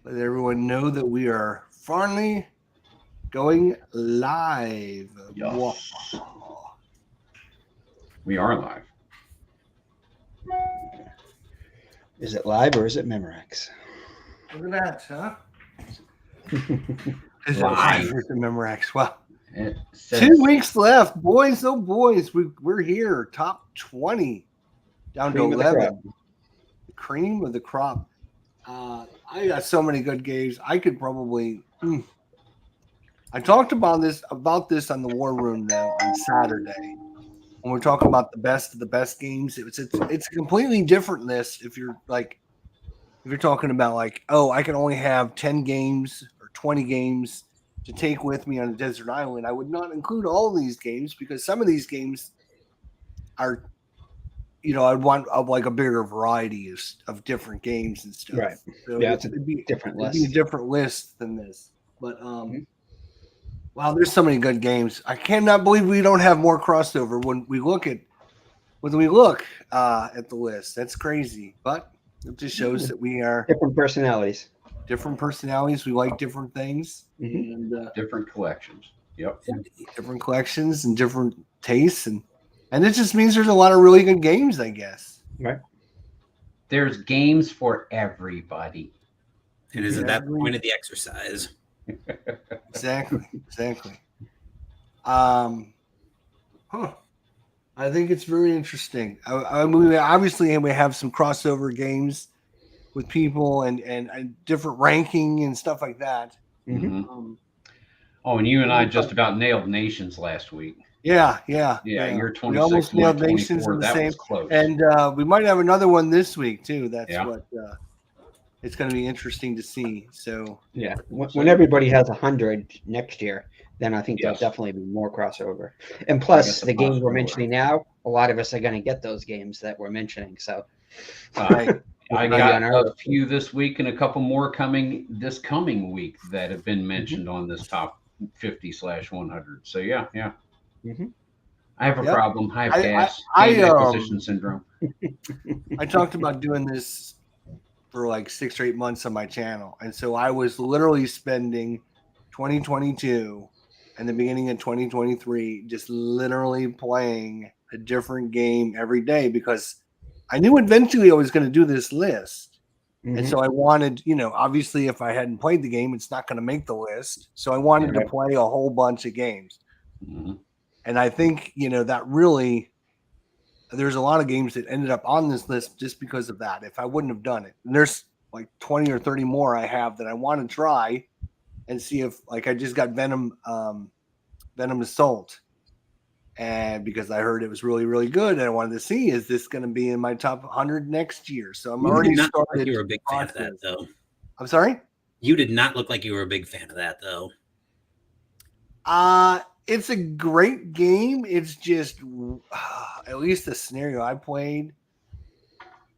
let everyone know that we are finally going live. Yes. We are live. Is it live or is it Memorex? Look at that, huh? Is it Live. live or is it Memorex? Well, It says 2 weeks left, boys. Oh, boys, we're here. Top 20 down Cream to of the 11. crop. The cream of the crop. I got so many good games. I could probably. I talked about this on the War Room though on Saturday when we're talking about the best of the best games. It's a completely different list if you're talking about like, oh, I can only have 10 games or 20 games to take with me on a desert island. I would not include all of these games because some of these games are, I'd want like a bigger variety of different games and stuff. Right. So Yeah, it's a it'd be different it'd be a list. different list than this. But wow, there's so many good games. I cannot believe we don't have more crossover when we look at the list. That's crazy. But it just shows that we are Different personalities. different personalities. We like different things Mhm. and different collections. Yep. different collections and different tastes, and it just means there's a lot of really good games, I guess. Right. There's games for everybody. It is at that point of the exercise. Exactly. I think it's very interesting. I mean, obviously, we have some crossover games with people and different ranking and stuff like that. Mhm. Oh, and you and I just about nailed Nations last week. Yeah. You're 26. We almost my nailed Nations 24. in the That same. was close. And we might have another one this week too. That's Yeah. what it's going to be interesting to see. So Yeah. When everybody has 100 next year, then I think Yes. there'll definitely be more crossover. And plus, guess the the games we're possibility. mentioning now, a lot of us are going to get those games that we're mentioning. So right. I Maybe got on our a list. few this week and a couple more coming this coming week that have been mentioned on this top 50/100. So yeah. Mhm. I have a Yep. problem. I have I- gas, I- game acquisition syndrome. I talked about doing this for like 6 or 8 months on my channel, and so I was literally spending 2022 and the beginning of 2023 just literally playing a different game every day because I knew eventually I was going to do this list. And Mhm. so I wanted, obviously if I hadn't played the game, it's not going to make the list. So I wanted to Right. play a whole bunch of games. Mhm. And I think, that really, there's a lot of games that ended up on this list just because of that. If I wouldn't have done it, and there's like 20 or 30 more I have that I want to try and see if, like, I just got Venom Assault. And because I heard it was really, really good, and I wanted to see, is this going to be in my top 100 next year? So I'm You already did not look started. like you were a big fan of process. that, though. I'm sorry? You did not look like you were a big fan of that, though. It's a great game. It's just, at least the scenario I played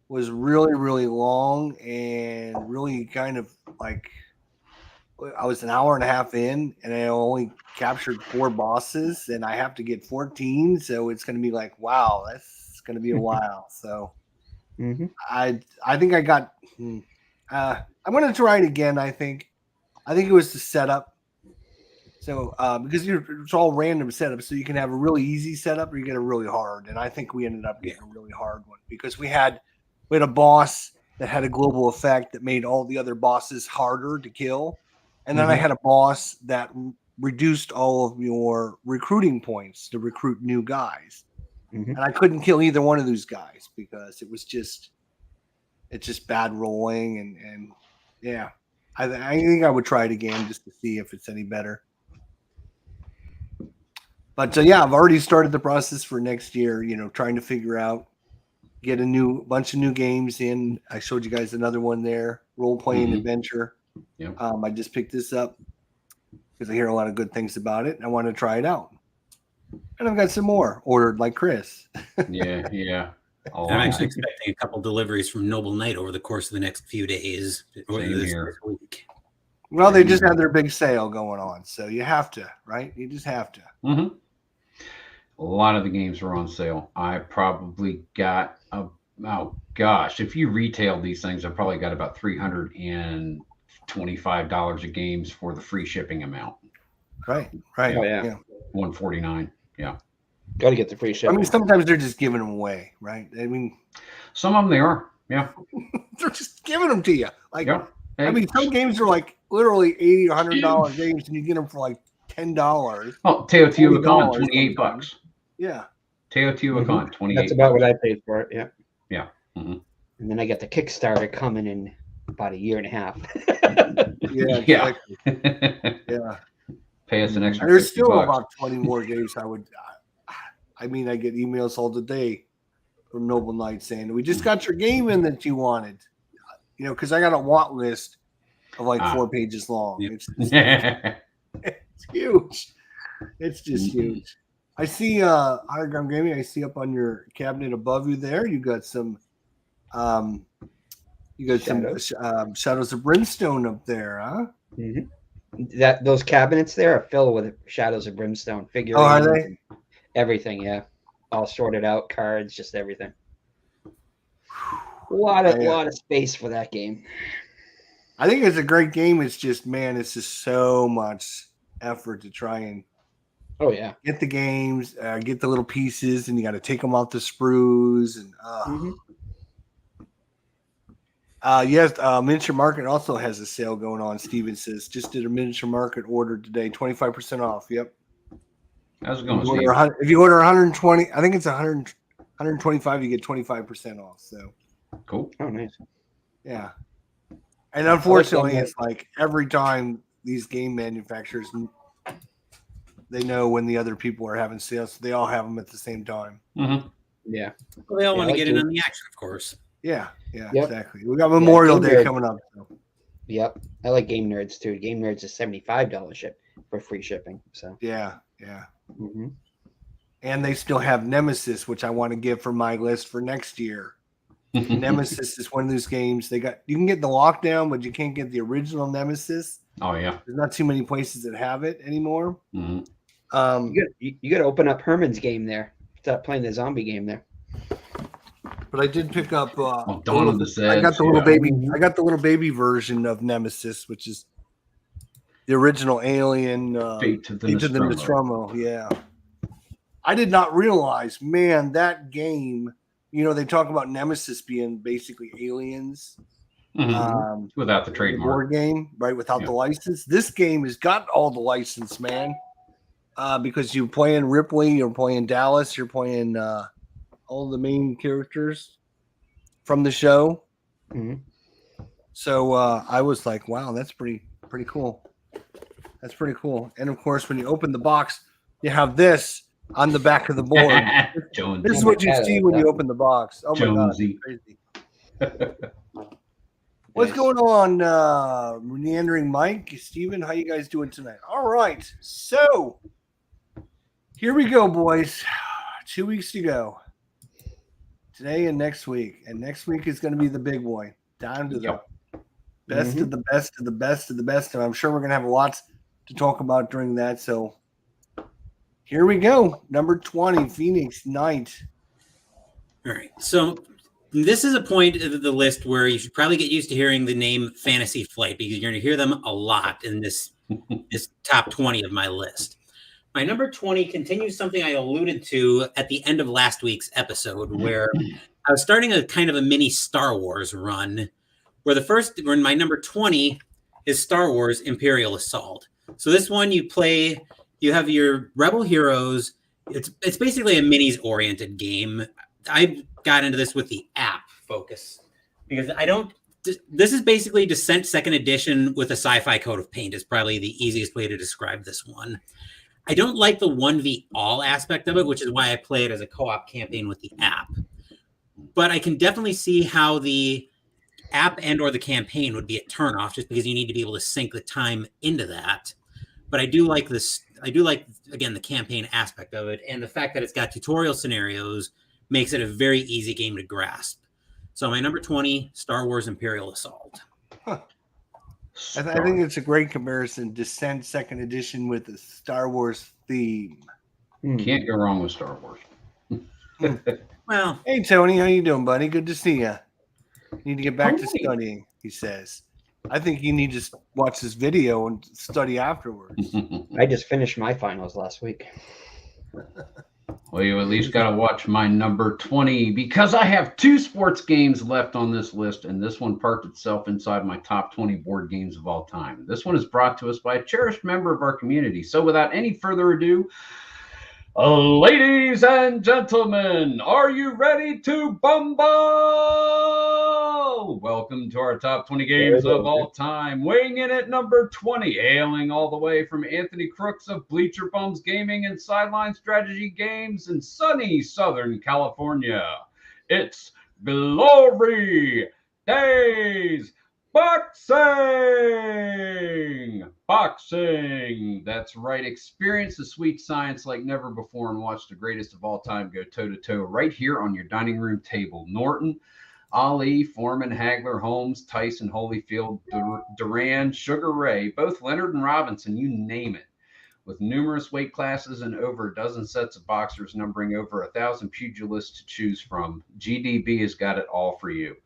was really, really long and really kind of like, I was an hour and a half in and I only captured 4 bosses and I have to get 14. So it's going to be like, wow, that's going to be a while. So Mhm. I think I got, I'm going to try it again. I think it was the setup. So because it's all random setup, so you can have a really easy setup or you get a really hard. And I think we ended up getting a really hard one because we had a boss that had a global effect that made all the other bosses harder to kill. And then I had a boss that reduced all of your recruiting points to recruit new guys. Mhm. And I couldn't kill either one of those guys because it's just bad rolling. And yeah, I think I would try it again just to see if it's any better. But yeah, I've already started the process for next year, trying to figure out, get a bunch of new games in. I showed you guys another one there, role-playing adventure. Yep. I just picked this up because I hear a lot of good things about it and I want to try it out. And I've got some more ordered like Chris. Yeah. I'm actually expecting a couple deliveries from Noble Knight over the course of the next few days or Same this here. week. Well, they just had their big sale going on, so you have to, right? You just have to. Mm-hmm. A lot of the games are on sale. I probably got, oh gosh, if you retail these things, I probably got about 350 $25 of games for the free shipping amount. Right. Oh, yeah. $149. Yeah. Got to get the free I shipping. mean, sometimes they're just giving them away, right? I mean, Some of them they are. Yeah. they're just giving them to you. Like, Yeah. Hey, I mean, some games are like literally $80 or $100 games, and you get them for like $10. oh, Teotihuacan, $20 $28. sometimes. Yeah. Teotihuacan, $28. That's about what I paid for it. Yeah. Yeah. Mm-hmm. And then I got the Kickstarter coming in about a year and a half. Yeah. Yeah. Exactly. Yeah. Pay us an extra. And there's $50. still about 20 more games I mean, I get emails all the day from Noble Knight saying, we just got your game in that you wanted. You know, because I got a want list of like 4 pages long. Yep. It's huge. It's just huge. I see Hologram Gaming, I see up on your cabinet above you there, you got some Shadows of Brimstone up there, huh? Mm-hmm. Those cabinets there are filled with Shadows of Brimstone figurines. Oh, are they? Everything, yeah. All sorted out, cards, just everything. A lot of space for that game. I think it's a great game. It's just, man, it's just so much effort to try and get the games, get the little pieces, and you got to take them off the sprues. And yes, Miniature Market also has a sale going on. Steven says just did a Miniature Market order today, 25% off. Yep. How's it going, if you order 120, I think it's 125, you get 25% off. So cool. Oh, nice. Yeah. And unfortunately, it's like every time these game manufacturers, they know when the other people are having sales, so they all have them at the same time. Mm-hmm. Yeah. Well, they all want to get in on the action, of course. Yeah, exactly. We got Memorial Day coming up. So. Yep. I like Game Nerds too. Game Nerds is $75 for free shipping. So yeah. Mm-hmm. And they still have Nemesis, which I want to give for my list for next year. Nemesis is one of those games you can get the Lockdown, but you can't get the original Nemesis. Oh yeah. There's not too many places that have it anymore. Mm-hmm. You got to open up Herman's game there. Stop playing the zombie game there. But I did pick up. Dawn of the Zeds. I got the little baby. I got the little baby version of Nemesis, which is the original Alien. Fate to the Nostromo. Yeah. I did not realize, man, that game. You know, they talk about Nemesis being basically aliens. Mm-hmm. Without the trademark. Board game, right? Without the license. This game has got all the license, man. Because you're playing Ripley, you're playing Dallas, you're playing all the main characters from the show. Mm-hmm. So I was like, wow, that's pretty cool. That's pretty cool. And of course, when you open the box, you have this on the back of the board. This is what you see when you open the box. Oh my Jonesy. God, crazy. What's going on, Meandering Mike? Steven, how you guys doing tonight? All right. So here we go, boys. 2 weeks to go. Today and next week. And next week is going to be the big boy. Down to the best of the best of the best of the best. And I'm sure we're going to have lots to talk about during that. So here we go. Number 20, PhoenixKnight. All right. So this is a point of the list where you should probably get used to hearing the name Fantasy Flight because you're going to hear them a lot in this top 20 of my list. My number 20 continues something I alluded to at the end of last week's episode where I was starting a kind of a mini Star Wars run where my number 20 is Star Wars Imperial Assault. So this one you have your Rebel heroes. It's basically a minis oriented game. I got into this with the app focus because this is basically Descent 2nd Edition with a sci-fi coat of paint is probably the easiest way to describe this one. I don't like the 1v all aspect of it, which is why I play it as a co-op campaign with the app. But I can definitely see how the app and or the campaign would be a turnoff just because you need to be able to sync the time into that. But I do like this. I do like, again, the campaign aspect of it. And the fact that it's got tutorial scenarios makes it a very easy game to grasp. So my number 20, Star Wars Imperial Assault. Huh. I think it's a great comparison. Descent 2nd Edition with the Star Wars theme. Can't go wrong with Star Wars. Well, hey Tony, how you doing, buddy? Good to see you. Need to get back to studying, he says. I think you need to watch this video and study afterwards. I just finished my finals last week. Well, you at least got to watch my number 20 because I have 2 sports games left on this list, and this one parked itself inside my top 20 board games of all time. This one is brought to us by a cherished member of our community. So without any further ado, ladies and gentlemen, are you ready to bumble? Welcome to our top 20 games of all time. Weighing in at number 20, hailing all the way from Anthony Crooks of Bleacher Bums Gaming and Sideline Strategy Games in sunny Southern California. It's Glory Days Boxing. That's right. Experience the sweet science like never before and watch the greatest of all time go toe-to-toe right here on your dining room table. Norton, Ali, Foreman, Hagler, Holmes, Tyson, Holyfield, Duran, Sugar Ray, both Leonard and Robinson, you name it. With numerous weight classes and over a dozen sets of boxers numbering over 1,000 pugilists to choose from, GDB has got it all for you.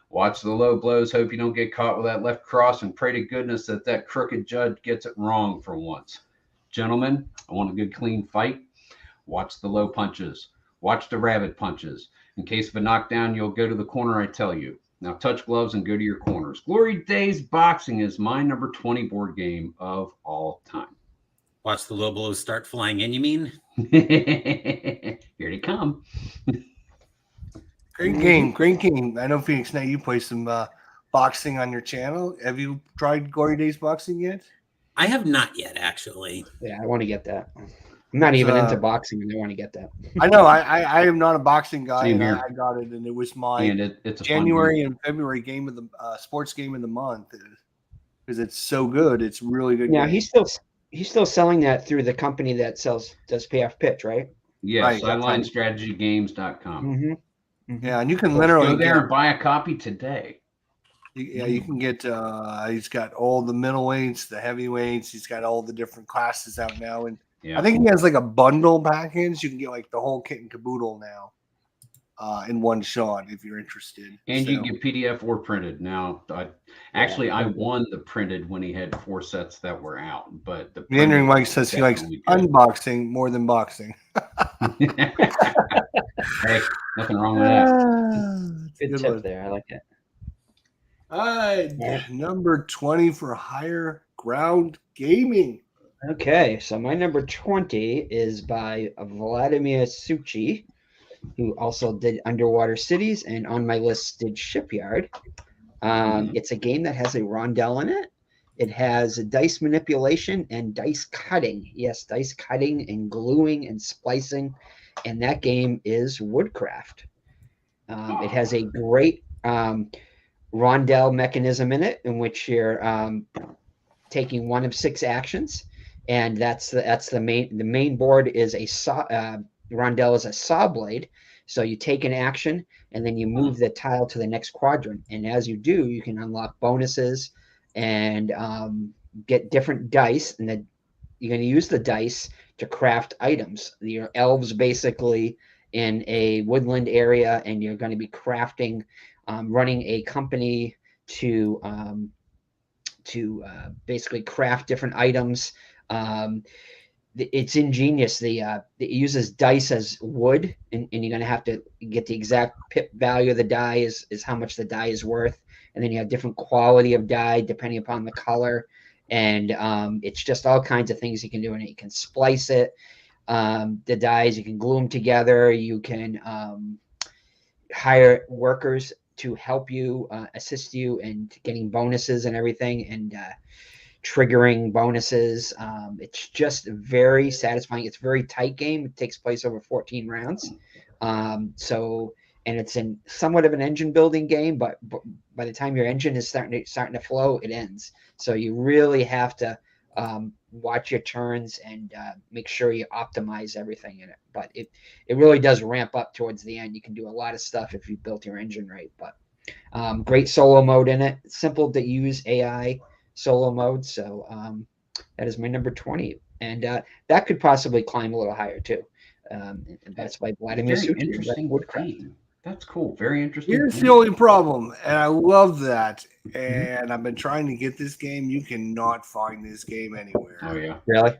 Watch the low blows, hope you don't get caught with that left cross, and pray to goodness that crooked judge gets it wrong for once. Gentlemen, I want a good, clean fight. Watch the low punches. Watch the rabbit punches. In case of a knockdown, you'll go to the corner, I tell you. Now touch gloves and go to your corners. Glory Days Boxing is my number 20 board game of all time. Watch the low blows start flying in, you mean? Here they come. Great game. I know PhoenixKnight, you play some boxing on your channel. Have you tried Glory Days Boxing yet? I have not yet, actually. Yeah, I want to get that. I'm not even into boxing, and I want to get that. I know. I am not a boxing guy, Same and here. I got it, and it was my it's a January and February game of the sports game of the month because it's so good. It's really good. Yeah, game. he's still selling that through the company that does PF Pitch, right? Yeah, right. SidelineStrategyGames.com. Mm-hmm. Yeah, and you can literally go there and buy a copy today. Yeah, you can get. He's got all the middleweights, the heavyweights. He's got all the different classes out now, and I think he has like a bundle package. You can get like the whole kit and caboodle now, in one shot if you're interested. And you can get PDF or printed. Now, I won the printed when he had 4 sets that were out, but the Andrew Mike says he likes unboxing more than boxing. Hey, nothing wrong with that. Good tip there. I like it. All right, number 20 for Higher Ground Gaming. Okay, so my number 20 is by Vladimir Suchi, who also did Underwater Cities, and on my list did Shipyard. It's a game that has a rondel in it. It has dice manipulation and dice cutting. Yes, dice cutting and gluing and splicing. And that game is Woodcraft. It has a great rondel mechanism in it, in which you're taking one of 6 actions, and that's the main board is a rondel is a saw blade. So you take an action and then you move the tile to the next quadrant, and as you do, you can unlock bonuses and get different dice, and then you're going to use the dice to craft items. Your elves basically in a woodland area, and you're going to be crafting, running a company to basically craft different items. It's ingenious. It uses dice as wood, and you're going to have to get the exact pip value of the die is how much the die is worth. And then you have different quality of die depending upon the color. And it's just all kinds of things you can do. And you can splice it. The dies, you can glue them together. You can hire workers to help you, assist you in getting bonuses and everything, and triggering bonuses. It's just very satisfying. It's a very tight game. It takes place over 14 rounds. And it's in somewhat of an engine building game, but by the time your engine is starting to flow, it ends. So you really have to watch your turns and make sure you optimize everything in it. But it really does ramp up towards the end. You can do a lot of stuff if you built your engine right. But great solo mode in it. Simple to use AI solo mode. So that is my number 20. And that could possibly climb a little higher too. And that's by Vladimir Suchi. Interesting Woodcraft. game. That's cool. Very interesting. Here's the only problem, and I love that. And I've been trying to get this game. You cannot find this game anywhere. Oh yeah. Really?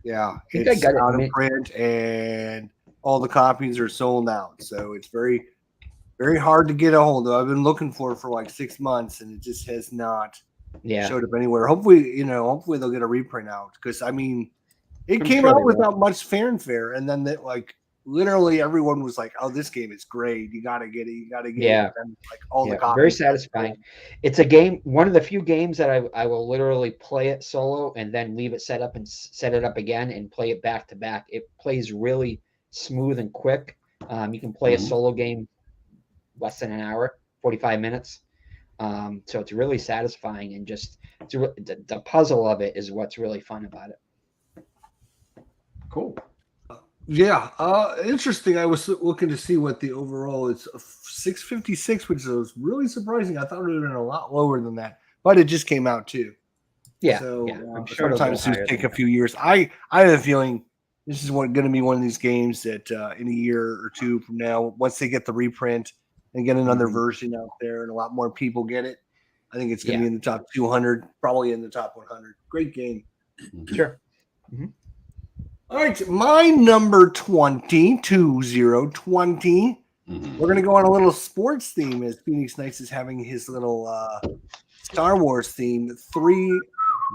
Yeah, think I it's got it. out of print, and all the copies are sold out. So it's very, very hard to get a hold of. I've been looking for it for like 6 months, and it just has not Yeah. showed up anywhere. Hopefully they'll get a reprint out, because I mean, it I'm came sure out they will. without much fanfare, and then literally everyone was like, "Oh, this game is great! You got to get it! You got to get Yeah. it!" And like all the Yeah, copies. very satisfying. It's a game, one of the few games that I will literally play it solo and then leave it set up and set it up again and play it back to back. It plays really smooth and quick. You can play a solo game less than an hour, 45 minutes. So it's really satisfying, and just the puzzle of it is what's really fun about it. Cool. Yeah, interesting. I was looking to see what the overall is. 656, which was really surprising. I thought it would have been a lot lower than that, but it just came out too. Yeah, So yeah. I'm sure it'll go sometimes higher these take than a few years. I have a feeling this is going to be one of these games that in a year or two from now, once they get the reprint and get another version out there, and a lot more people get it, I think it's going to be in the top 200, probably in the top 100. Great game. Sure. All right, my number 20, 2020. We're going to go on a little sports theme, as PhoenixKnight is having his little Star Wars theme. 3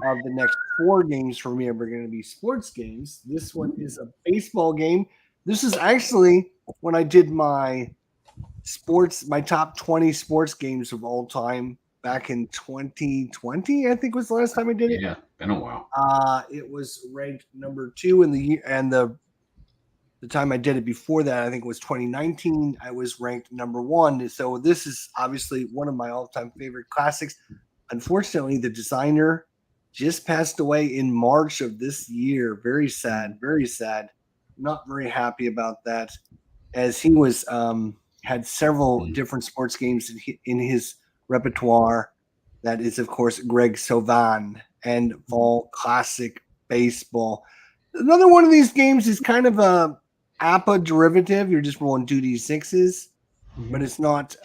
of the next 4 games for me are going to be sports games. This one is a baseball game. This is actually when I did my top 20 sports games of all time back in 2020, I think was the last time I did it. Yeah, been a while. It was ranked number 2 in the year, and the time I did it before that, I think it was 2019. I was ranked number 1. So this is obviously one of my all-time favorite classics. Unfortunately, the designer just passed away in March of this year. Very sad, very sad. Not very happy about that, as he was had several different sports games in his repertoire. That is, of course, Greg Sovan and Fall Classic Baseball. Another one of these games is kind of a APA derivative. You're just rolling 2d6s, but it's not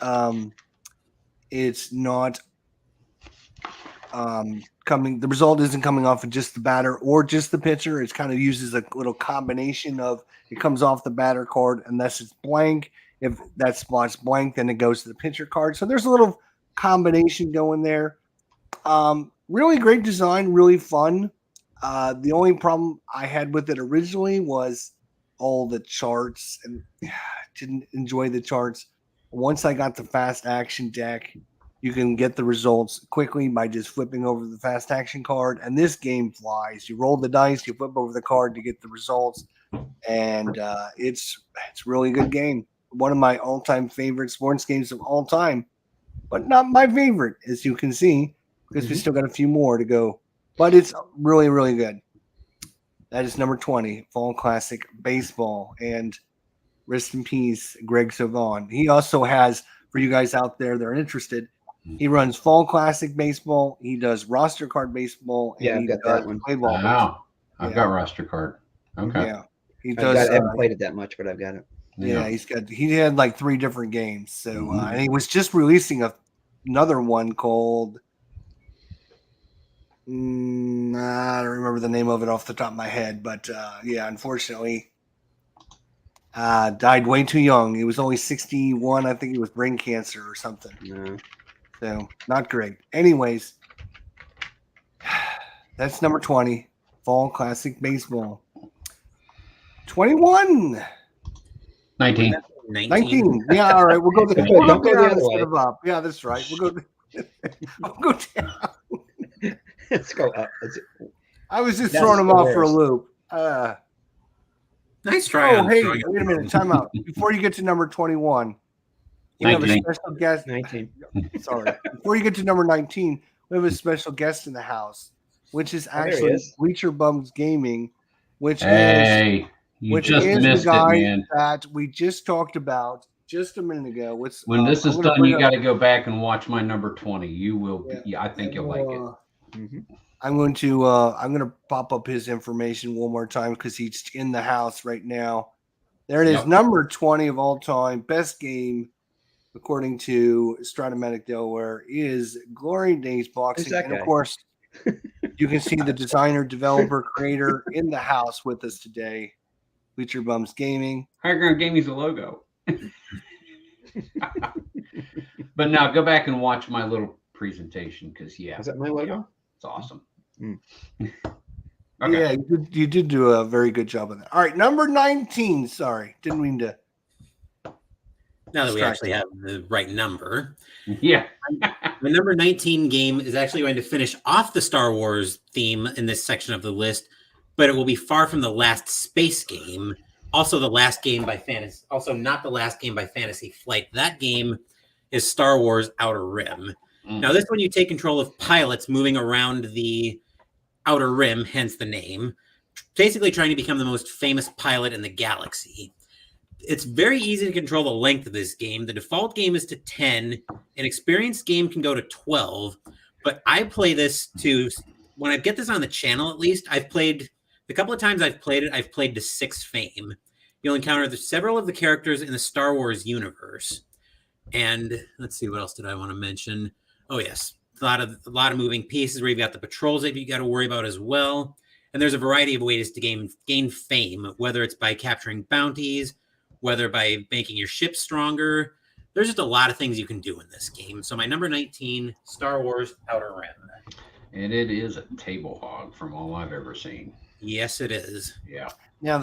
coming. The result isn't coming off of just the batter or just the pitcher. It kind of uses a little combination of it comes off the batter card unless it's blank. If that spot's blank, then it goes to the pitcher card. So there's a little combination going there. Really great design, really fun. The only problem I had with it originally was all the charts, and didn't enjoy the charts. Once I got the fast action deck, you can get the results quickly by just flipping over the fast action card. And this game flies. You roll the dice, you flip over the card to get the results, and it's really good game. One of my all-time favorite sports games of all time, but not my favorite, as you can see, because we still got a few more to go. But it's really, really good. That is number 20, Fall Classic Baseball. And rest in peace, Greg Sovan. He also has, for you guys out there that are interested, he runs Fall Classic Baseball. He does roster card baseball. And Yeah, I've got that one. Wow. I've got roster card. Okay. Yeah. He does. I haven't played it that much, but I've got it. Yeah, he had like 3 different games. So and he was just releasing another one called I don't remember the name of it off the top of my head, but unfortunately died way too young. He was only 61. I think he was brain cancer or something. No. So not great. Anyways, that's number 20, Fall Classic Baseball. 21. 19. 19. Yeah, all right. We'll go the Don't go the other way. up. Yeah, that's right. We'll go down. Let's go up. I was just That's throwing them the off for a worst. loop. Nice try. Oh, on hey, throwing it. wait a minute. Time out. Before you get to number 21, we have a 19. special guest. 19. Sorry. Before you get to number 19, we have a special guest in the house, which is there he actually is. Bleacher Bums Gaming, which Hey, you which just is missed the guy it, man. that we just talked about just a minute ago. When this is I'm gonna done, bring you up- got to go back and watch my number 20. You will. Yeah. I think you'll like it. I'm going to pop up his information one more time because he's in the house right now. There it is, Yep. number 20 of all time, best game according to Stratomatic Delaware, is Glory Days Boxing. that And of guy? course, you can see the designer, developer, creator in the house with us today, Bleacher Bums Gaming. High Ground Gaming's a logo. But now go back and watch my little presentation because Is that my logo? it's awesome. Mm. Okay. Yeah, you did do a very good job on that. All right, number 19. Sorry, didn't mean to. Now that we actually have the right number. Yeah. The number 19 game is actually going to finish off the Star Wars theme in this section of the list, but it will be far from the last space game. Also, the last game by Fantasy. Also, not the last game by Fantasy Flight. That game is Star Wars Outer Rim. Now, this one you take control of pilots moving around the Outer Rim, hence the name, basically trying to become the most famous pilot in the galaxy. It's very easy to control the length of this game. The default game is to 10. An experienced game can go to 12. But I play this to, when I get this on the channel at least, I've played, the couple of times I've played it, I've played to 6 fame. You'll encounter several of the characters in the Star Wars universe. And let's see, what else did I want to mention? Oh, yes. A lot of moving pieces where you've got the patrols that you got to worry about as well. And there's a variety of ways to gain fame, whether it's by capturing bounties, whether by making your ship stronger. There's just a lot of things you can do in this game. So my number 19, Star Wars Outer Rim. And it is a table hog from all I've ever seen. Yes, it is. Yeah. Now,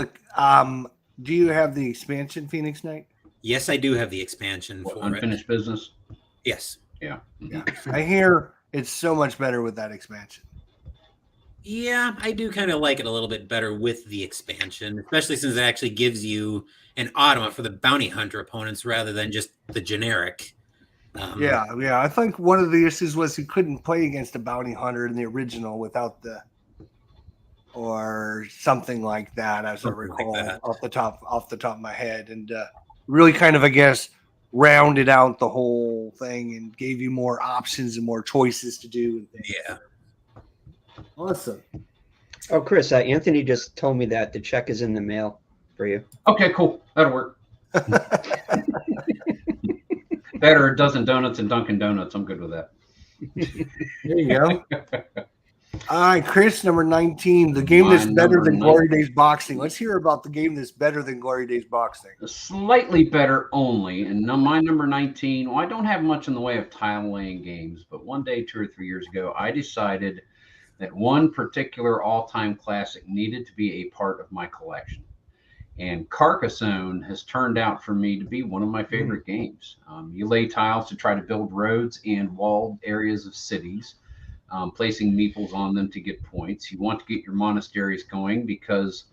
do you have the expansion, PhoenixKnight? Yes, I do have the expansion for Unfinished Business? Yes. Yeah. Yeah. I hear it's so much better with that expansion. Yeah, I do kind of like it a little bit better with the expansion, especially since it actually gives you an automa for the bounty hunter opponents rather than just the generic. Yeah. I think one of the issues was you couldn't play against a bounty hunter in the original without or something like that, as Something I recall, like off the top of my head, and really kind of, I guess, rounded out the whole thing and gave you more options and more choices to do. And things. Yeah. Awesome. Oh, Chris, Anthony just told me that the check is in the mail for you. Okay, cool. That'll work. Better a dozen donuts and Dunkin' Donuts. I'm good with that. There you go. All right, Chris, number 19, the game that's My better number than Glory Days Boxing. Let's hear about the game that's better than Glory Days Boxing. Slightly better only. And my number 19, well, I don't have much in the way of tile laying games, but one day, 2 or 3 years ago, I decided that one particular all-time classic needed to be a part of my collection. And Carcassonne has turned out for me to be one of my favorite games. You lay tiles to try to build roads and walled areas of cities, placing meeples on them to get points. You want to get your monasteries going because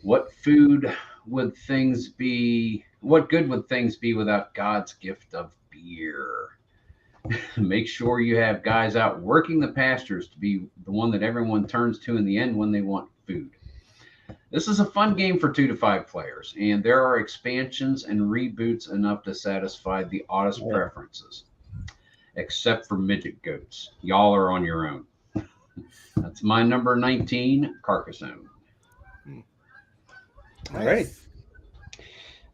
what good would things be without God's gift of beer? Make sure you have guys out working the pastures to be the one that everyone turns to in the end when they want food. This is a fun game for 2 to 5 players, and there are expansions and reboots enough to satisfy the oddest preferences, except for midget goats. Y'all are on your own. That's my number 19, Carcassonne. All right.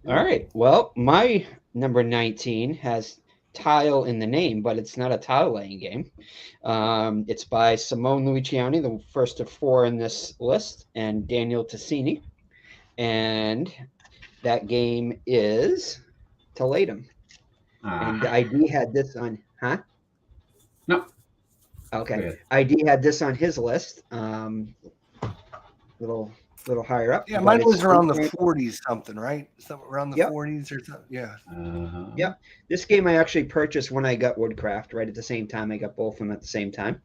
All right. Well, my number 19 has tile in the name, but it's not a tile laying game. It's by Simone Luciani, the first of 4 in this list, and Daniel Tassini. And that game is Toledo. And ID had this on, huh? No. Okay. ID had this on his list. Little higher up. Yeah, mine was around the 40s something, right? Something around the 40s or something. Yeah. Yep. This game I actually purchased when I got Woodcraft, right at the same time. I got both of them at the same time.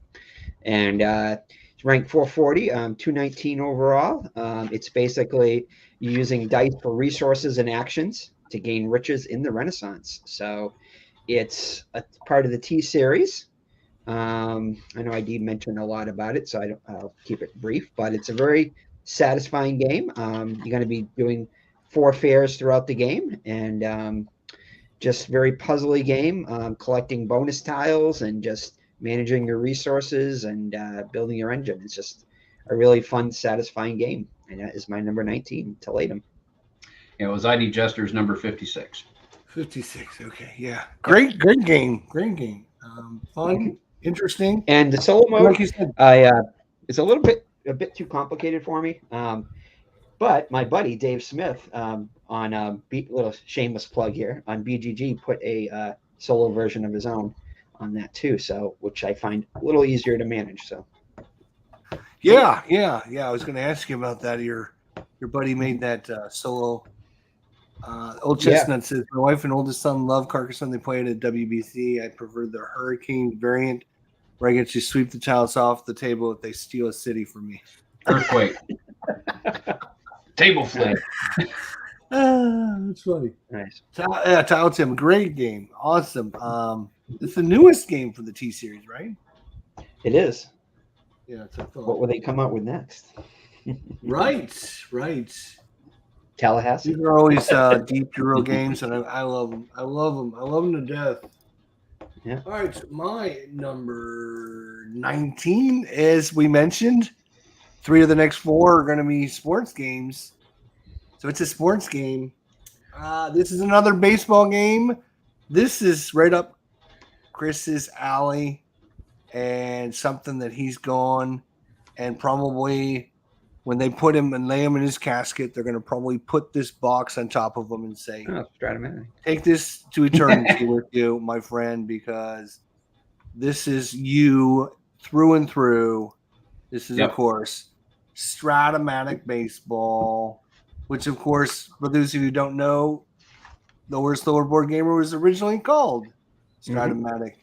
And it's ranked 440, 219 overall. It's basically using dice for resources and actions to gain riches in the Renaissance. So it's a part of the T series. I know I did mention a lot about it, so I'll keep it brief, but it's a very satisfying game. You're going to be doing 4 fairs throughout the game, and just very puzzly game, collecting bonus tiles and just managing your resources and building your engine. It's just a really fun, satisfying game, and that is my number 19, Toledo. It was ID Jester's number 56. 56. Okay, yeah, great game, fun, interesting. And the solo mode, Like you said, it's a bit too complicated for me. But my buddy Dave Smith on little shameless plug here on BGG put a solo version of his own on that too. So which I find a little easier to manage. So yeah. I was going to ask you about that. Your buddy made that solo. Old Chestnut says, my wife and oldest son love Carcassonne. They play it at WBC. I prefer the Hurricane variant where I get to sweep the chalice off the table if they steal a city from me. Earthquake. Table flip. That's funny. nice. Tile Tim, great game. Awesome. It's the newest game for the T Series, right? It is. Yeah, it's a thought. What will they come out with next? Right. Tallahassee. These are always deep Euro games, and I love them. I love them to death. Yeah. All right, my number 19, as we mentioned, 3 of the next 4 are going to be sports games. So it's a sports game. This is another baseball game. This is right up Chris's alley and something that he's gone. And probably when they put him and lay him in his casket, they're going to probably put this box on top of him and say, Stratomatic. take this to eternity with you, my friend, because this is you through and through. This is, of course, Stratomatic Baseball, which, of course, for those of you who don't know, Lower Slower Board Gamer was originally called Stratomatic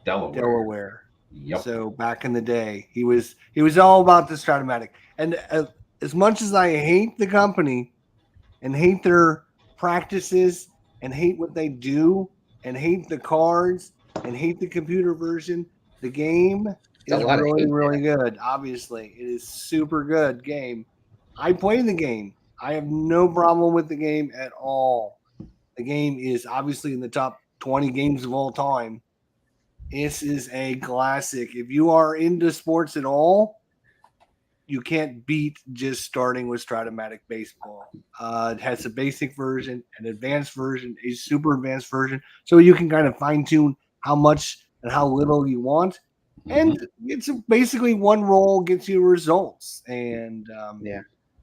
Delaware. Yep. So back in the day, he was all about the Stratomatic. And as much as I hate the company and hate their practices and hate what they do and hate the cards and hate the computer version, the game is really good. Obviously, it is super good game. I play the game. I have no problem with the game at all. The game is obviously in the top 20 games of all time. This is a classic. If you are into sports at all, you can't beat just starting with Stratomatic Baseball. It has a basic version, an advanced version, a super advanced version, so you can kind of fine tune how much and how little you want. And it's basically one roll gets you results. And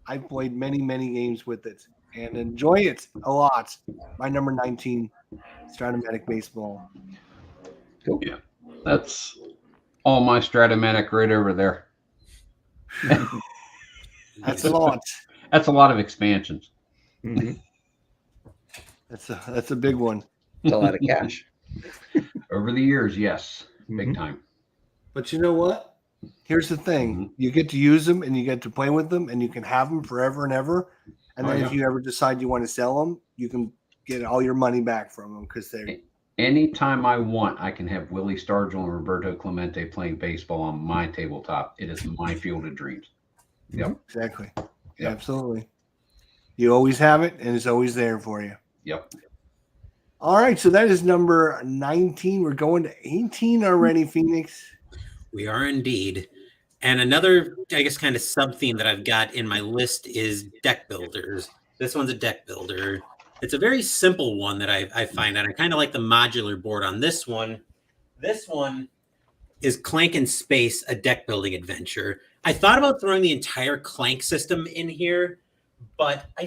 I've played many games with it and enjoy it a lot. My number 19, Stratomatic Baseball. Cool. Yeah, that's all my Stratomatic right over there. That's a lot. That's a lot of expansions. Mm-hmm. That's a big one. It's a lot of cash. Over the years, yes, big time. But you know what? Here's the thing. You get to use them and you get to play with them and you can have them forever and ever. And then if you ever decide you want to sell them, you can get all your money back from them because they're... Anytime I want, I can have Willie Stargell and Roberto Clemente playing baseball on my tabletop. It is my field of dreams. Yep. Exactly. Yep. Absolutely. You always have it, and it's always there for you. Yep. All right, so that is number 19. We're going to 18 already, Phoenix. We are indeed. And another, I guess, kind of sub-theme that I've got in my list is deck builders. This one's a deck builder. It's a very simple one that I find, and I kind of like the modular board on this one. This one is Clank in Space, a deck building adventure. I thought about throwing the entire Clank system in here, but I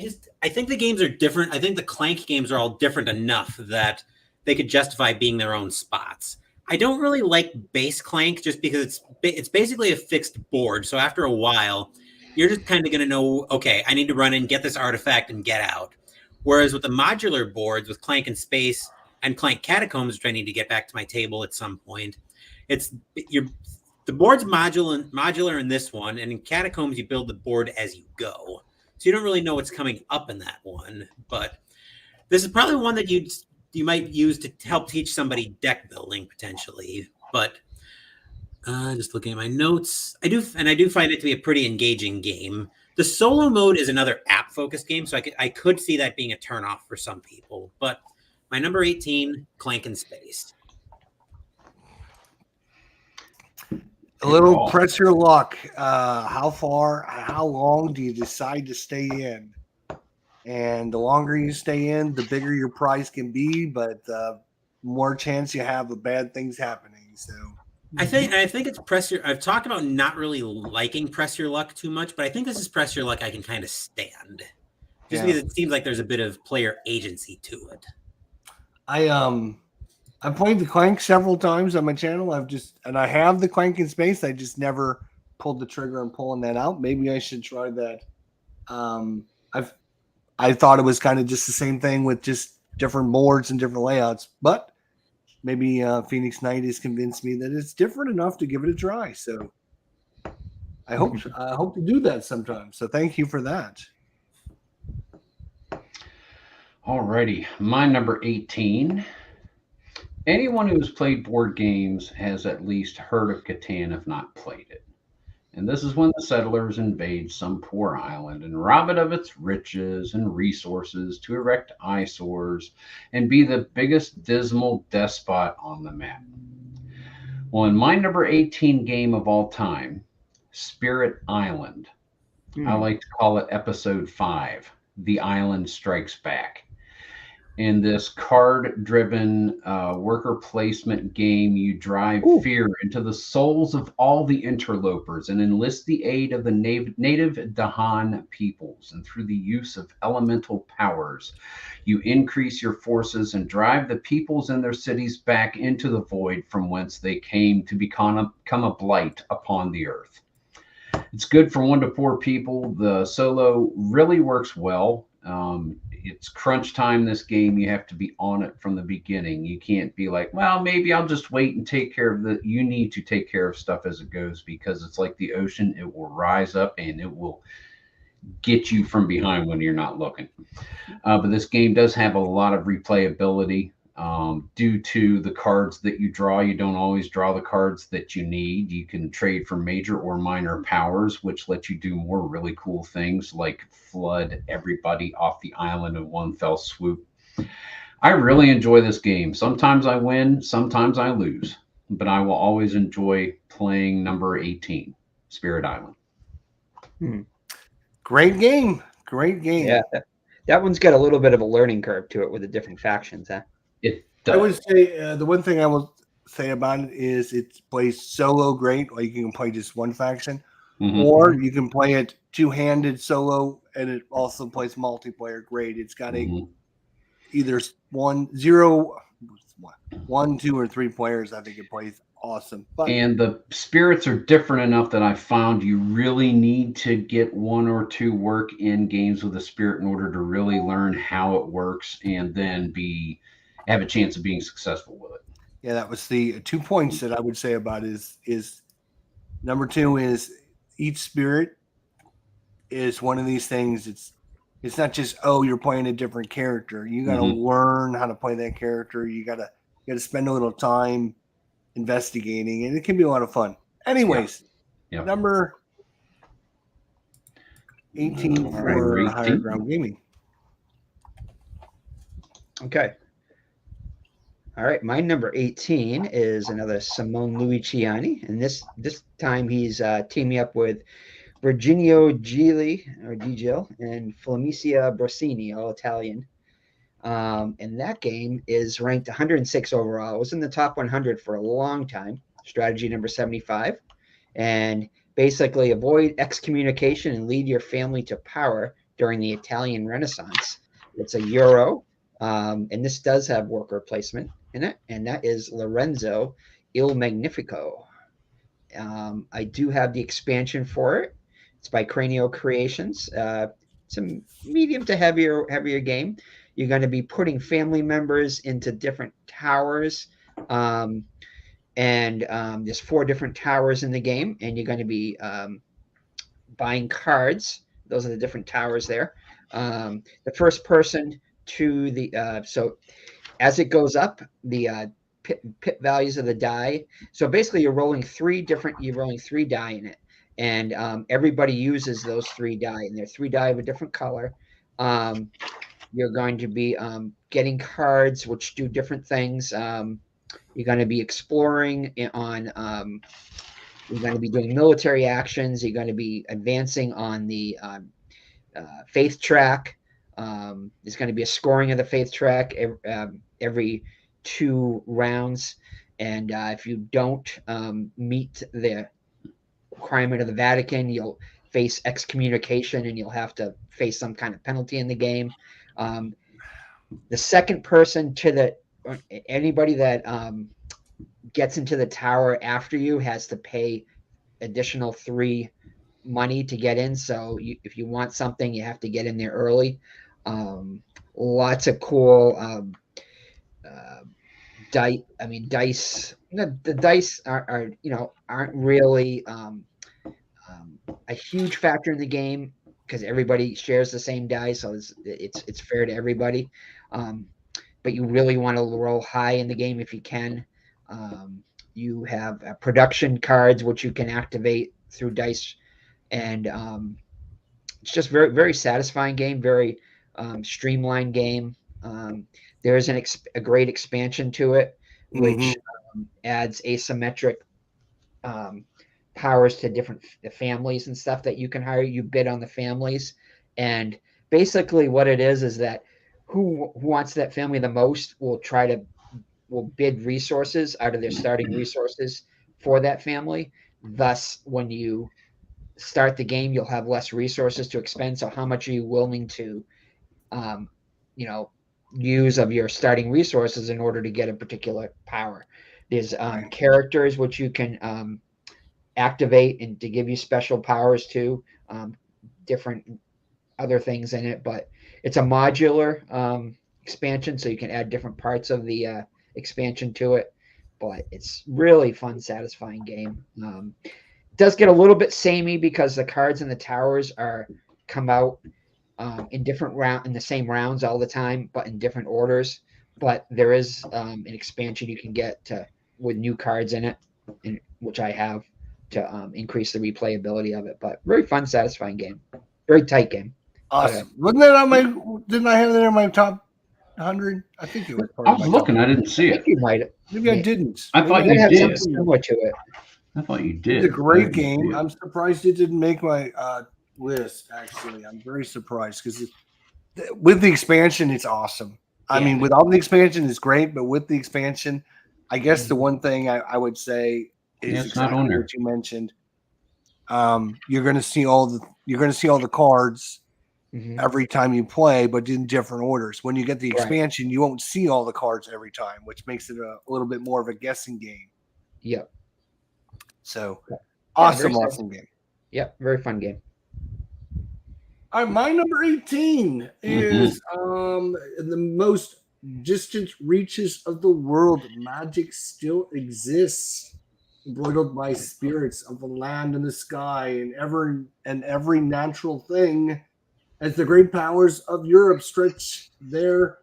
think the games are different. I think the Clank games are all different enough that they could justify being their own spots. I don't really like base Clank just because it's basically a fixed board. So after a while, you're just kind of going to know, okay, I need to run in, get this artifact, and get out. Whereas with the modular boards, with Clank in Space and Clank Catacombs, which I need to get back to my table at some point, the board's modular in this one, and in Catacombs you build the board as you go, so you don't really know what's coming up in that one. But this is probably one that you might use to help teach somebody deck building potentially. But just looking at my notes, I do find it to be a pretty engaging game. The solo mode is another app-focused game, so I could see that being a turnoff for some people. But my number 18, Clank in Space. A little press your luck. How long do you decide to stay in? And the longer you stay in, the bigger your prize can be, but more chance you have of bad things happening. So I think it's press your. I've talked about not really liking press your luck too much, but I think this is press your luck I can kind of stand, just because it seems like there's a bit of player agency to it. I've played the Clank several times on my channel. I have the Clank in space. I just never pulled the trigger on pulling that out. Maybe I should try that. I thought it was kind of just the same thing with just different boards and different layouts, but maybe PhoenixKnight has convinced me that it's different enough to give it a try. So I hope to do that sometime. So thank you for that. Alrighty, my number 18. Anyone who has played board games has at least heard of Catan, if not played it. And this is when the settlers invade some poor island and rob it of its riches and resources to erect eyesores and be the biggest dismal despot on the map. Well, in my number 18 game of all time, Spirit Island, I like to call it Episode 5, The Island Strikes Back. In this card-driven worker placement game, you drive fear into the souls of all the interlopers and enlist the aid of the native Dahan peoples. And through the use of elemental powers, you increase your forces and drive the peoples and their cities back into the void from whence they came to become a blight upon the earth. It's good for 1 to 4 people. The solo really works well. It's crunch time, this game. You have to be on it from the beginning. You can't be like, well, maybe I'll just wait and take care of you need to take care of stuff as it goes, because it's like the ocean. It will rise up and it will get you from behind when you're not looking. But this game does have a lot of replayability. Due to the cards that you draw, you don't always draw the cards that you need. You can trade for major or minor powers, which let you do more really cool things like flood everybody off the island in one fell swoop. I really enjoy this game. Sometimes I win, sometimes I lose, but I will always enjoy playing number 18, Spirit Island. Great game. Great game. Yeah, that one's got a little bit of a learning curve to it with the different factions, huh? It does. I would say the one thing I will say about it is it plays solo great. Like you can play just one faction, or you can play it two-handed solo, and it also plays multiplayer great. It's got either 1, 0, 1, 2, or 3 players. I think it plays awesome. And the spirits are different enough that I found you really need to get 1 or 2 work in games with a spirit in order to really learn how it works and then have a chance of being successful with it. Yeah, that was the 2 points that I would say about is number 2 is each spirit is one of these things. It's not just, you're playing a different character. You got to learn how to play that character. You got to spend a little time investigating, and it can be a lot of fun. Anyways, number 18 for Higher Ground Gaming. Okay. All right, my number 18 is another Simone Luciani, and this time he's teaming up with Virginio Gili and Flamicia Brosini, all Italian. And that game is ranked 106 overall. It was in the top 100 for a long time. Strategy number 75, and basically avoid excommunication and lead your family to power during the Italian Renaissance. It's a Euro, and this does have worker placement in it, and that is Lorenzo Il Magnifico. I do have the expansion for it. It's by Cranio Creations. It's a medium to heavier game. You're going to be putting family members into different towers, and there's 4 different towers in the game, and you're going to be buying cards. Those are the different towers there. The first person to the so as it goes up, the pip values of the die. So basically, you're rolling 3 die in it, and everybody uses those 3 die, and they're 3 die of a different color. You're going to be getting cards which do different things. You're going to be exploring on. You're going to be doing military actions. You're going to be advancing on the faith track. There's going to be a scoring of the faith track every 2 rounds. And if you don't meet the requirement of the Vatican, you'll face excommunication and you'll have to face some kind of penalty in the game. The second person to anybody that gets into the tower after you has to pay additional 3 money to get in. So if you want something, you have to get in there early. Lots of cool dice. The dice aren't really a huge factor in the game because everybody shares the same dice, so it's fair to everybody. But you really want to roll high in the game if you can. You have production cards which you can activate through dice, and it's just very, very satisfying game, very streamlined game. There is a great expansion to it, which adds asymmetric powers to different families and stuff that you can hire. You bid on the families, and basically what it is that who wants that family the most will bid resources out of their starting resources for that family. Thus, when you start the game, you'll have less resources to expend. So how much are you willing to use of your starting resources in order to get a particular power? There's characters which you can activate and to give you special powers too, different other things in it, but it's a modular expansion, so you can add different parts of the expansion to it. But it's really fun, satisfying game. It does get a little bit samey because the cards in the towers come out in the same rounds all the time, but in different orders. But there is an expansion you can get with new cards in it, which I have to increase the replayability of it. But very fun, satisfying game. Very tight game. Awesome. Wasn't that on my? Didn't I have that in my top 100? I think it was. I was looking. I didn't see it. You might. Maybe I didn't. I thought you have did. something similar to it. I thought you did. It's a great game. I'm surprised it didn't make my list. Actually, I'm very surprised because with the expansion, it's awesome. I mean, without the expansion, it's great, but with the expansion, I guess the one thing I would say is exactly what you mentioned. You're going to see all the cards every time you play, but in different orders. When you get the expansion, you won't see all the cards every time, which makes it a little bit more of a guessing game. Yep. So awesome game. Yep, very fun game. All right, my number 18 is in the most distant reaches of the world, magic still exists, embroidered by spirits of the land and the sky and every natural thing, as the great powers of Europe stretch their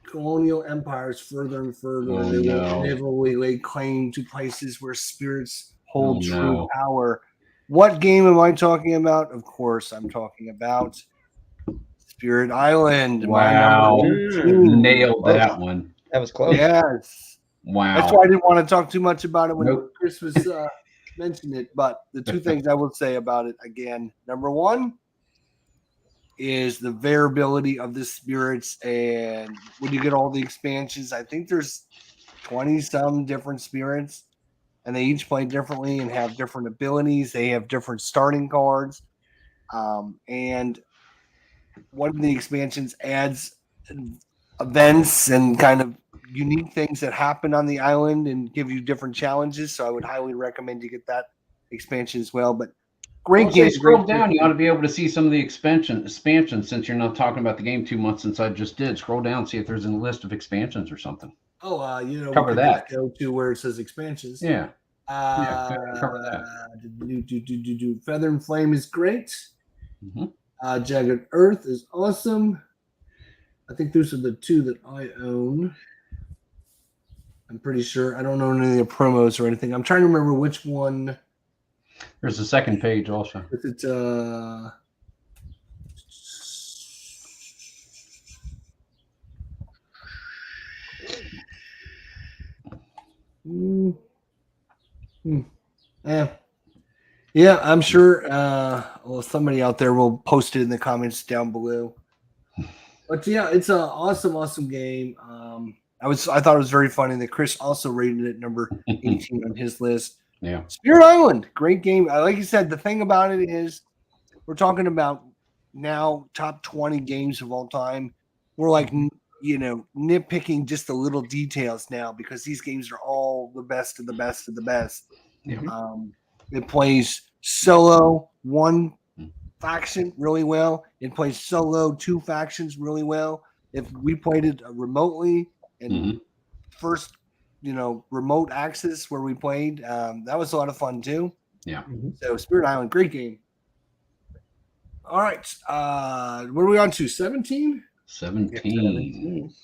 colonial empires further and further. They will inevitably lay claim to places where spirits hold true power. What game am I talking about? Of course, I'm talking about Spirit Island. Wow. Nailed that one. That was close. Yes. Wow. That's why I didn't want to talk too much about it when Chris was mentioning it. But the two things I will say about it again, number one is the variability of the spirits. And when you get all the expansions, I think there's 20-some different spirits. And they each play differently and have different abilities. They have different starting cards. And one of the expansions adds events and kind of unique things that happen on the island and give you different challenges. So I would highly recommend you get that expansion as well. But great game. Scroll down. You ought to be able to see some of the expansion since you're not talking about the game too much since I just did. Scroll down, see if there's a list of expansions or something. Oh, cover that. Go to where it says expansions. Yeah. Cover that. Feather and Flame is great. Jagged Earth is awesome. I think those are the two that I own. I'm pretty sure. I don't own any of the promos or anything. I'm trying to remember which one. There's a second page also. Is it Yeah, I'm sure somebody out there will post it in the comments down below. But yeah, it's an awesome game. I thought it was very funny that Chris also rated it number 18 on his list. Yeah. Spirit Island, great game. Like you said, the thing about it is we're talking about now top 20 games of all time. We're like, nitpicking just the little details now because these games are all the best of the best of the best. Yeah. It plays solo one faction really well. It plays solo two factions really well. If we played it remotely and first, remote access where we played, that was a lot of fun too. Yeah. So Spirit Island, great game. All right. What are we on to? 17? 17.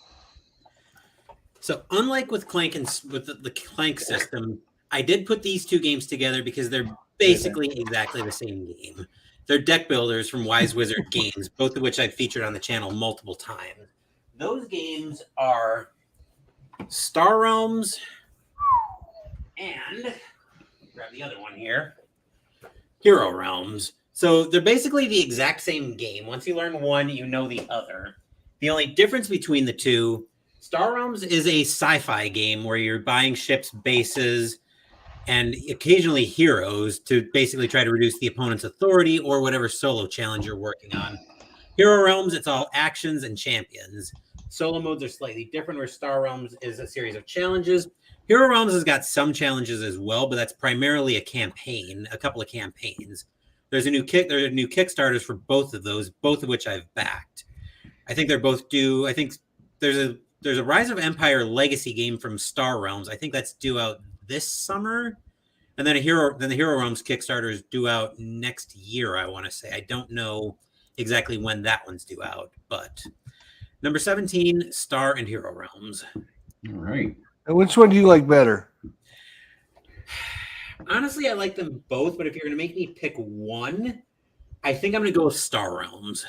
So unlike with Clank and with the Clank system, I did put these two games together because they're basically exactly the same game. They're deck builders from Wise Wizard Games, both of which I've featured on the channel multiple times. Those games are Star Realms and grab the other one here, Hero Realms. So they're basically the exact same game. Once you learn one, you know the other. The only difference between the two, Star Realms is a sci-fi game where you're buying ships, bases, and occasionally heroes to basically try to reduce the opponent's authority or whatever solo challenge you're working on. Hero Realms, it's all actions and champions. Solo modes are slightly different, where Star Realms is a series of challenges. Hero Realms has got some challenges as well, but that's primarily a campaign, a couple of campaigns. There are new Kickstarters for both of those, both of which I've backed. I think they're both due. I think there's a Rise of Empire Legacy game from Star Realms. I think that's due out this summer, and then the Hero Realms Kickstarter is due out next year. I want to say I don't know exactly when that one's due out, but number 17, Star and Hero Realms. All right. And which one do you like better? Honestly, I like them both, but if you're going to make me pick one, I think I'm going to go with Star Realms.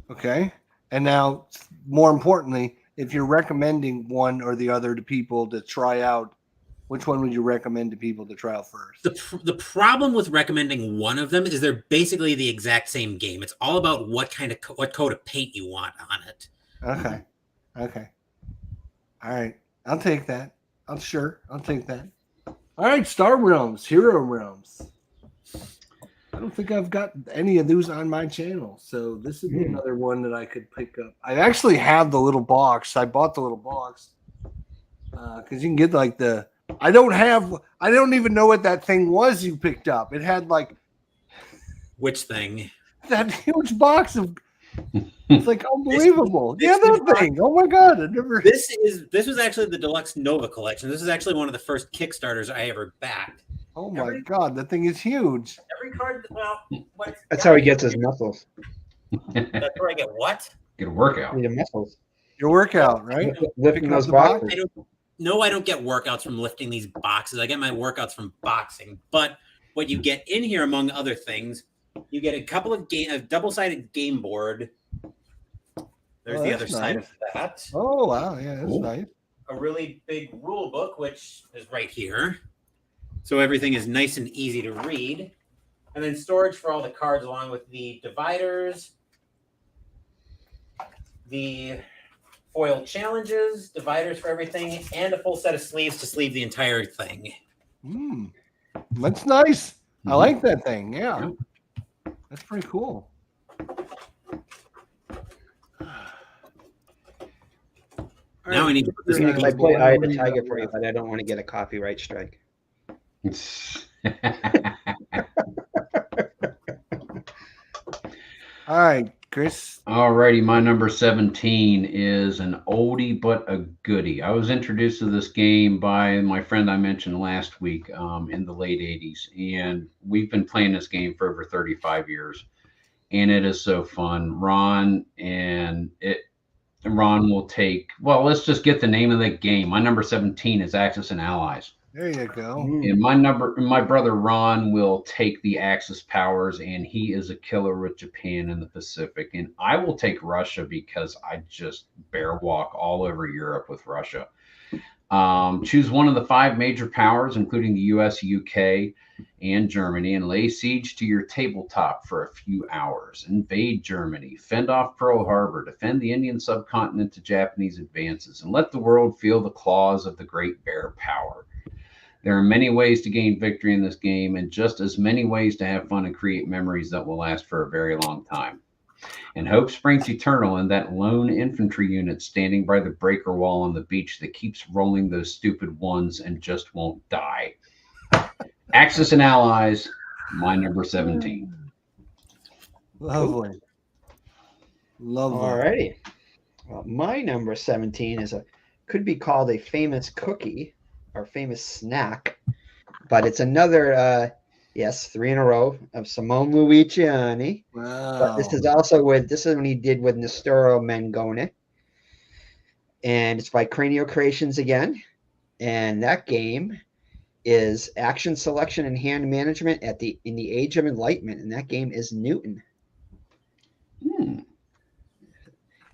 Okay. And now, more importantly, if you're recommending one or the other to people to try out, which one would you recommend to people to try out first? The problem with recommending one of them is they're basically the exact same game. It's all about what coat of paint you want on it. Okay. All right. I'll take that. I'll take that. All right. Star Realms, Hero Realms. I don't think I've got any of those on my channel. So this would be another one that I could pick up. I actually have the little box. I bought the little box because you can get like I don't even know what that thing was you picked up. It had like which thing? That huge box of it's like unbelievable. The other thing. Oh my god, I never This was actually the Deluxe Nova collection. This is actually one of the first Kickstarters I ever backed. Oh my god, that thing is huge. Every card, that's how he gets his muscles. That's where I get what? Get a workout. Your muscles. Your workout, right? Lifting those boxes. I don't get workouts from lifting these boxes. I get my workouts from boxing. But what you get in here, among other things, you get a couple of a double-sided game board. There's the other side of that. Oh wow, yeah, that's nice. A really big rule book, which is right here. So everything is nice and easy to read. And then storage for all the cards along with the dividers, the foil challenges, dividers for everything, and a full set of sleeves to sleeve the entire thing. That's nice. I like that thing. Yeah. That's pretty cool. Now I need to put this I play Eye of the Tiger for you, but I don't want to get a copyright strike. All right, Chris. All righty, my number 17 is an oldie but a goodie. I was introduced to this game by my friend I mentioned last week in the late 80s, and we've been playing this game for over 35 years, and it is so fun. Ron will take, well, let's just get the name of the game. My number 17 is Axis and Allies. There you go. And my brother Ron will take the Axis powers, and he is a killer with Japan and the Pacific. And I will take Russia because I just bear walk all over Europe with Russia. Choose one of the 5 major powers, including the US, UK, and Germany, and lay siege to your tabletop for a few hours. Invade Germany, fend off Pearl Harbor, defend the Indian subcontinent to Japanese advances, and let the world feel the claws of the great bear power. There are many ways to gain victory in this game, and just as many ways to have fun and create memories that will last for a very long time. And hope springs eternal in that lone infantry unit standing by the breaker wall on the beach that keeps rolling those stupid ones and just won't die. Axis and Allies, my number 17. Lovely. Lovely. All righty. Well, my number 17 could be called a famous cookie or famous snack, but it's another, 3 in a row of Simone Luciani. Wow. But this is when he did with Nastoro Mengone. And it's by Cranio Creations again. And that game is action selection and hand management in the Age of Enlightenment. And that game is Newton.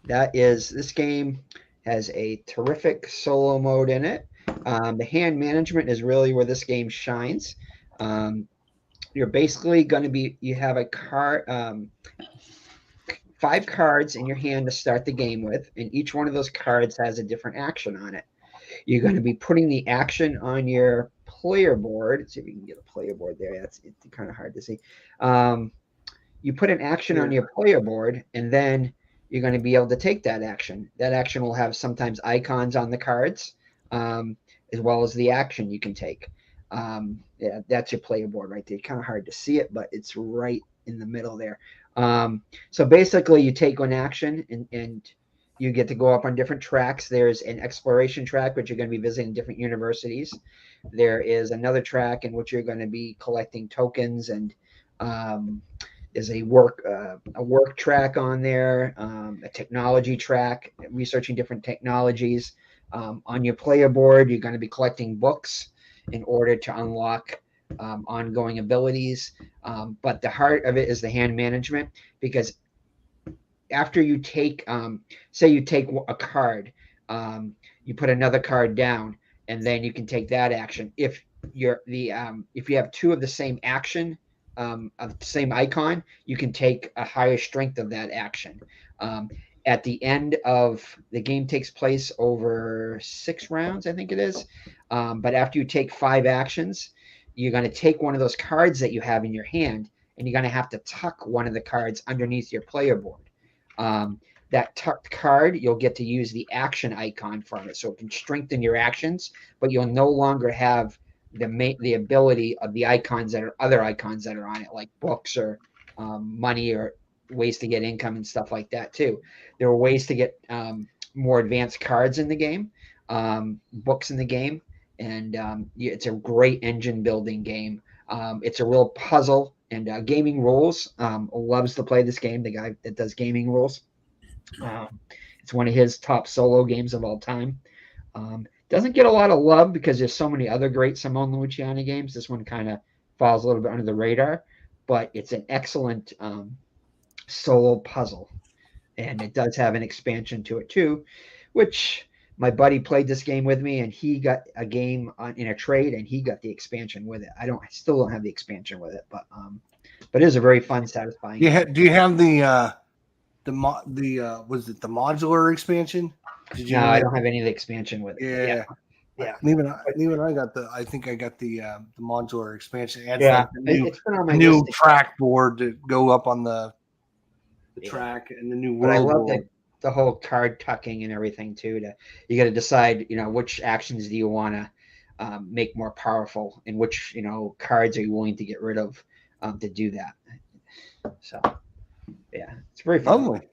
This game has a terrific solo mode in it. The hand management is really where this game shines. You're basically going to you have a card, 5 cards in your hand to start the game with, and each one of those cards has a different action on it. You're going to be putting the action on your player board. Let's see if we can get a player board there. It's kind of hard to see. You put an action on your player board, and then you're going to be able to take that action. That action will have sometimes icons on the cards, as well as the action you can take. That's your player board right there. Kind of hard to see it, but it's right in the middle there. So basically you take one action and you get to go up on different tracks. There's an exploration track, which you're going to be visiting different universities. There is another track in which you're going to be collecting tokens, and there's a work track on there, a technology track, researching different technologies. On your player board, you're going to be collecting books in order to unlock ongoing abilities. But the heart of it is the hand management, because after you take, say you take a card, you put another card down, and then you can take that action. If you have 2 of the same action, of the same icon, you can take a higher strength of that action. At the end of the game takes place over 6 rounds, I think it is. But after you take 5 actions, you're going to take one of those cards that you have in your hand, and you're going to have to tuck one of the cards underneath your player board. That tucked card, you'll get to use the action icon from it, so it can strengthen your actions, but you'll no longer have the ability of the other icons that are on it, like books or money or ways to get income and stuff like that too. There are ways to get more advanced cards in the game, books in the game, and it's a great engine building game. It's a real puzzle, and Gaming Rules loves to play this game, the guy that does Gaming Rules. It's one of his top solo games of all time. Doesn't get a lot of love because there's so many other great Simone Luciani games. This one kind of falls a little bit under the radar, but it's an excellent solo puzzle, and it does have an expansion to it too, which my buddy played this game with me, and he got a game in a trade, and he got the expansion with it. I still don't have the expansion with it, but it is a very fun, satisfying. Do you have the was it the modular expansion? No, I don't have any of the expansion with it. Yeah. Even I got I think I got the modular expansion. It's it's been on my new list. track board to go up on the track, and the new world. But I love board. the whole card tucking and everything too. You got to decide, which actions do you want to make more powerful, and which cards are you willing to get rid of to do that. So it's very fun. Lovely.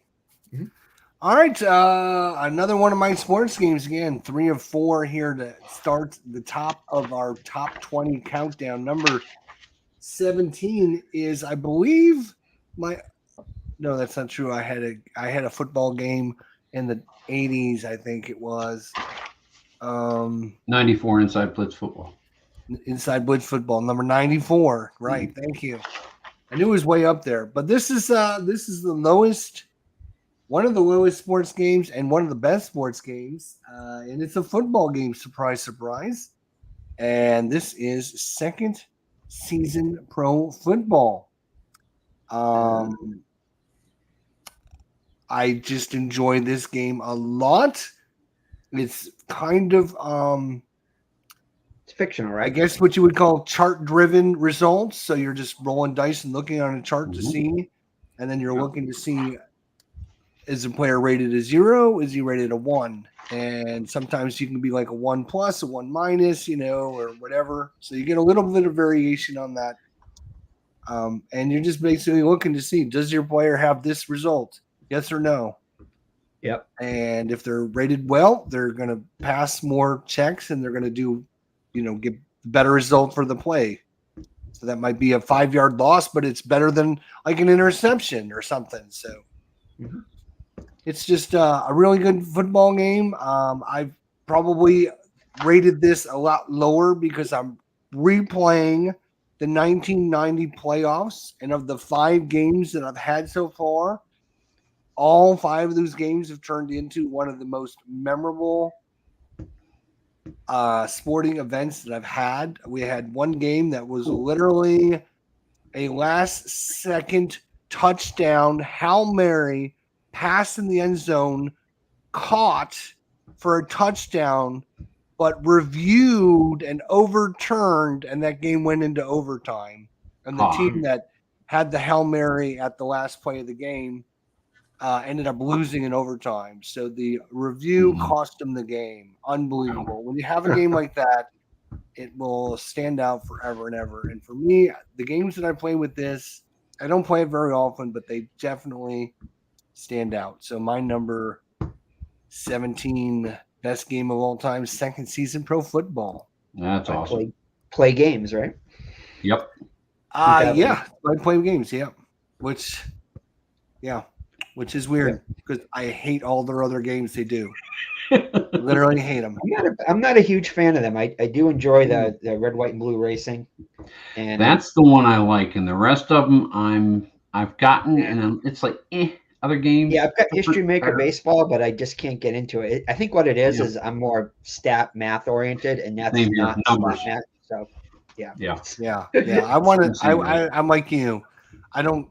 Mm-hmm. All right, another one of my sports games again. 3 of 4 here to start the top of our top 20 countdown. Number 17 is, I believe, no, that's not true. I had a football game in the 80s, I think it was. 94 Inside Blitz Football. Inside Blitz Football, number 94. Right, Thank you. I knew it was way up there, but this is the lowest one of the lowest sports games and one of the best sports games, and it's a football game. Surprise, surprise! And this is second season pro football. I just enjoy this game a lot. It's kind of It's fictional, right? I guess what you would call chart-driven results. So you're just rolling dice and looking on a chart to see, and then you're looking to see, is the player rated a 0? Is he rated a 1? And sometimes you can be like a 1 plus, a 1 minus, or whatever. So you get a little bit of variation on that. And you're just basically looking to see, does your player have this result? Yes or no? Yep. And if they're rated well, they're going to pass more checks and they're going to do, get better result for the play. So that might be a 5-yard loss, but it's better than like an interception or something. So it's just a really good football game. I've probably rated this a lot lower because I'm replaying the 1990 playoffs, and of the 5 games that I've had so far, all 5 of those games have turned into one of the most memorable sporting events that I've had. We had one game that was literally a last-second touchdown, Hail Mary, pass in the end zone, caught for a touchdown, but reviewed and overturned, and that game went into overtime. And the team that had the Hail Mary at the last play of the game ended up losing in overtime. So the review cost them the game. Unbelievable. When you have a game like that, it will stand out forever and ever. And for me, the games that I play with this, I don't play it very often, but they definitely stand out. So my number 17 best game of all time, second season pro football. That's awesome. Play games, right? Yep. Yeah, I play games. Yeah, which is weird because I hate all their other games they do. Literally hate them. I'm not a huge fan of them. I do enjoy the red, white, and blue racing, and that's the one I like. And the rest of them, I've gotten, and it's like other games. Yeah, I've got History Maker Baseball, but I just can't get into it. I think what it is I'm more stat math oriented, and that's not numbers. Math, so yeah. I want to. I'm like you. I don't.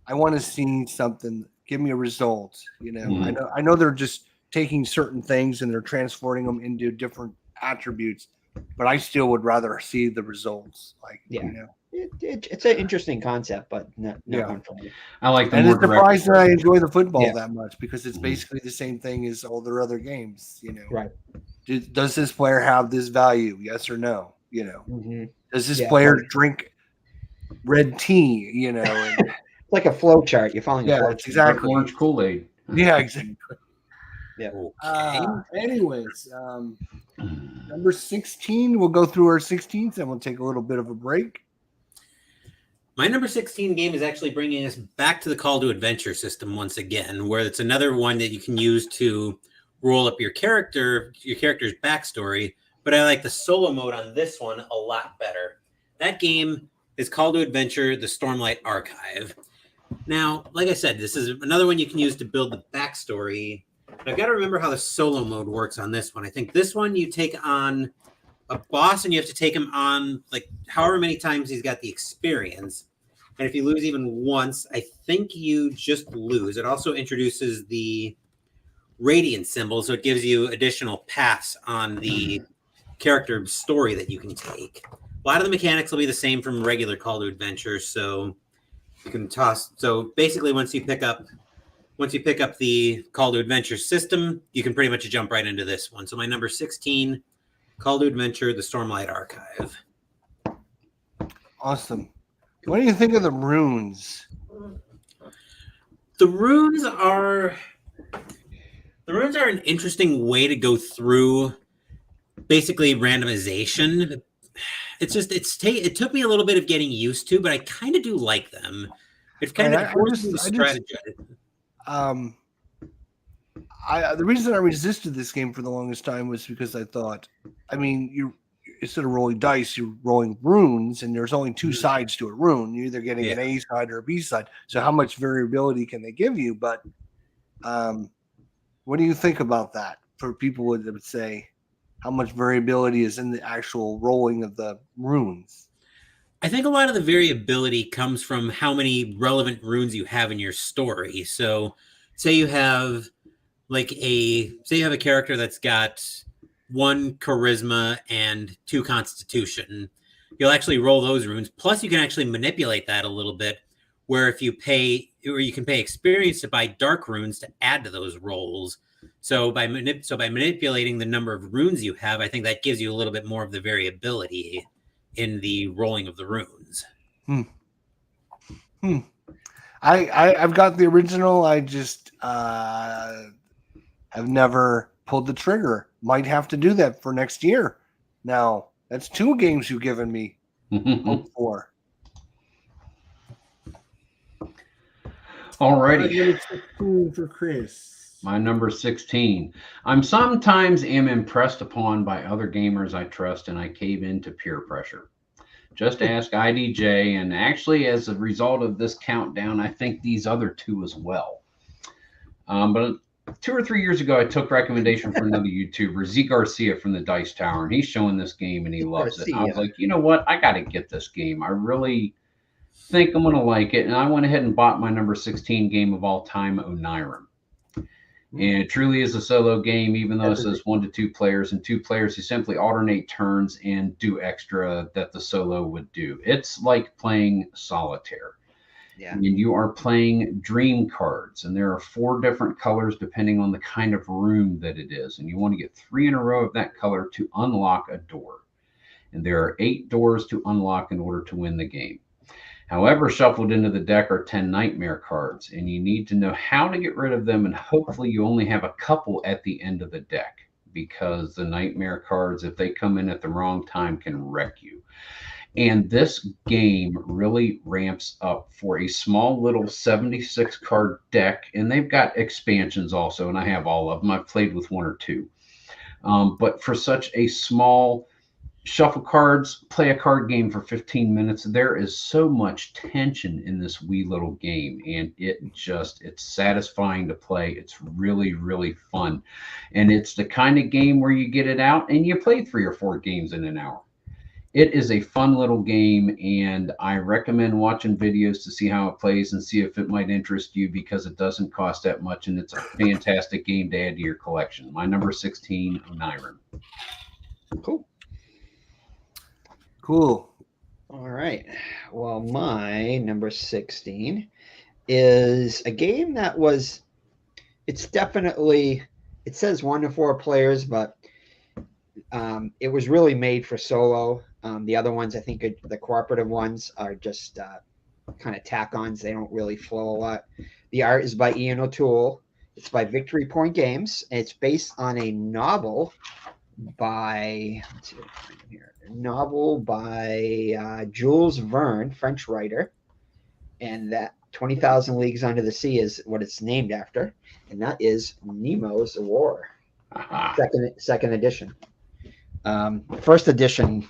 I want to see something. Give me a result. I know they're just taking certain things and they're transporting them into different attributes, but I still would rather see the results. It's an interesting concept, but not fun for me. I like. And it's surprised that I enjoy the football that much because it's basically the same thing as all their other games. Right? Does this player have this value? Yes or no? Does this player drink red tea? And, like a flow chart. You're following a flow chart. Exactly. Orange Kool-Aid. Yeah, exactly. Yeah. Okay. Anyways, number 16, we'll go through our 16s and we'll take a little bit of a break. My number 16 game is actually bringing us back to the Call to Adventure system once again, where it's another one that you can use to roll up your character's backstory, but I like the solo mode on this one a lot better. That game is Call to Adventure, the Stormlight Archive. Now, like I said, this is another one you can use to build the backstory. But I've got to remember how the solo mode works on this one. I think this one you take on a boss and you have to take him on like however many times he's got the experience. And if you lose even once, I think you just lose. It also introduces the radiant symbol, so it gives you additional paths on the character story that you can take. A lot of the mechanics will be the same from regular Call to Adventure, so you can toss. So basically, once you pick up the Call to Adventure system, you can pretty much jump right into this one. So my number 16, Call to Adventure, the Stormlight Archive. Awesome. What do you think of the runes? The runes are an interesting way to go through basically randomization. It took me a little bit of getting used to, but I kind of do like them. It's kind of forces me to strategize. The reason I resisted this game for the longest time was because I thought, instead of rolling dice, you're rolling runes, and there's only two sides to a rune. You're either getting an A side or a B side. So how much variability can they give you? But what do you think about that for people would say how much variability is in the actual rolling of the runes? I think a lot of the variability comes from how many relevant runes you have in your story. So say you have a character that's got 1 charisma and 2 constitution. You'll actually roll those runes. Plus, you can actually manipulate that a little bit, where if you can pay experience to buy dark runes to add to those rolls. So by manipulating the number of runes you have, I think that gives you a little bit more of the variability in the rolling of the runes. I've got the original. I just have never pulled the trigger. Might have to do that for next year. Now, that's 2 games you've given me hope for. Alrighty. For Chris. My number 16. I'm sometimes impressed upon by other gamers I trust, and I cave into peer pressure. Just ask IDJ, and actually, as a result of this countdown, I think these other 2 as well. But 2 or 3 years ago, I took recommendation from another YouTuber, Z Garcia from the Dice Tower, and he's showing this game and he loves it. And I was like, you know what? I got to get this game. I really think I'm going to like it. And I went ahead and bought my number 16 game of all time, Onirim. And it truly is a solo game, even though it says 1 to 2 players, and 2 players who simply alternate turns and do extra that the solo would do. It's like playing solitaire. Yeah. And you are playing dream cards, and there are 4 different colors depending on the kind of room that it is. And you want to get 3 in a row of that color to unlock a door. And there are 8 doors to unlock in order to win the game. However, shuffled into the deck are 10 nightmare cards, and you need to know how to get rid of them, and hopefully you only have a couple at the end of the deck, because the nightmare cards, if they come in at the wrong time, can wreck you. And this game really ramps up for a small little 76 card deck, and they've got expansions also, and I have all of them. I've played with 1 or 2. But for such a small shuffle cards, play a card game for 15 minutes. There is so much tension in this wee little game, and it's satisfying to play. It's really, really fun. And it's the kind of game where you get it out and you play 3 or 4 games in an hour. It is a fun little game, and I recommend watching videos to see how it plays and see if it might interest you, because it doesn't cost that much, and it's a fantastic game to add to your collection. My number 16, Onirim. Cool. All right. Well, my number 16 is a game that it says 1 to 4 players, but it was really made for solo. The other ones, I think the cooperative ones are just kind of tack-ons. They don't really flow a lot. The art is by Ian O'Toole. It's by Victory Point Games. And it's based on a novel by, let's see what I find here. Jules Verne, French writer, and that 20,000 Leagues Under the Sea is what it's named after, and that is Nemo's War, second edition. First edition,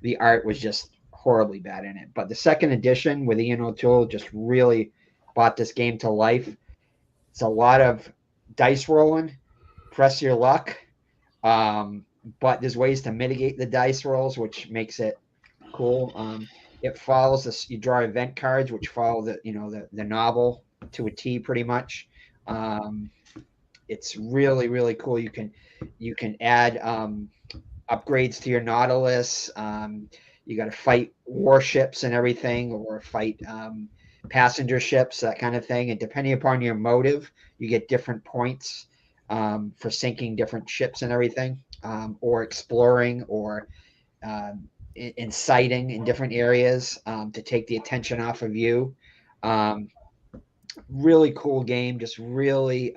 the art was just horribly bad in it, but the second edition with Ian O'Toole just really brought this game to life. It's a lot of dice rolling, press your luck. But there's ways to mitigate the dice rolls, which makes it cool. It follows this. You draw event cards, which follow the novel to a T, pretty much. It's really, really cool. You can add upgrades to your Nautilus. You got to fight warships and everything, or fight passenger ships, that kind of thing. And depending upon your motive, you get different points for sinking different ships and everything. Or exploring, or inciting in different areas to take the attention off of you. Really cool game. Just really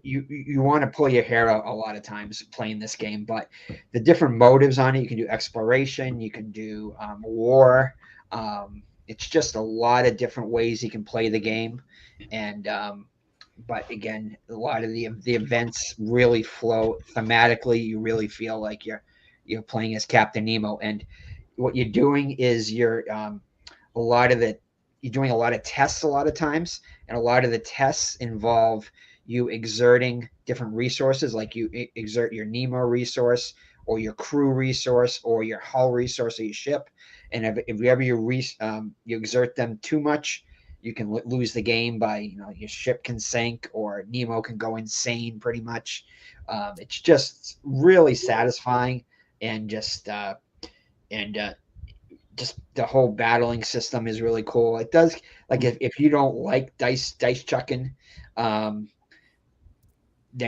you want to pull your hair out a lot of times playing this game. But the different motives on it, you can do exploration, you can do war. It's just a lot of different ways you can play the game, and but again, a lot of the events really flow thematically. You really feel like you're you're playing as Captain Nemo, and what you're doing is you're doing a lot of tests a lot of times, and a lot of the tests involve you exerting different resources, like you exert your Nemo resource or your crew resource or your hull resource of your ship, and if ever you exert them too much, you can lose the game by, your ship can sink or Nemo can go insane pretty much. It's just really satisfying, and just the whole battling system is really cool. It does, like, if you don't like dice chucking, then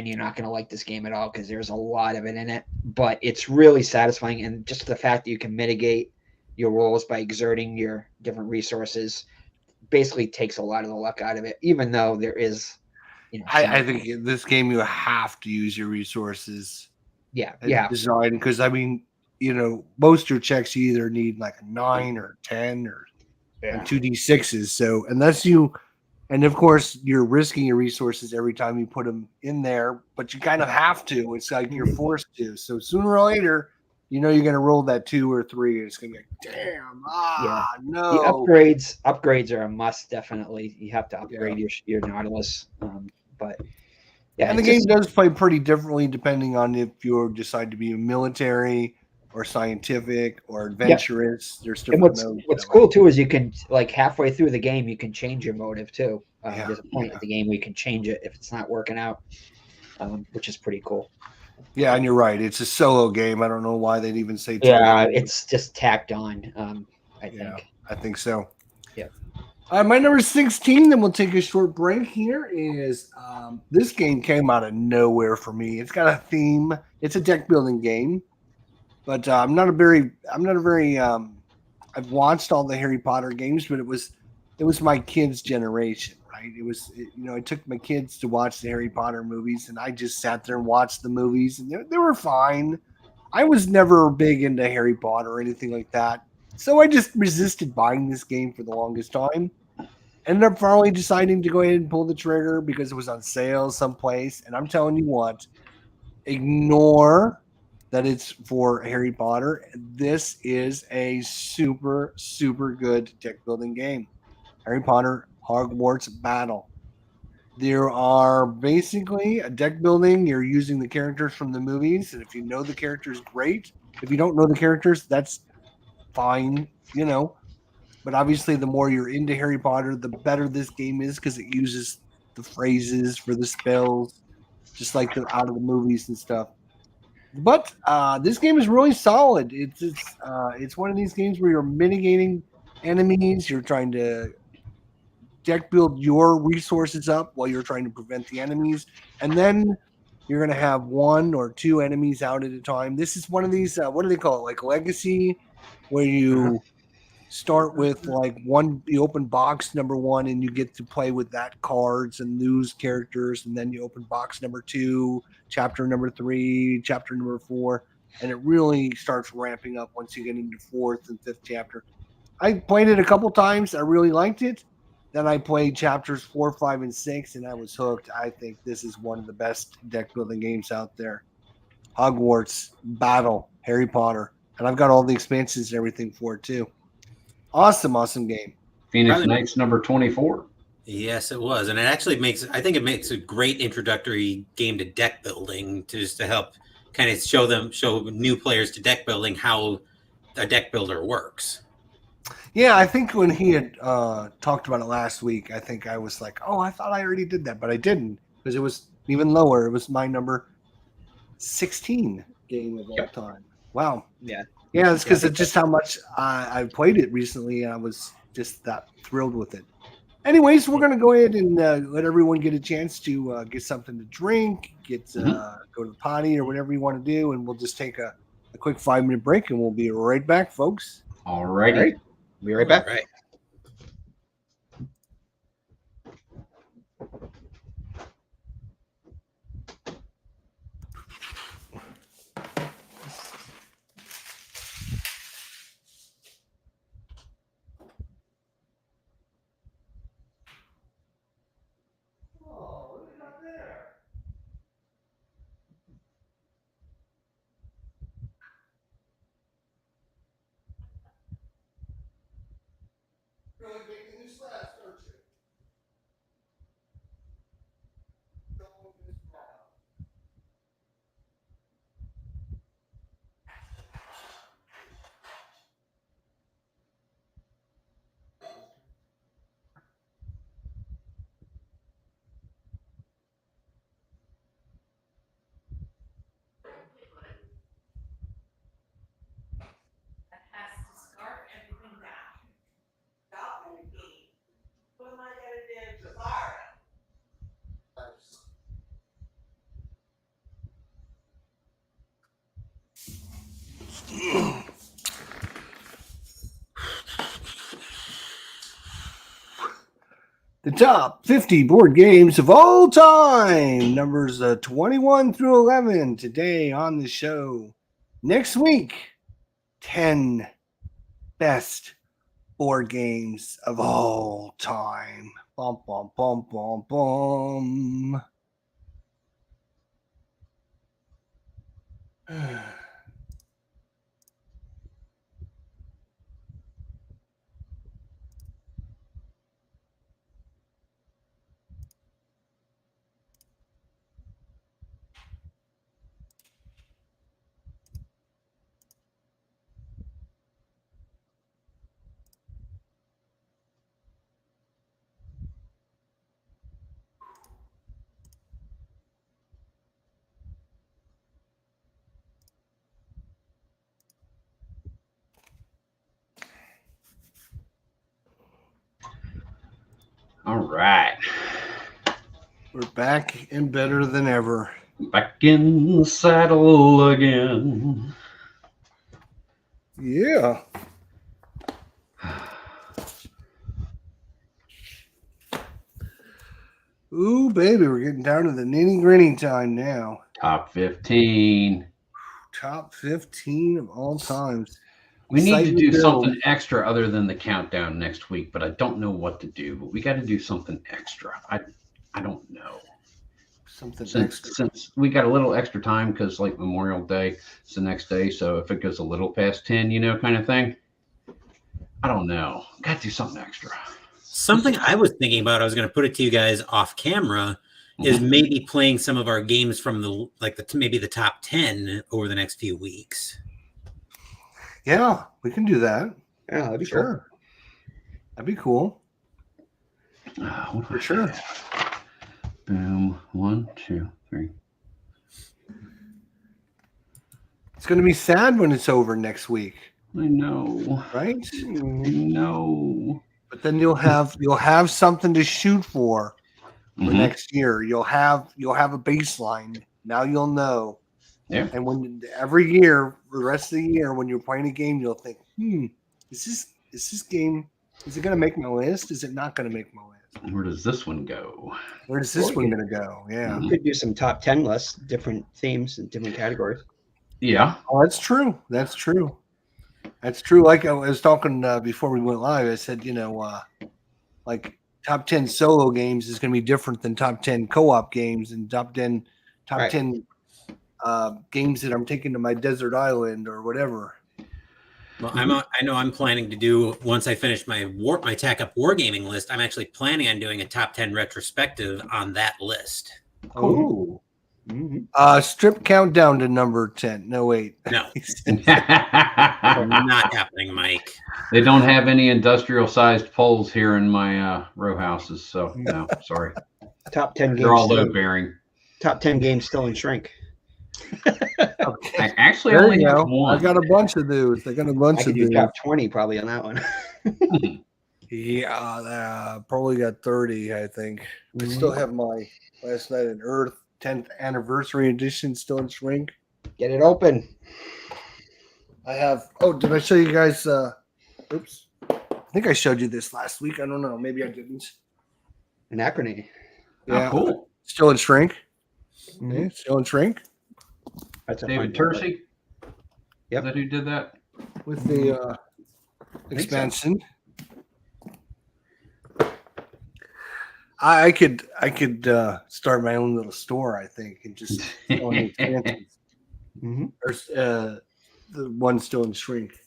you're not going to like this game at all, because there's a lot of it in it. But it's really satisfying, and just the fact that you can mitigate your rolls by exerting your different resources basically takes a lot of the luck out of it, even though there is, I think in this game you have to use your resources. Yeah. Design, because I mean, most of your checks you either need like a 9 or 10 or 2d6s. So unless you, and of course you're risking your resources every time you put them in there, but you kind of have to. It's like you're forced to. So sooner or later, you're going to roll that 2 or 3, and it's going to be like, damn, no. The upgrades are a must. Definitely, you have to upgrade your Nautilus. But yeah, and the game does play pretty differently depending on if you decide to be military or scientific or adventurous. There's different modes. What's cool too is you can, like, halfway through the game, you can change your motive too. There's a point of the game where you can change it if it's not working out, which is pretty cool. Yeah, and you're right. It's a solo game. I don't know why they'd even say. Yeah, it's just tacked on. I think. Yeah, I think so. Yeah. My number 16, then we'll take a short break here, is this game came out of nowhere for me. It's got a theme. It's a deck building game, but I'm not a very I've watched all the Harry Potter games, but it was my kids' generation, right? I took my kids to watch the Harry Potter movies, and I just sat there and watched the movies, and they were fine. I was never big into Harry Potter or anything like that, so I just resisted buying this game for the longest time. Ended up finally deciding to go ahead and pull the trigger because it was on sale someplace. And I'm telling you what, ignore that it's for Harry Potter. This is a super, super good deck building game. Harry Potter Hogwarts Battle. There are basically a deck building. You're using the characters from the movies. And if you know the characters, great. If you don't know the characters, that's fine, But obviously, the more you're into Harry Potter, the better this game is, because it uses the phrases for the spells, just like they're out of the movies and stuff. But this game is really solid. It's one of these games where you're mitigating enemies. You're trying to deck build your resources up while you're trying to prevent the enemies, and then you're going to have 1 or 2 enemies out at a time. This is one of these. What do they call it? Like Legacy, where you start with you open box number 1 and you get to play with that cards and lose characters, and then you open box number 2, chapter number 3, chapter number 4, and it really starts ramping up once you get into 4th and 5th chapter. I played it a couple times. I really liked it. Then I played chapters 4, 5, and 6, and I was hooked. I think this is one of the best deck building games out there. Hogwarts Battle, Harry Potter, and I've got all the expansions and everything for it too. Awesome game. PhoenixKnight's number 24. Yes, it was, and I think it makes a great introductory game to deck building, to help kind of show new players to deck building how a deck builder works. Yeah, I think when he had talked about it last week, I think I was like, oh, I thought I already did that, but I didn't, because it was even lower. It was my number 16 game of all time. Wow. Yeah. Yeah, it's because of just how much I played it recently, and I was just that thrilled with it. Anyways, we're going to go ahead and let everyone get a chance to get something to drink, go to the potty or whatever you want to do, and we'll just take a quick 5-minute break, and we'll be right back, folks. All righty. We'll be right back. All right. the top 50 board games of all time, numbers 21 through 11 today on the show. Next week, 10 best board games of all time. Bum, bum, bum, bum, bum. All right. We're back and better than ever. Back in the saddle again. Yeah. Ooh, baby, we're getting down to the nitty-gritty time now. Top 15. Top 15 of all times. We need to Exciting do build. something extra other than the countdown next week, but I don't know what to do. But we got to do something extra. I don't know. Something Since we got a little extra time because like Memorial Day is the next day, so if it goes a little past 10, kind of thing. I don't know. Got to do something extra. Something I was thinking about, I was going to put it to you guys off camera, is maybe playing some of our games from maybe the top 10 over the next few weeks. Yeah, we can do that. Yeah, that'd be cool. Sure. That'd be cool. For sure. Boom. 1, 2, 3. It's going to be sad when it's over next week, I know. right? I know. But then you'll have something to shoot for next year. You'll have a baseline. Now you'll know. Yeah. And when every year, the rest of the year, when you're playing a game, you'll think, is this game, is it going to make my list? Is it not going to make my list? Where does this one go? Where is this one going to go? Yeah. You could do some top 10 lists, different themes and different categories. Yeah. Oh, that's true. That's true. That's true. Like I was talking before we went live, I said, like top 10 solo games is going to be different than top 10 co-op games and top 10 games that I'm taking to my desert island or whatever. Well, I know I'm planning to do, once I finish my Tack Up Wargaming list, I'm actually planning on doing a top 10 retrospective on that list. Oh. Strip countdown to number 10. No, wait. No. Not happening, Mike. They don't have any industrial-sized poles here in my row houses, so no, sorry. Top 10 games. They're all load-bearing. Top 10 games still in shrink. Okay. I actually There only you have go. one. I got a bunch of those. I got a bunch I of could do those. top 20 probably on that one. Yeah, probably got 30, I think. I still have my Last Night on Earth 10th anniversary edition still in shrink. Get it open. I have. Oh, did I show you guys? Oops. I think I showed you this last week. I don't know. Maybe I didn't. Anachrony. Oh, cool. Still in shrink. Mhm. Yeah, still in shrink That's a David fun one. Tercey? Yep. Is that who did that? with the think so. expansion. I could start my own little store, I think, and just sell the expansions. Mhm. Or the one still in shrink.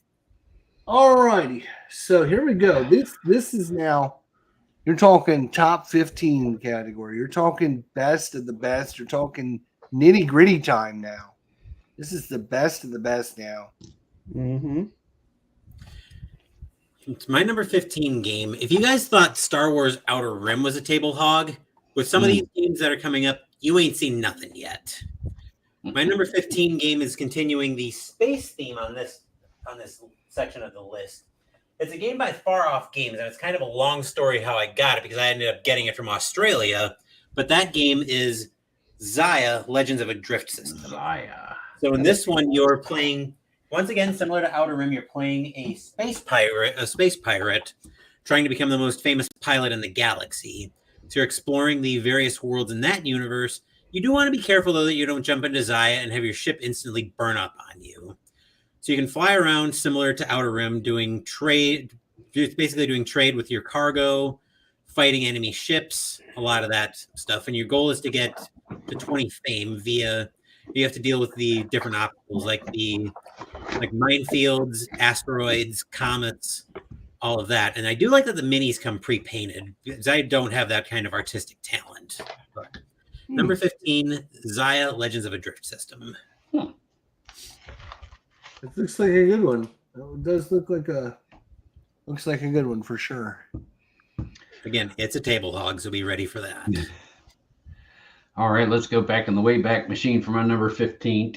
All righty. So here we go. This is now, you're talking top 15 category. You're talking best of the best. You're talking nitty gritty time now. This is the best of the best now. Mhm. It's my number 15 game. If you guys thought Star Wars Outer Rim was a table hog, with some of these games that are coming up, you ain't seen nothing yet. My number 15 game is continuing the space theme on this section of the list. It's a game by Far Off Games, and it's kind of a long story how I got it because I ended up getting it from Australia. But that game is Zaya: Legends of a Drift System. Zaya. So in this one, you're playing, once again, similar to Outer Rim, you're playing a space pirate trying to become the most famous pilot in the galaxy. So you're exploring the various worlds in that universe. You do want to be careful, though, that you don't jump into Zaya and have your ship instantly burn up on you. So you can fly around similar to Outer Rim, doing trade, just basically doing trade with your cargo, fighting enemy ships, a lot of that stuff. And your goal is to get to 20 fame via, you have to deal with the different obstacles like minefields, asteroids, comets, all of that. And I do like that the minis come pre-painted because I don't have that kind of artistic talent. But number 15, Zaya Legends of a Drift System. It looks like a good one. It does look like a good one for sure. Again, it's a table hog, so be ready for that. All right, let's go back in the Wayback Machine for my number 15.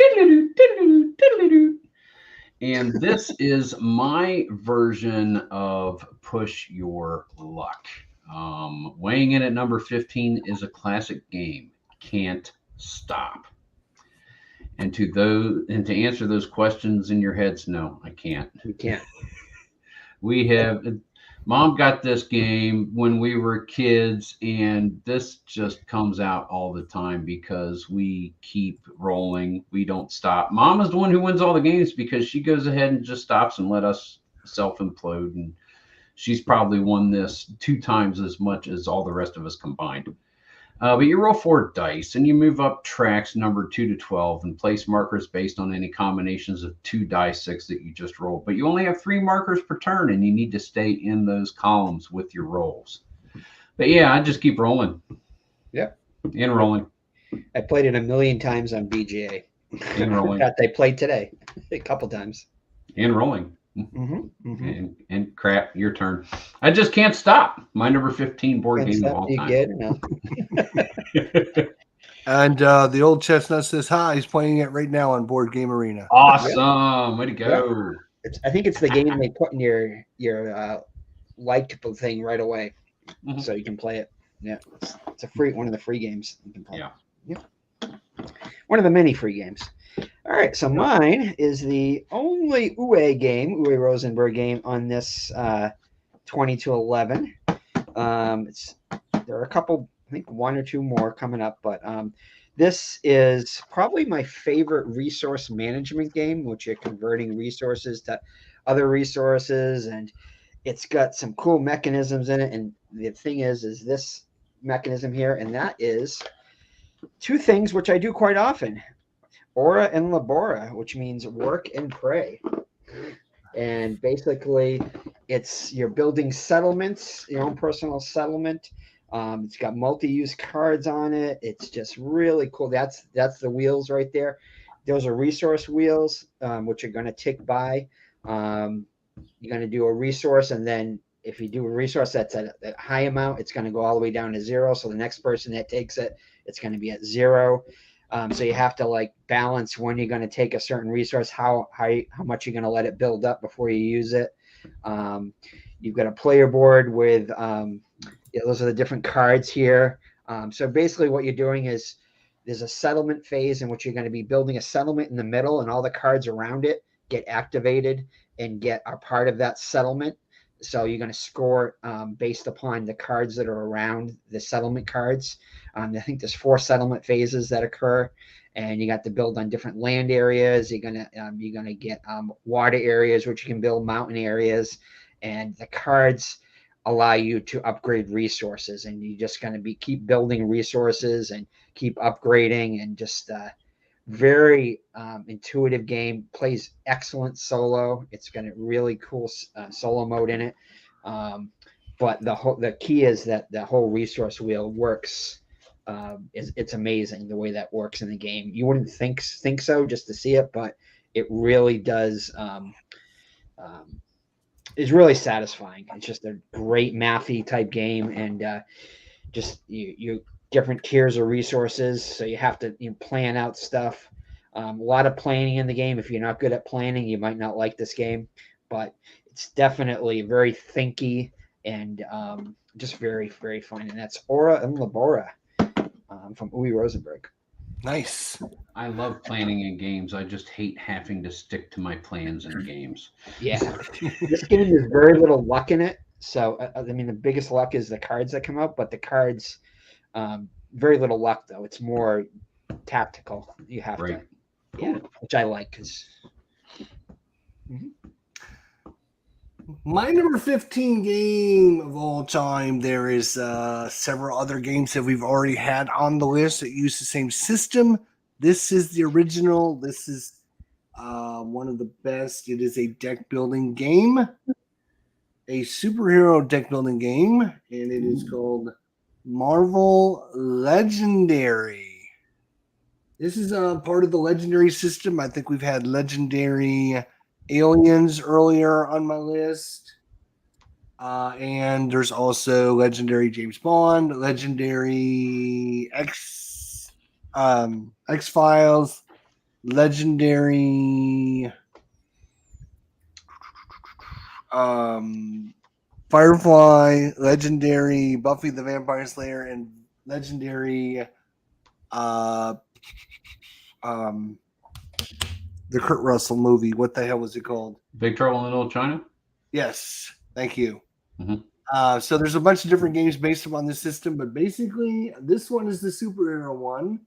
And this is my version of Push Your Luck. Weighing in at number 15 is a classic game, Can't Stop. And to answer those questions in your heads, no, I can't. You can't. Mom got this game when we were kids, and this just comes out all the time because we keep rolling. We don't stop. Mom is the one who wins all the games because she goes ahead and just stops and let us self-implode. And she's probably won this 2 times as much as all the rest of us combined. But you roll 4 dice and you move up tracks number 2 to 12 and place markers based on any combinations of 2 die 6 that you just rolled. But you only have 3 markers per turn and you need to stay in those columns with your rolls. But yeah, I just keep rolling. Yep. And rolling. I played it a million times on BGA. And rolling. That I played today a couple times. And rolling. Mm-hmm, mm-hmm. And crap, your turn. I just can't stop. My number 15 board game of all time. No. And the old chestnut says hi. He's playing it right now on Board Game Arena. Awesome. Way to go. I think it's the game they put in your liked thing right away, so you can play it. Yeah, it's a free one of the free games you can play. Yeah. One of the many free games. All right, so mine is the only Uwe Rosenberg game on this 20-11. There are a couple, I think 1 or 2 more coming up, but this is probably my favorite resource management game, which you're converting resources to other resources, and it's got some cool mechanisms in it. And the thing is this mechanism here, and that is 2 things which I do quite often. Ora and Labora, which means work and pray. And basically, you're building settlements, your own personal settlement. It's got multi-use cards on it. It's just really cool. That's the wheels right there. Those are resource wheels, which are going to tick by. You're going to do a resource, and then if you do a resource that's at a high amount, it's going to go all the way down to 0. So the next person that takes it, it's going to be at 0. So you have to balance when you're going to take a certain resource, how much you're going to let it build up before you use it. You've got a player board with those are the different cards here. So basically what you're doing is there's a settlement phase in which you're going to be building a settlement in the middle, and all the cards around it get activated and are part of that settlement. So you're going to score based upon the cards that are around the settlement cards. I think there's 4 settlement phases that occur, and you got to build on different land areas. You're gonna get water areas, which you can build mountain areas, and the cards allow you to upgrade resources. And you're just going to keep building resources and keep upgrading, and just very intuitive game. Plays excellent solo. It's got a really cool solo mode in it. But the key is that the whole resource wheel works. It's amazing the way that works in the game. You wouldn't think so just to see it, but it really does. Is really satisfying. It's just a great mathy type game, and just you different tiers of resources, so you have to plan out stuff. A lot of planning in the game. If you're not good at planning, you might not like this game, but it's definitely very thinky and just very, very fun. And that's Ora and Labora from Uwe Rosenberg. Nice. I love planning in games. I just hate having to stick to my plans in games. Yeah. This game has very little luck in it. So I mean, the biggest luck is the cards that come out, but the cards, very little luck though. It's more tactical. You have Right. to, yeah, which I like because. My number 15 game of all time, there is several other games that we've already had on the list that use the same system. This is the original. This is one of the best. It is a deck building game, a superhero deck building game, and it is called Marvel Legendary. This is part of the Legendary system. I think we've had Legendary Aliens earlier on my list. And there's also Legendary James Bond, Legendary X-Files, Legendary Firefly, Legendary Buffy the Vampire Slayer, and Legendary the Kurt Russell movie. What the hell was it called? Big Trouble in Little China? Yes. Thank you. Mm-hmm. So there's a bunch of different games based upon this system, but basically this one is the superhero one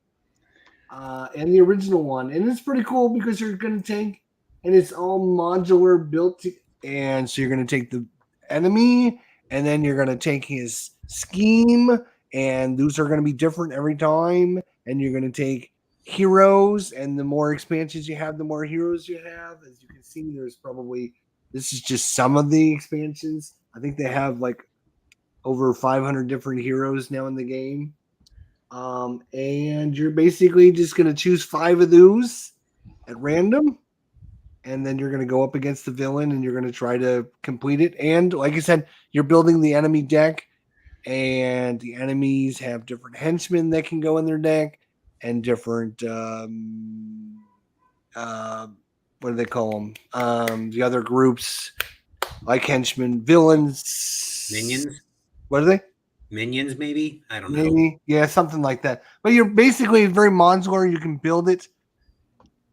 and the original one. And it's pretty cool because you're going to take, and it's all modular built. And so you're going to take the enemy and then you're going to take his scheme. And those are going to be different every time. And you're going to take heroes, and the more expansions you have, the more heroes you have. As you can see, there's probably, this is just some of the expansions. I think they have like over 500 different heroes now in the game. And you're basically just going to choose 5 of those at random. And then you're going to go up against the villain and you're going to try to complete it. And like I said, you're building the enemy deck, and the enemies have different henchmen that can go in their deck. And different, what do they call them? The other groups, like henchmen, villains, Minions. What are they? Minions, maybe. I don't know. Maybe, yeah, something like that. But you're basically very modular. You can build it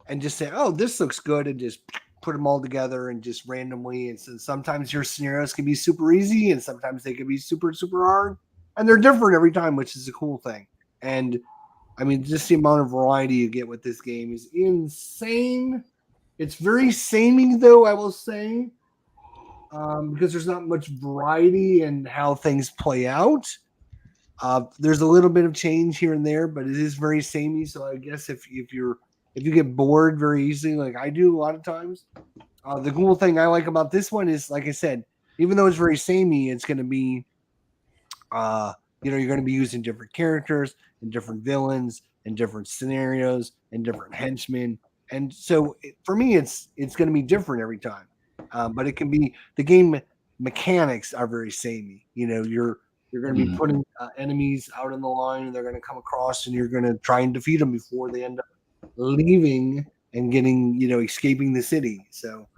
and just say, "Oh, this looks good," and just put them all together and just randomly. And so sometimes your scenarios can be super easy, and sometimes they can be super, super hard, and they're different every time, which is a cool thing. And I mean, just the amount of variety you get with this game is insane. It's very samey, though, I will say, because there's not much variety in how things play out. There's a little bit of change here and there, but it is very samey. So I guess if you get bored very easily, like I do a lot of times, the cool thing I like about this one is, like I said, even though it's very samey, it's going to be, you're going to be using different characters and different villains and different scenarios and different henchmen. And so for me, it's going to be different every time. But it can be, the game mechanics are very samey. You're going to be putting enemies out on the line, and they're going to come across, and you're going to try and defeat them before they end up leaving and getting, escaping the city. So,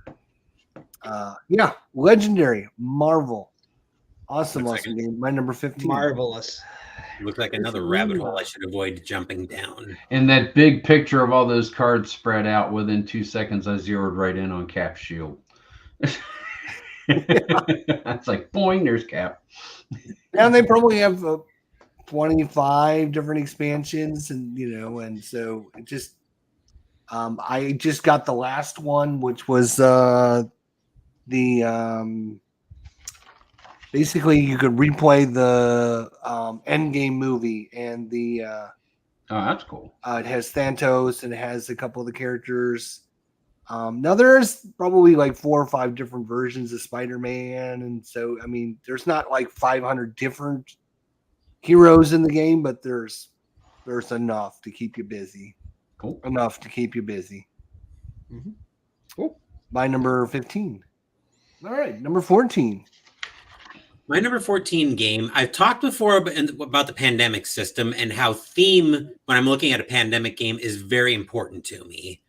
yeah, Legendary, Marvel. Awesome game. My number 15. Marvelous. Looks like another rabbit hole I should avoid jumping down. And that big picture of all those cards spread out, within 2 seconds, I zeroed right in on Cap's shield. That's like, boing, there's Cap. And they probably have 25 different expansions, and so it just, I just got the last one, which was basically you could replay the Endgame movie, and the oh, that's cool. it has Thanos, and it has a couple of the characters. Now there's probably like 4 or 5 different versions of Spider-Man, and so I mean there's not like 500 different heroes in the game, but there's enough to keep you busy. Cool. Enough to keep you busy. Mm-hmm. Cool. By number 15. All right, number 14. My number 14 game, I've talked before about the pandemic system and how theme, when I'm looking at a pandemic game, is very important to me.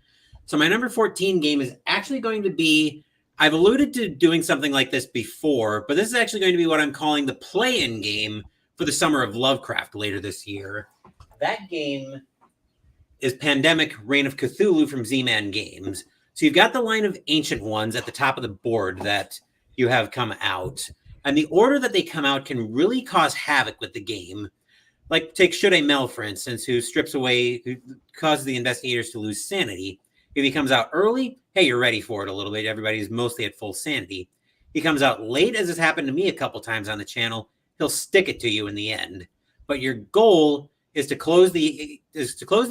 So my number 14 game is actually going to be, I've alluded to doing something like this before, but this is actually going to be what I'm calling the play-in game for the Summer of Lovecraft later this year. That game is Pandemic Reign of Cthulhu from Z-Man Games. So you've got the line of ancient ones at the top of the board that you have come out. And the order that they come out can really cause havoc with the game. Like take Should Mel, for instance, who causes the investigators to lose sanity. If he comes out early, hey, you're ready for it a little bit. Everybody's mostly at full sanity. He comes out late, as has happened to me a couple times on the channel, he'll stick it to you in the end. But your goal is to close the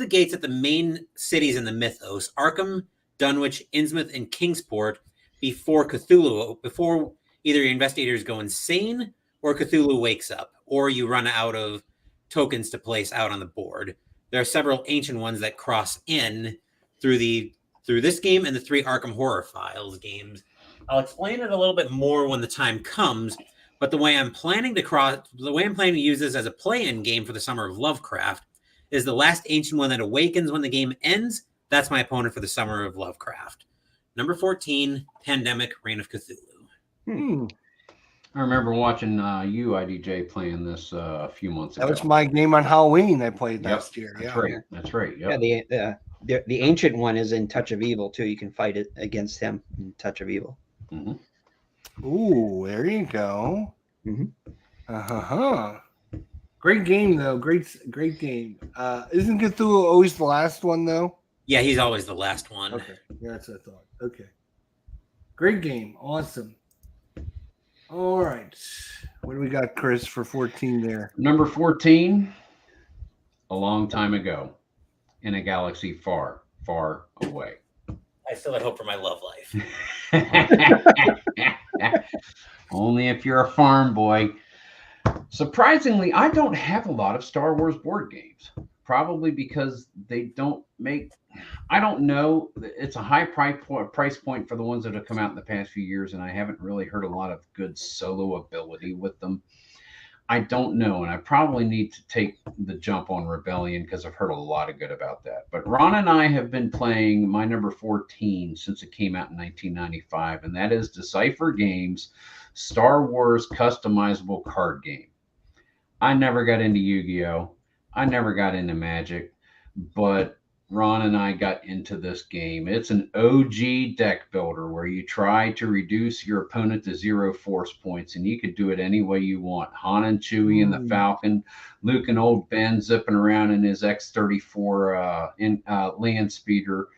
gates at the main cities in the mythos: Arkham, Dunwich, Innsmouth, and Kingsport before either your investigators go insane or Cthulhu wakes up, or you run out of tokens to place out on the board. There are several ancient ones that cross in through this game and the 3 Arkham Horror Files games. I'll explain it a little bit more when the time comes, but the way I'm planning to use this as a play-in game for the Summer of Lovecraft is the last ancient one that awakens when the game ends. That's my opponent for the Summer of Lovecraft. Number 14, Pandemic: Reign of Cthulhu. I remember watching you, IDJ, playing this a few months ago. That was my game on Halloween I played last year. That's right. That's right. Yep. Yeah, the ancient one is in Touch of Evil too. You can fight it against him in Touch of Evil. Mm-hmm. Ooh, there you go. Great game though. Great game. Isn't Cthulhu always the last one though? Yeah, he's always the last one. Okay, yeah, that's what I thought. Okay, great game. Awesome. All right, what do we got, Chris, for 14 there? Number 14. A long time ago, in a galaxy far, far away. I still had hope for my love life. Only if you're a farm boy. Surprisingly, I don't have a lot of Star Wars board games. Probably because they don't make, I don't know. It's a high price point for the ones that have come out in the past few years, and I haven't really heard a lot of good solo ability with them. I don't know, and I probably need to take the jump on Rebellion because I've heard a lot of good about that. But Ron and I have been playing my number 14 since it came out in 1995, and that is Decipher Games' Star Wars customizable card game. I never got into Yu-Gi-Oh! I never got into Magic, but Ron and I got into this game. It's an OG deck builder where you try to reduce your opponent to 0 force points, and you could do it any way you want. Han and Chewie and the Falcon, Luke and old Ben zipping around in his X-34 land speeder,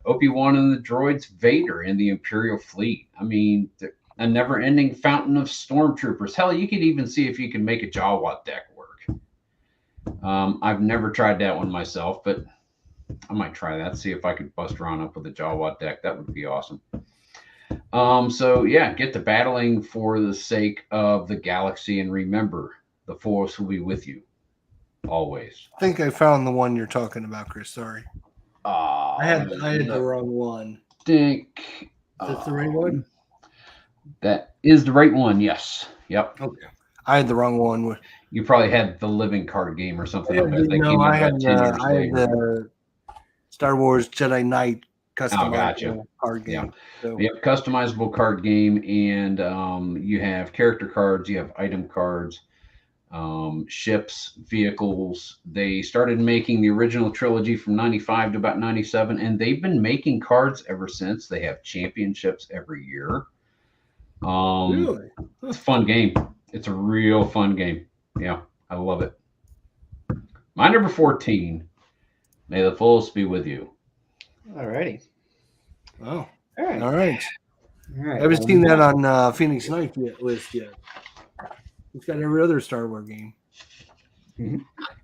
Obi-Wan and the droids, Vader and the Imperial fleet. I mean, a never-ending fountain of stormtroopers. Hell, you could even see if you can make a Jawa deck work. I've never tried that one myself, but I might try that, see if I could bust Ron up with a Jawa deck. That would be awesome. So yeah, get to battling for the sake of the galaxy, and remember, the Force will be with you always. I think I found the one you're talking about, Chris. Sorry. I had the wrong one. Think That's the right one? That is the right one, yes. Yep. Okay. I had the wrong one. You probably had the Living Card Game or something like that. No, I had the Star Wars Jedi Knight customizable card game. Yeah. So. Yep, customizable card game, and you have character cards, you have item cards, ships, vehicles. They started making the original trilogy from 95 to about 97, and they've been making cards ever since. They have championships every year. Really? It's a fun game. It's a real fun game. Yeah, I love it. My number 14, May the Force be with you. All righty. Oh, All right. all right. All right. I haven't seen that on PhoenixKnight list yet. He's got every other Star Wars game.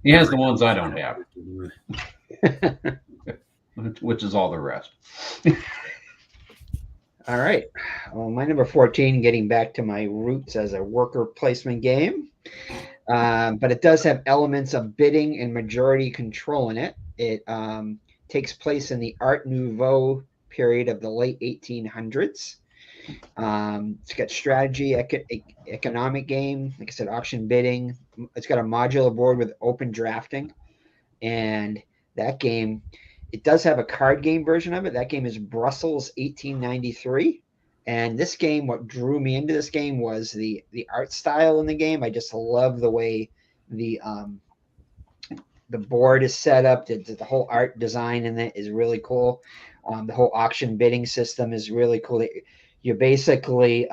He has the ones I don't have, which is all the rest. All right. Well, my number 14, getting back to my roots as a worker placement game. But it does have elements of bidding and majority control in it. It takes place in the Art Nouveau period of the late 1800s. It's got strategy, economic game, like I said, auction bidding. It's got a modular board with open drafting. And that game, it does have a card game version of it. That game is Brussels 1893. And this game, what drew me into this game was the art style in the game. I just love the way the board is set up. The whole art design in it is really cool. The whole auction bidding system is really cool. You basically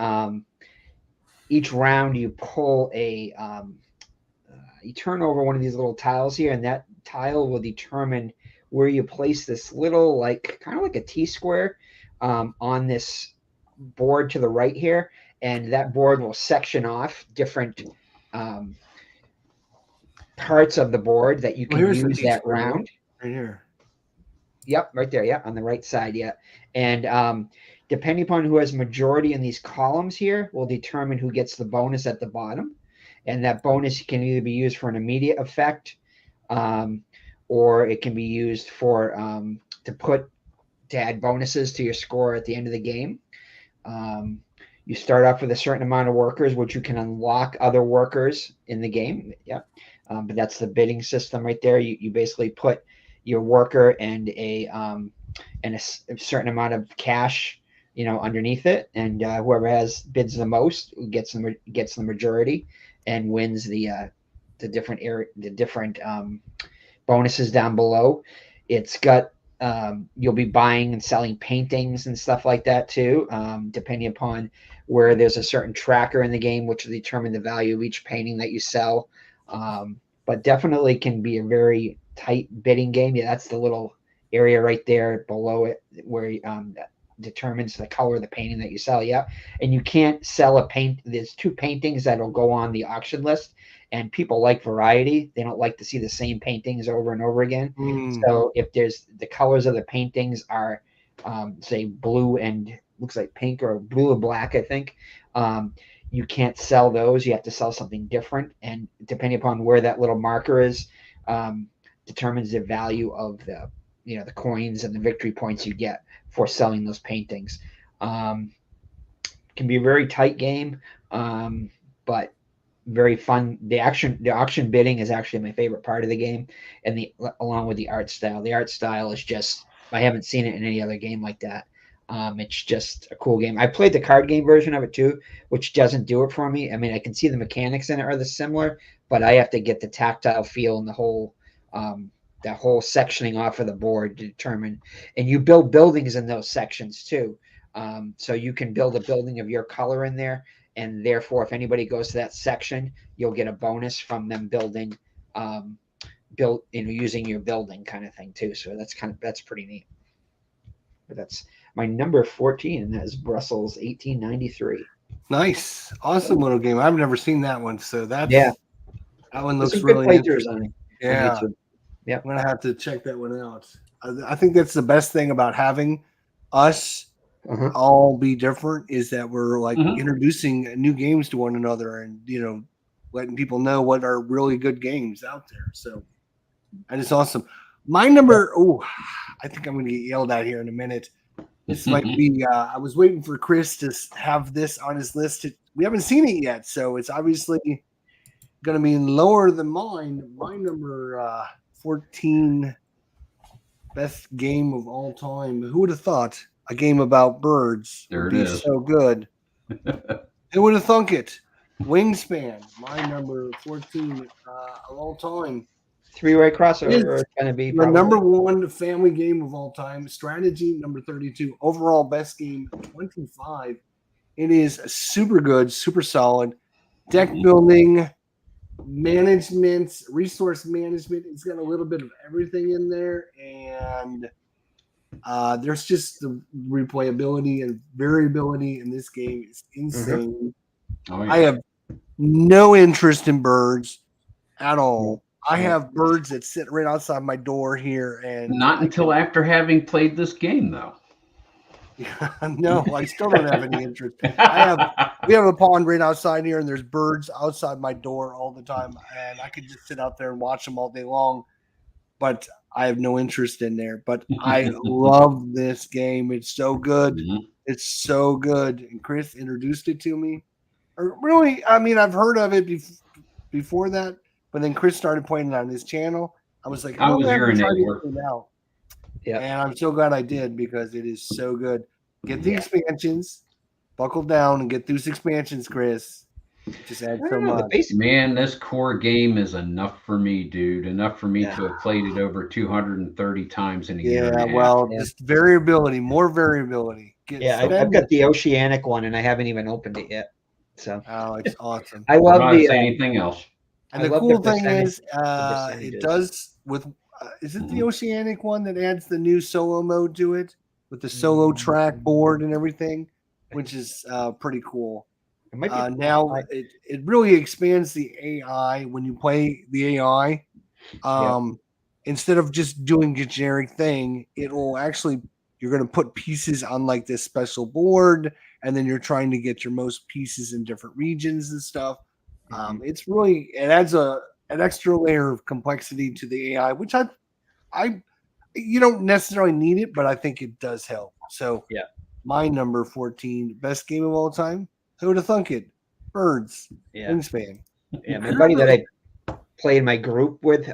each round you pull you turn over one of these little tiles here, and that tile will determine where you place this little, like, kind of like a T-square on this board to the right here, and that board will section off different parts of the board that you can here's the use that T-square, right? round. Right here. Yep, right there. Yeah, on the right side. Yeah, and depending upon who has majority in these columns here, will determine who gets the bonus at the bottom, and that bonus can either be used for an immediate effect, or it can be used for to add bonuses to your score at the end of the game. You start off with a certain amount of workers, which you can unlock other workers in the game. Yep. But that's the bidding system right there. You basically put your worker and a certain amount of cash, underneath it, and whoever bids the most gets the majority and wins the different bonuses down below. It's got you'll be buying and selling paintings and stuff like that too, depending upon where there's a certain tracker in the game, which will determine the value of each painting that you sell. But definitely can be a very tight bidding game. Yeah, that's the little area right there below it where that determines the color of the painting that you sell. Yeah, and you can't sell a paint. There's 2 paintings that'll go on the auction list, and people like variety. They don't like to see the same paintings over and over again. So if there's the colors of the paintings are say blue and looks like pink, or blue and black, I think, you can't sell those. You have to sell something different, and depending upon where that little marker is, determines the value of the the coins and the victory points you get for selling those paintings. Can be a very tight game, but very fun. The auction bidding is actually my favorite part of the game, and along with the art style. The art style is just, I haven't seen it in any other game like that. It's just a cool game. I played the card game version of it too, which doesn't do it for me. I mean, I can see the mechanics in it are similar, but I have to get the tactile feel and the whole sectioning off of the board to determine. And you build buildings in those sections too. So you can build a building of your color in there, and therefore, if anybody goes to that section, you'll get a bonus from them building, using your building kind of thing too. So that's pretty neat. But that's my number 14, and that is Brussels 1893. Nice, awesome little game. I've never seen that one, so that one looks some really good playthroughs interesting. on it. Yeah, yeah, I'm gonna have to check that one out. I think that's the best thing about having us all be different, is that we're like introducing new games to one another, and letting people know what are really good games out there. So that is awesome. My number, I think I'm gonna get yelled at here in a minute. This might be. I was waiting for Chris to have this on his list. We haven't seen it yet, so it's obviously going to be lower than mine. My number 14 best game of all time. Who would have thought a game about birds would be so good? Who would have thunk it? Wingspan, my number 14 of all time. 3-way crossover is going to be the number 1 family game of all time. Strategy, number 32. Overall best game, 25. It is super good, super solid. Deck building, management, resource management. It's got a little bit of everything in there, and there's just the replayability and variability in this game is insane. Oh, yeah. I have no interest in birds at all. I have birds that sit right outside my door here, and not until after having played this game, though. No, I still don't have any interest. We have a pond right outside here, and there's birds outside my door all the time, and I could just sit out there and watch them all day long. But I have no interest in there. But I love this game. It's so good. It's so good. And Chris introduced it to me. Or really, I mean, I've heard of it before that. But then Chris started playing it on his channel. I was like, I was hearing it out. Yeah. And I'm so glad I did, because it is so good. Get the expansions, buckle down, and get those expansions, Chris. Just add so much. Man, this core game is enough for me, dude. Enough for me to have played it over 230 times in a year. Yeah, well, just variability, more variability. I've got the Oceanic one, and I haven't even opened it yet. So Oh, it's awesome. I I'm love not the say anything else. And I the love cool the thing is, it percentages. does with. Is it the Mhm. Oceanic one that adds the new solo mode to it with the solo track board and everything, which is pretty cool. It might be Now it really expands the AI when you play the AI. Instead of just doing a generic thing, it will actually you're going to put pieces on like this special board, and then you're trying to get your most pieces in different regions and stuff. It's really it adds an extra layer of complexity to the AI, which I you don't necessarily need it, but I think it does help. So Yeah. my number 14, best game of all time. Who would have thunk it? Birds. Yeah. Wingspan. Yeah, my buddy that I play in my group with,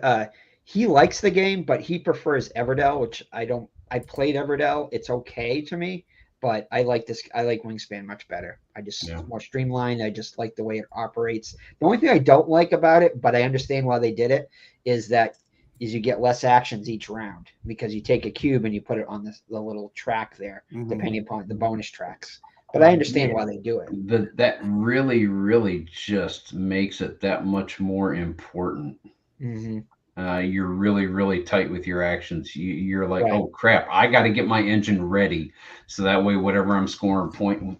he likes the game, but he prefers Everdell, which I don't. I played Everdell; it's okay to me, but I like this. I like Wingspan much better. It's more streamlined. I just like the way it operates. The only thing I don't like about it, but I understand why they did it, is you get less actions each round because you take a cube and you put it on the little track there, depending upon the bonus tracks. But I understand why they do it. That really, really just makes it that much more important. You're really, really tight with your actions. You're like, Right. oh crap, I got to get my engine ready, so that way, whatever I'm scoring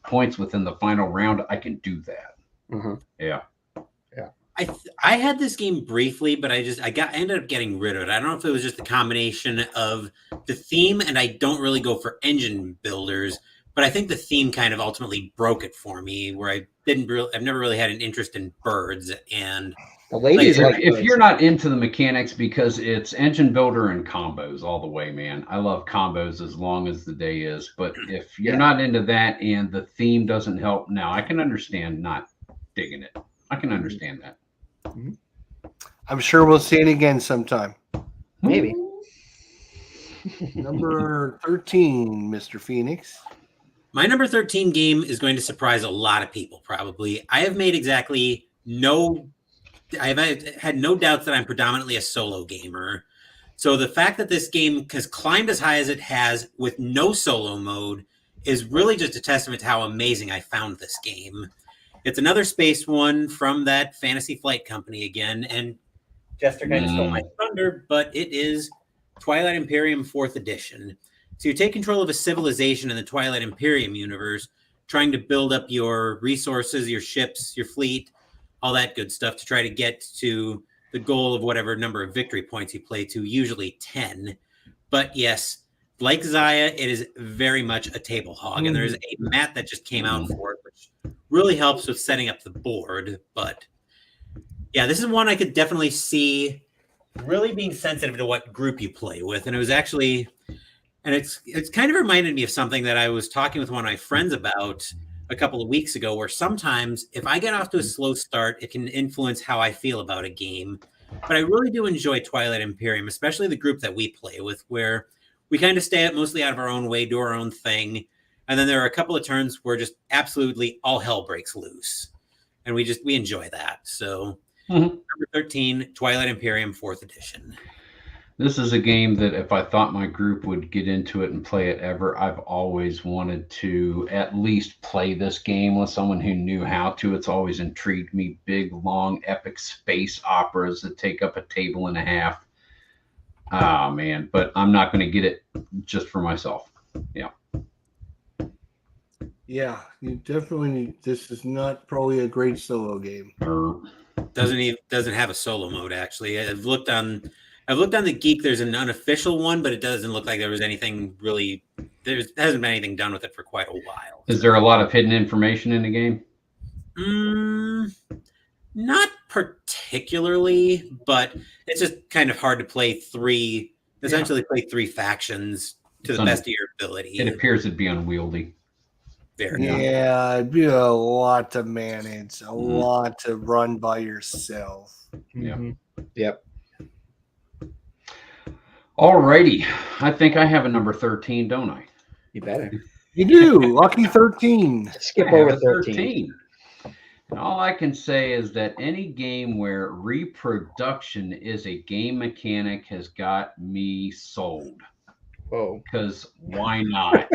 points within the final round, I can do that. Yeah. I had this game briefly, but I ended up getting rid of it. I don't know if it was just a combination of the theme, and I don't really go for engine builders, but I think the theme kind of ultimately broke it for me, where I've never really had an interest in birds. And the ladies if you're not into the mechanics, because it's engine builder and combos all the way, man. I love combos as long as the day is, but if you're not into that and the theme doesn't help, now I can understand not digging it. I can understand that. I'm sure we'll see it again sometime. Maybe. Number 13, Mr. Phoenix. My number 13 game is going to surprise a lot of people, probably. I have had no doubts that I'm predominantly a solo gamer. So the fact that this game has climbed as high as it has with no solo mode is really just a testament to how amazing I found this game. It's another space one from that Fantasy Flight company again, and Jester kind of stole my thunder, but it is Twilight Imperium 4th edition. So you take control of a civilization in the Twilight Imperium universe, trying to build up your resources, your ships, your fleet, all that good stuff to try to get to the goal of whatever number of victory points you play to, usually 10. But yes, like Zaya, it is very much a table hog, and there's a mat that just came out for it, which really helps with setting up the board. But yeah, this is one I could definitely see really being sensitive to what group you play with. And it was actually, and it's kind of reminded me of something that I was talking with one of my friends about a couple of weeks ago, where sometimes if I get off to a slow start, it can influence how I feel about a game. But I really do enjoy Twilight Imperium, especially the group that we play with, where we kind of stay mostly out of our own way, do our own thing. And then there are a couple of turns where just absolutely all hell breaks loose. And we enjoy that. So number 13, Twilight Imperium 4th edition. This is a game that if I thought my group would get into it and play it ever, I've always wanted to at least play this game with someone who knew how to. It's always intrigued me. Big, long, epic space operas that take up a table and a half. Oh, man. But I'm not going to get it just for myself. Yeah. Yeah, you definitely need. This is not probably a great solo game. Doesn't have a solo mode, actually. I've looked on the Geek. There's an unofficial one, but it doesn't look like there was anything really. There hasn't been anything done with it for quite a while. Is there a lot of hidden information in the game? Not particularly, but it's just kind of hard to play three factions to the best of your ability. It appears to be unwieldy. Yeah, it'd be a lot to manage, a lot to run by yourself. Yeah. Yep. All righty. I think I have a number 13, don't I? You better. You do. Lucky 13. Skip over 13. And all I can say is that any game where reproduction is a game mechanic has got me sold. Whoa. Because why not?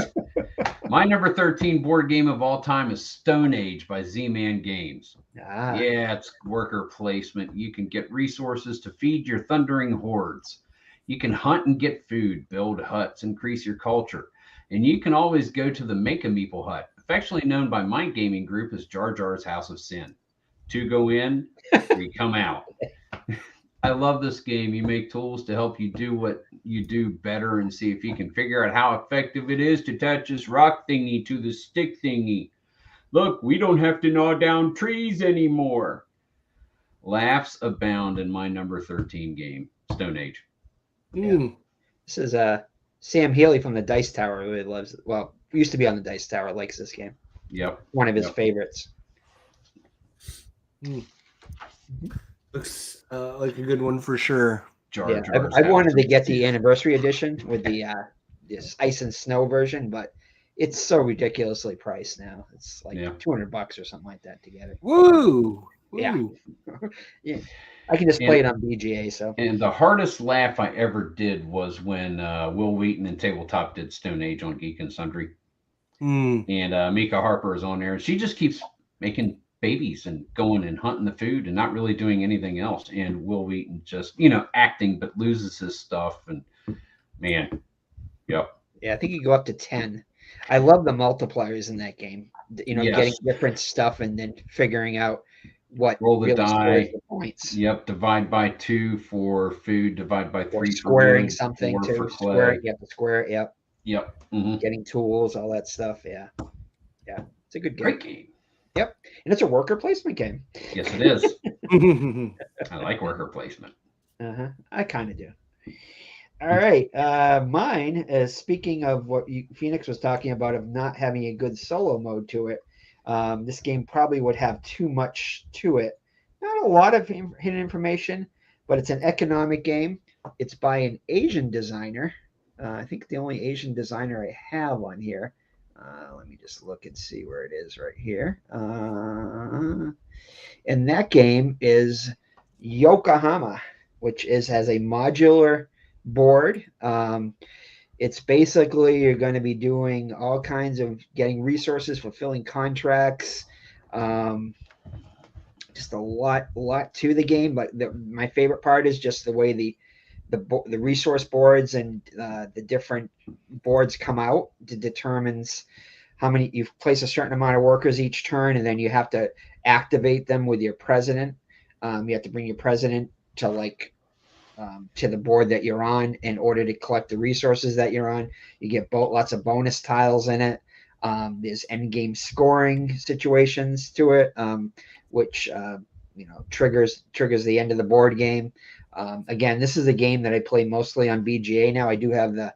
My number 13 board game of all time is Stone Age by Z-Man Games. Ah, Yeah, it's worker placement. You can get resources to feed your thundering hordes. You can hunt and get food, build huts, increase your culture. And you can always go to the Make-A-Meeple hut, affectionately known by my gaming group as Jar Jar's House of Sin. 2 go in, 3 come out. I love this game. You make tools to help you do what you do better and see if you can figure out how effective it is to attach this rock thingy to the stick thingy. Look, we don't have to gnaw down trees anymore. Laughs abound in my number 13 game, Stone Age. Mm. this is Sam Healy from the Dice Tower. Really loves it. Well, used to be on the Dice Tower. Likes this game. Yep. One of his favorites. Looks like a good one for sure. Yeah, I wanted to get the anniversary edition with the this ice and snow version, but it's so ridiculously priced now. It's like $200 or something like that to get it. Woo! Yeah. Yeah. I can just play it on BGA. So. And the hardest laugh I ever did was when Will Wheaton and Tabletop did Stone Age on Geek and Sundry. Mm. And Mika Harper is on there, and she just keeps making babies and going and hunting the food and not really doing anything else. And Will Wheaton just, acting, but loses his stuff. And man, yep. Yeah, I think you go up to 10. I love the multipliers in that game. Getting different stuff and then figuring out what roll the die the points. Yep, divide by 2 for food, divide by 3 squaring for something too. For clay. You have to square. Yep. Yep. Mm-hmm. Getting tools, all that stuff. Yeah. It's a good game. Great game. Yep, and it's a worker placement game. Yes, it is. I like worker placement. I kind of do. All right, mine is, speaking of what Phoenix was talking about of not having a good solo mode to it. This game probably would have too much to it. Not a lot of hidden information, but it's an economic game. It's by an Asian designer. I think the only Asian designer I have on here. Let me just look and see where it is right here. And that game is Yokohama, which has a modular board. It's basically, you're going to be doing all kinds of getting resources, fulfilling contracts, just a lot to the game. But my favorite part is just the way the resource boards and the different boards come out to determines how many you place a certain amount of workers each turn, and then you have to activate them with your president. You have to bring your president to to the board that you're on in order to collect the resources that you're on. You get lots of bonus tiles in it. There's end game scoring situations to it, which triggers the end of the board game. Again, this is a game that I play mostly on BGA now. I do have the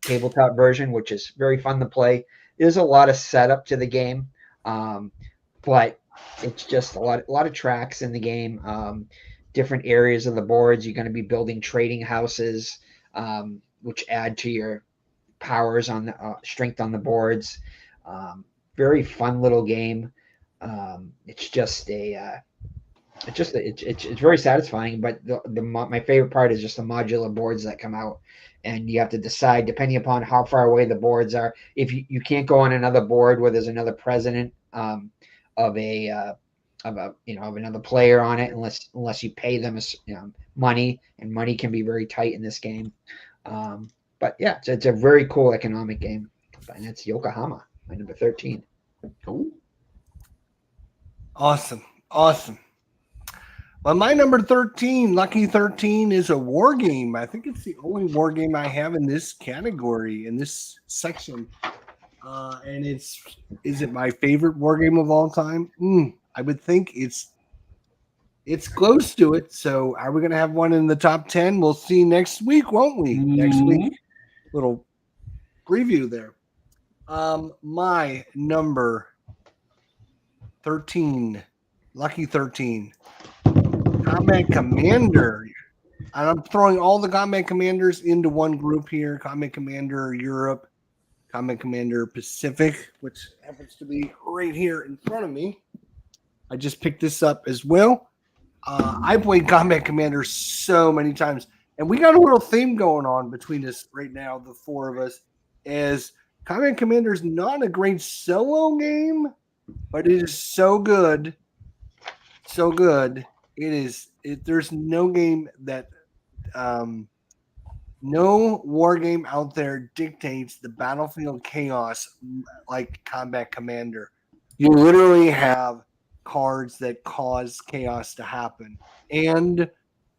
tabletop version, which is very fun to play. There's a lot of setup to the game, but it's just a lot of tracks in the game. Different areas of the boards. You're going to be building trading houses, which add to your powers on the strength on the boards. Very fun little game. It's just it's very satisfying. But my favorite part is just the modular boards that come out, and you have to decide depending upon how far away the boards are. If you can't go on another board where there's another president of another player on it unless you pay them money, and money can be very tight in this game. But yeah, it's a very cool economic game, and it's Yokohama, my number 13. Cool. Awesome. Well, my number 13, Lucky 13, is a war game. I think it's the only war game I have in this category, in this section. And is it my favorite war game of all time? I would think it's close to it. So are we going to have one in the top 10? We'll see next week, won't we? Next week. Little preview there. My number 13, Lucky 13, Combat Commander. And I'm throwing all the Combat Commanders into one group here. Combat Commander Europe, Combat Commander Pacific, which happens to be right here in front of me. I just picked this up as well. I played Combat Commander so many times, and we got a little theme going on between us right now, the four of us, as Combat Commander is not a great solo game, but it is so good. So good. There's no game that no war game out there dictates the battlefield chaos like Combat Commander. You literally have cards that cause chaos to happen. And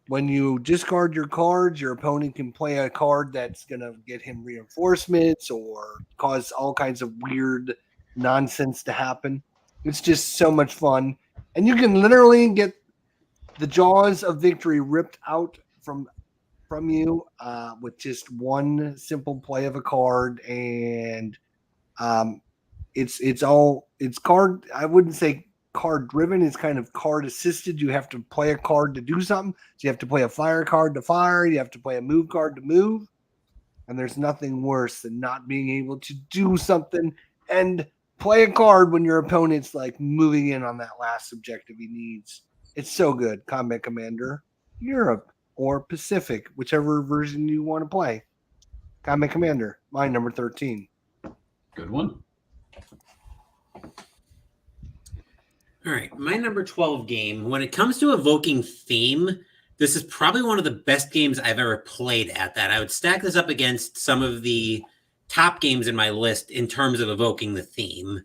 when you discard your cards, your opponent can play a card that's going to get him reinforcements or cause all kinds of weird nonsense to happen. It's just so much fun. And you can literally get the jaws of victory ripped out from you with just one simple play of a card. And it's card. I wouldn't say card driven. It's kind of card assisted. You have to play a card to do something. So you have to play a fire card to fire. You have to play a move card to move. And there's nothing worse than not being able to do something and play a card when your opponent's like moving in on that last objective he needs. It's so good. Combat Commander, Europe or Pacific, whichever version you want to play. Combat Commander, my number 13. Good one. All right, my number 12 game. When it comes to evoking theme, this is probably one of the best games I've ever played at that. I would stack this up against some of the top games in my list in terms of evoking the theme.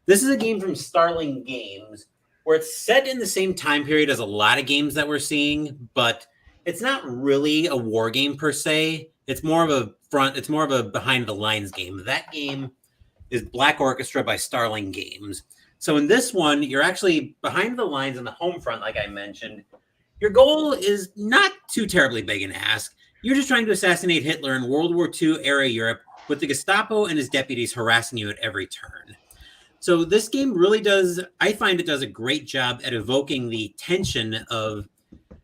This is a game from Starling Games where it's set in the same time period as a lot of games that we're seeing, but it's not really a war game per se. It's more of a behind the lines game. That game is Black Orchestra by Starling Games. So in this one, you're actually behind the lines on the home front, like I mentioned. Your goal is not too terribly big an ask. You're just trying to assassinate Hitler in World War II era Europe with the Gestapo and his deputies harassing you at every turn. So this game really does, I find it does a great job at evoking the tension of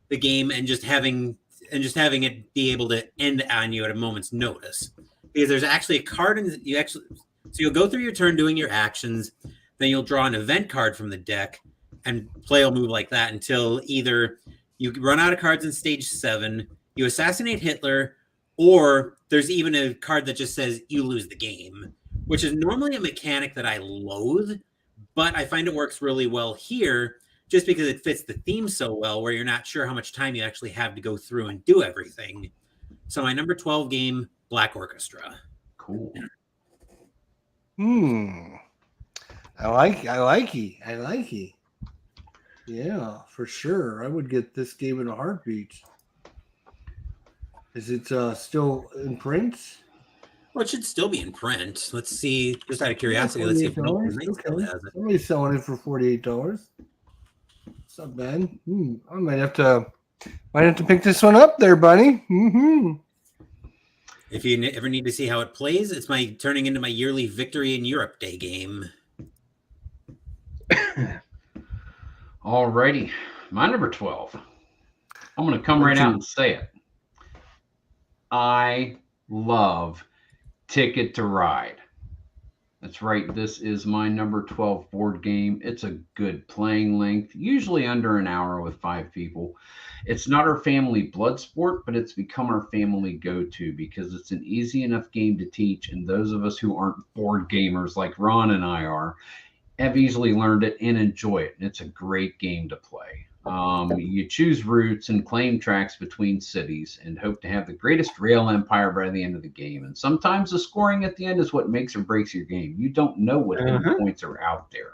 the game and just having it be able to end on you at a moment's notice. Because there's actually a card so you'll go through your turn doing your actions, then you'll draw an event card from the deck, and play will move like that until either you run out of cards in stage 7, you assassinate Hitler, or there's even a card that just says you lose the game, which is normally a mechanic that I loathe, but I find it works really well here just because it fits the theme so well where you're not sure how much time you actually have to go through and do everything. So my number 12 game, Black Orchestra. Cool. I like it. Yeah, for sure. I would get this game in a heartbeat. Is it still in print? Well, it should still be in print. Let's see. Just out of curiosity, let's see if PhoenixKnight still has it. Somebody's selling it for $48. It's not bad. I might have to pick this one up there, buddy. If you ever need to see how it plays, it's turning into my yearly Victory in Europe Day game. Alrighty, my number 12. I'm going to come right out and say it. I love Ticket to Ride. That's right. This is my number 12 board game. It's a good playing length, usually under an hour with 5 people. It's not our family blood sport, but it's become our family go-to because it's an easy enough game to teach. And those of us who aren't board gamers like Ron and I are, have easily learned it and enjoy it. And it's a great game to play. You choose routes and claim tracks between cities and hope to have the greatest rail empire by the end of the game. And sometimes the scoring at the end is what makes or breaks your game. You don't know what hidden points are out there.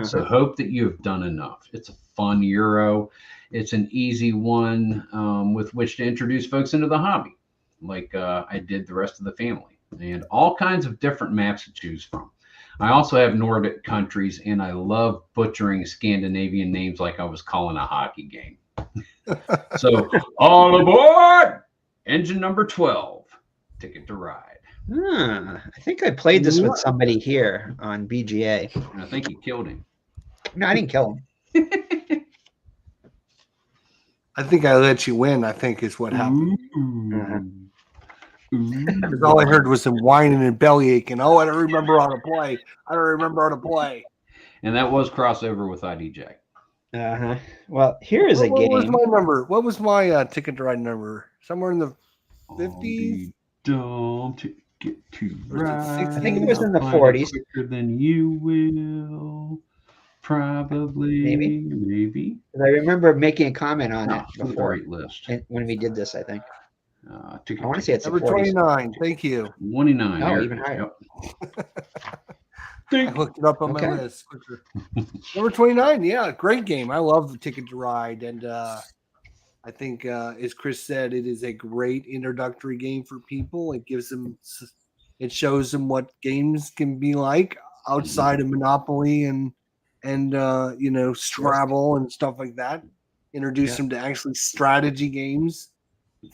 So hope that you have done enough. It's a fun Euro. It's an easy one with which to introduce folks into the hobby, like I did the rest of the family. And all kinds of different maps to choose from. I also have Nordic countries, and I love butchering Scandinavian names like I was calling a hockey game. So, all aboard! Engine number 12, Ticket to Ride. I think I played this with somebody here on BGA. And I think you killed him. No, I didn't kill him. I think I let you win, I think is what happened. Because all I heard was some whining and belly aching. Oh, I don't remember how to play. And that was crossover with IDJ. Well, here is a game. What was my number? What was my Ticket to Ride number? Somewhere in the 50s? get to Was it ride. 16? I think it was in the I'll find it 40s. quicker than you will. Probably, maybe. 'Cause I remember making a comment on No, it for the before great list. when we did this. I think I want to say it's Number the 40s. 29. Thank you. 29. No, there it even is. higher. I looked it up on Okay. my list quicker. Number 29. Yeah, great game. I love the Ticket to Ride. And I think, as Chris said, it is a great introductory game for people. It gives them, it shows them what games can be like outside of Monopoly and Scrabble and stuff like that. Introduce them to actually strategy games.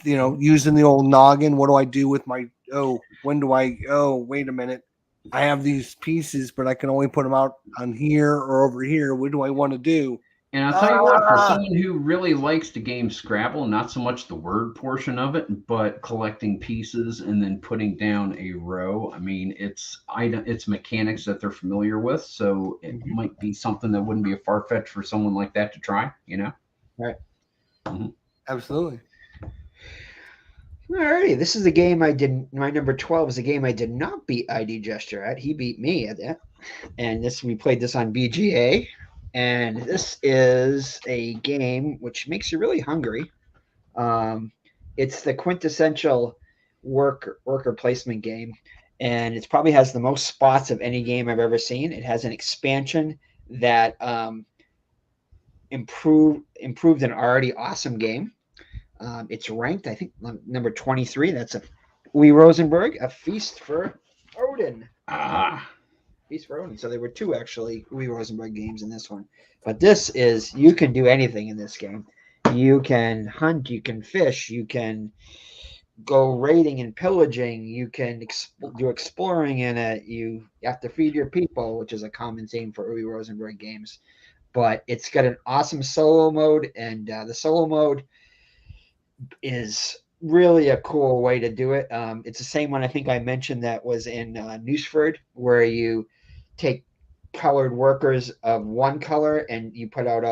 Using the old noggin. What do I do with my? Wait a minute. I have these pieces, but I can only put them out on here or over here. What do I want to do? And I'll tell you what, for someone who really likes the game Scrabble, not so much the word portion of it, but collecting pieces and then putting down a row. I mean, it's mechanics that they're familiar with, so it might be something that wouldn't be a far fetch for someone like that to try. Right. Mm-hmm. Absolutely. Alrighty, this is a game I didn't. My number 12 is a game I did not beat ID Gesture at. He beat me at that, and we played this on BGA, and this is a game which makes you really hungry. It's the quintessential worker placement game, and it probably has the most spots of any game I've ever seen. It has an expansion that improved an already awesome game. It's ranked, I think, number 23. That's a Uwe Rosenberg, A Feast for Odin. Feast for Odin. So there were two actually Uwe Rosenberg games in this one. But this is, you can do anything in this game. You can hunt, you can fish, you can go raiding and pillaging, you can do exploring in it. You have to feed your people, which is a common theme for Uwe Rosenberg games. But it's got an awesome solo mode, and the solo mode is really a cool way to do it. It's the same one I think I mentioned that was in Newsford, where you take colored workers of one color and you put out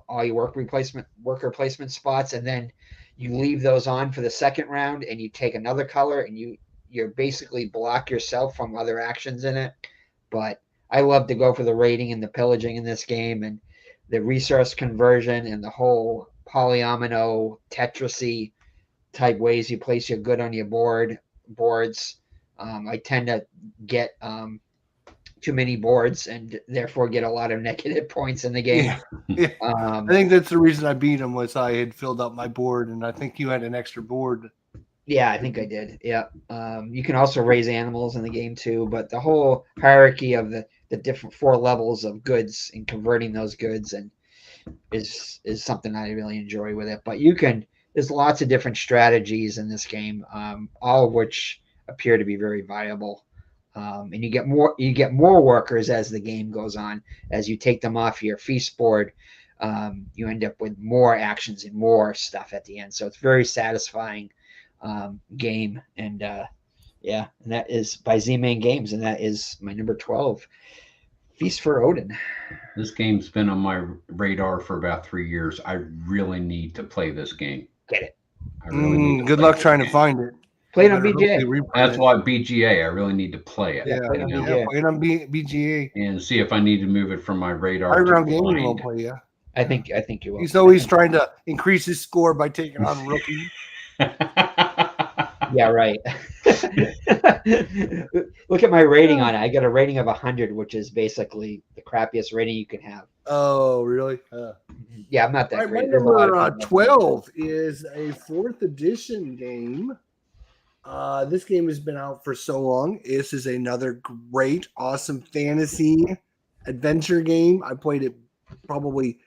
all your worker placement spots, and then you leave those on for the second round, and you take another color and you're basically block yourself from other actions in it. But I love to go for the raiding and the pillaging in this game, and the resource conversion and the whole polyomino Tetris-y type ways you place your good on your boards. I tend to get too many boards and therefore get a lot of negative points in the game. Yeah. I think that's the reason I beat him, was I had filled up my board, and I think you had an extra board. Yeah, I think I did. Yeah. You can also raise animals in the game too, but the whole hierarchy of the different 4 levels of goods and converting those goods and is something I really enjoy with it. But there's lots of different strategies in this game, all of which appear to be very viable. And you get more workers as the game goes on. As you take them off your feast board, you end up with more actions and more stuff at the end. So it's very satisfying game. And and that is by Z-Man Games, and that is my number 12, Feast for Odin. This game's been on my radar for about 3 years. I really need to play this game. Get it. I really need to Good play luck this trying game. to find it. Play it on Better BGA. hopefully reprint That's it. why BGA. I really need to play it. Yeah, play it on BGA. play it on BGA. And see if I need to move it from my radar. High to Ground Gaming blind. will play you. I think you will. He's always trying to increase his score by taking on rookie. Yeah, right. Look at my rating on it. I got a rating of 100, which is basically the crappiest rating you can have. Oh, really? Yeah, I'm not that All right, great. my There's a lot number of people. 12 is a 4th edition game. This game has been out for so long. This is another great, awesome fantasy adventure game. I played it probably.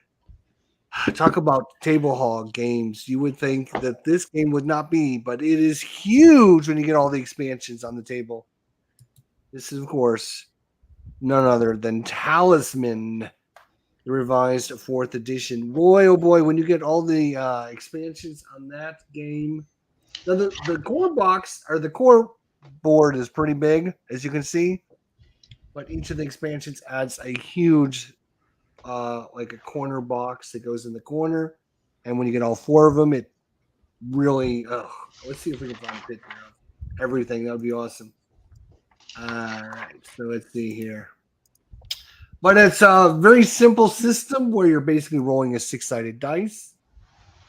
Talk about table hog games. You would think that this game would not be, but it is huge when you get all the expansions on the table. This is, of course, none other than Talisman, the revised 4th edition. Boy, oh boy, when you get all the expansions on that game. Now, the core box, or the core board, is pretty big, as you can see, but each of the expansions adds a huge like a corner box that goes in the corner, and when you get all 4 of them, it really let's see if we can find a picture everything. That would be awesome. All right, so let's see here. But it's a very simple system where you're basically rolling a 6-sided dice,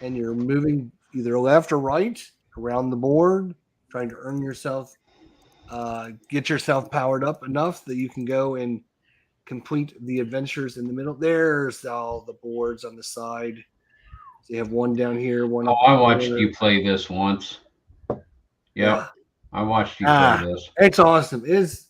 and you're moving either left or right around the board, trying to earn yourself, get yourself powered up enough that you can go and complete the adventures in the middle. There's all the boards on the side. So you have one down here, one Oh, up I in the watched corner. you play this once. Yep. Yeah. I watched you play this. It's awesome. There's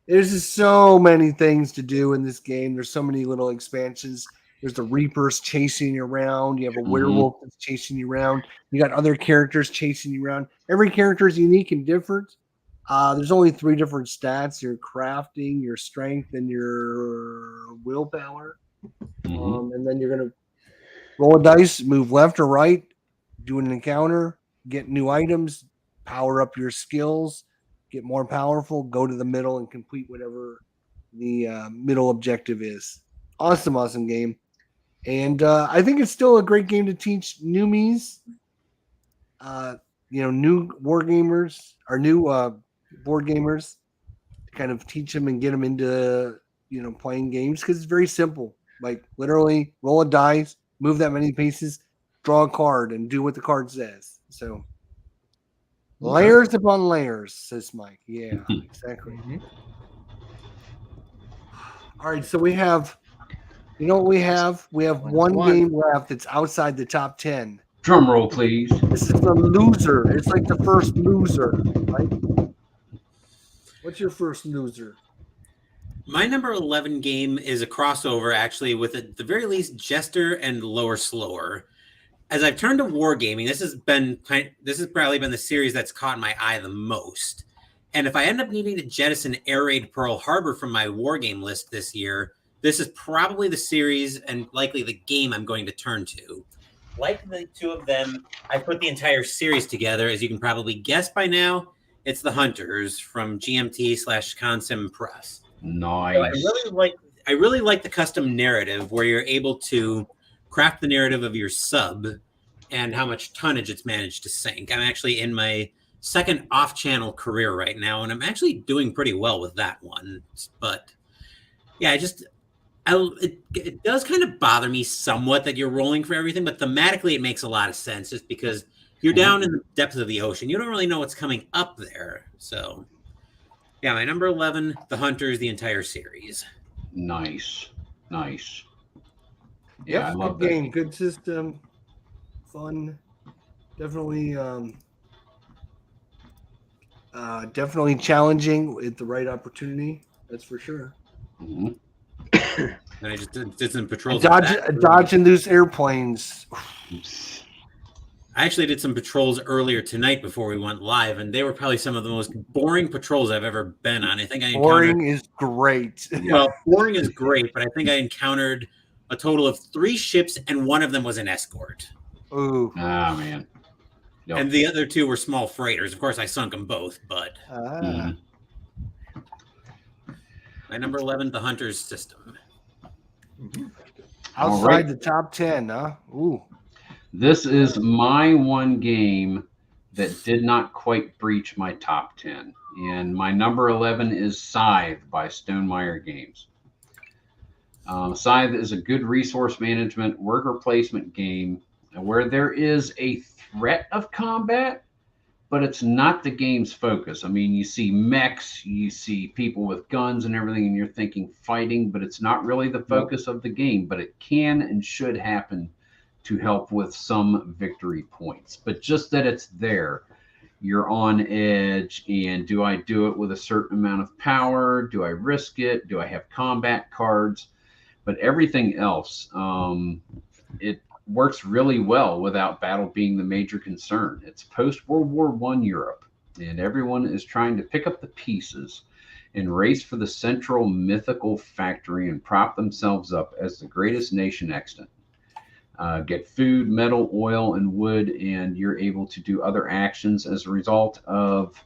just so many things to do in this game. There's so many little expansions. There's the Reapers chasing you around. You have a werewolf that's chasing you around. You got other characters chasing you around. Every character is unique and different. There's only 3 different stats: your crafting, your strength, and your willpower. And then you're gonna roll a dice, move left or right, do an encounter, get new items, power up your skills, get more powerful, go to the middle and complete whatever the middle objective is. Awesome game. And I think it's still a great game to teach newbies, new war gamers or new board gamers, to kind of teach them and get them into, playing games, because it's very simple. Like literally roll a dice, move that many pieces, draw a card, and do what the card says. So layers upon layers, says Mike. Yeah, exactly. All right, so we have, what we have? We have one game left that's outside the top 10. Drum roll, please. This is the loser. It's like the first loser, right? What's your first loser? My number 11 game is a crossover, actually, with at the very least Jester and Lower Slower. As I've turned to wargaming, this has probably been the series that's caught my eye the most. And if I end up needing to jettison Air Raid Pearl Harbor from my wargame list this year, this is probably the series and likely the game I'm going to turn to. Like the two of them, I put the entire series together. As you can probably guess by now, it's The Hunters from GMT/Consim Press. Nice. So I really like the custom narrative where you're able to craft the narrative of your sub and how much tonnage it's managed to sink. I'm actually in my second off-channel career right now, and I'm actually doing pretty well with that one. But yeah, it does kind of bother me somewhat that you're rolling for everything, but thematically it makes a lot of sense just because you're down in the depths of the ocean. You don't really know what's coming up there. So yeah, my number 11, The Hunters, the entire series. Nice. Yeah, I love good that game, good system, fun. Definitely challenging at the right opportunity. That's for sure. Mhm. And I just did some patrols. Dodging those airplanes. I actually did some patrols earlier tonight before we went live, and they were probably some of the most boring patrols I've ever been on. I think I boring is great. Well, boring is great, but I think I encountered a total of 3 ships, and one of them was an escort. Ooh. Ah, man. Yep. And the other 2 were small freighters. Of course, I sunk them both, but my number 11, The Hunters system. Outside the top 10, huh? Ooh. This is my one game that did not quite breach my top 10. And my number 11 is Scythe by Stonemaier Games. Scythe is a good resource management worker placement game where there is a threat of combat, but it's not the game's focus. I mean, you see mechs, you see people with guns and everything, and you're thinking fighting, but it's not really the focus of the game, but it can and should happen to help with some victory points. But just that it's there, you're on edge, and do I do it with a certain amount of power? Do I risk it? Do I have combat cards? But everything else, it works really well without battle being the major concern. It's post-World War I Europe, and everyone is trying to pick up the pieces and race for the central mythical factory and prop themselves up as the greatest nation extant. Get food, metal, oil, and wood, and you're able to do other actions as a result of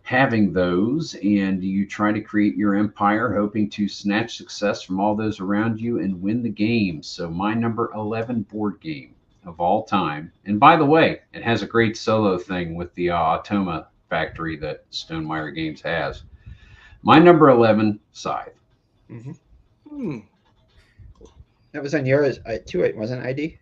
having those, and you try to create your empire, hoping to snatch success from all those around you and win the game. So my number 11 board game of all time. And by the way, it has a great solo thing with the Automa factory that Stonemaier Games has. My number 11, Scythe. Hmm. That was on yours too, it wasn't ID?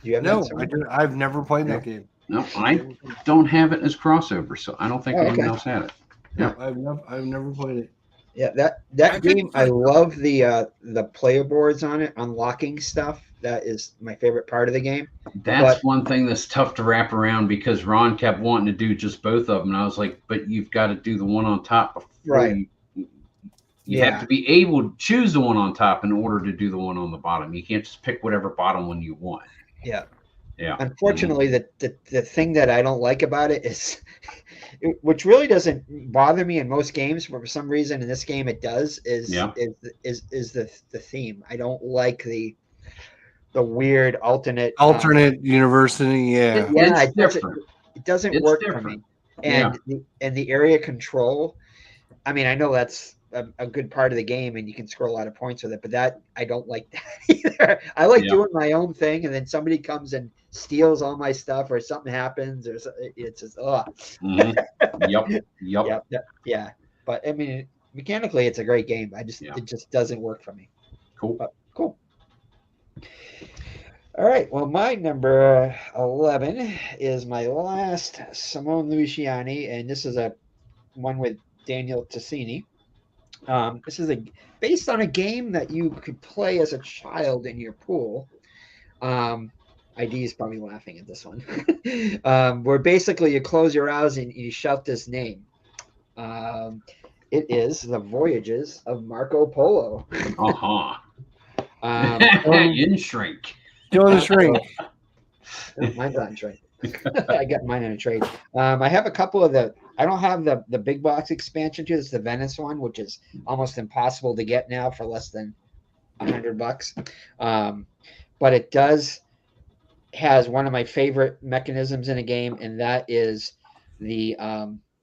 Do you have No, that somewhere? I've never played that game. No, I don't have it as crossover, so I don't think Oh, anyone okay. else had it. No, I've never played it. Yeah, that I couldn't game, I find- love the player boards on it, unlocking stuff. That is my favorite part of the game. That's But- one thing that's tough to wrap around because Ron kept wanting to do just both of them, and I was like, "But you've got to do the one on top before Right. you Yeah. have to be able to choose the one on top in order to do the one on the bottom. You can't just pick whatever bottom one you want." Yeah. Yeah. Unfortunately, the thing that I don't like about it is, which really doesn't bother me in most games, but for some reason in this game it does, is the theme. I don't like the weird alternate University, yeah. yeah, It's different. it doesn't It's work for different. me. And the area control, I mean, I know that's a good part of the game and you can score a lot of points with it, but that I don't like that either. I like doing my own thing and then somebody comes and steals all my stuff or something happens or it's just yeah. But I mean, mechanically it's a great game. It just doesn't work for me. Cool. But cool. All right. Well, my number 11 is my last Simone Luciani, and this is a one with Daniel Tassini. This is based on a game that you could play as a child in your pool. ID is probably laughing at this one. Where basically you close your eyes and you shout this name. It is The Voyages of Marco Polo. In Shrink. Still in the shrink. Mine's on trade. I got mine in a trade. I have a couple of I don't have the big box expansion to this, the Venice one, which is almost impossible to get now for less than $100. But it has one of my favorite mechanisms in a game, and that is the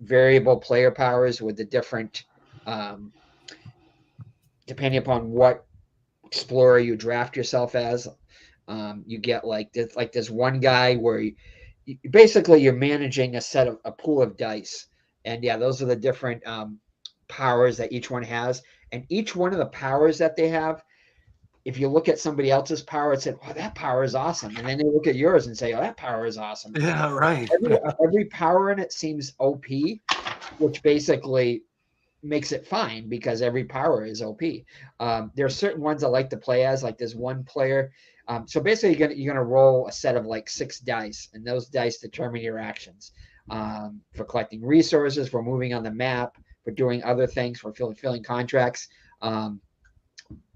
variable player powers with the different, depending upon what explorer you draft yourself as. You get there's one guy where basically you're managing a pool of dice, and those are the different powers that each one has, and each one of the powers that they have, if you look at somebody else's power and say, "Oh, that power is awesome," and then they look at yours and say, "Oh, that power is awesome." Yeah, right. Every power in it seems OP, which basically makes it fine because every power is OP. There are certain ones I like to play as, like there's one player. So basically, you're gonna roll a set of like 6 dice, and those dice determine your actions for collecting resources, for moving on the map, for doing other things, for fulfilling contracts.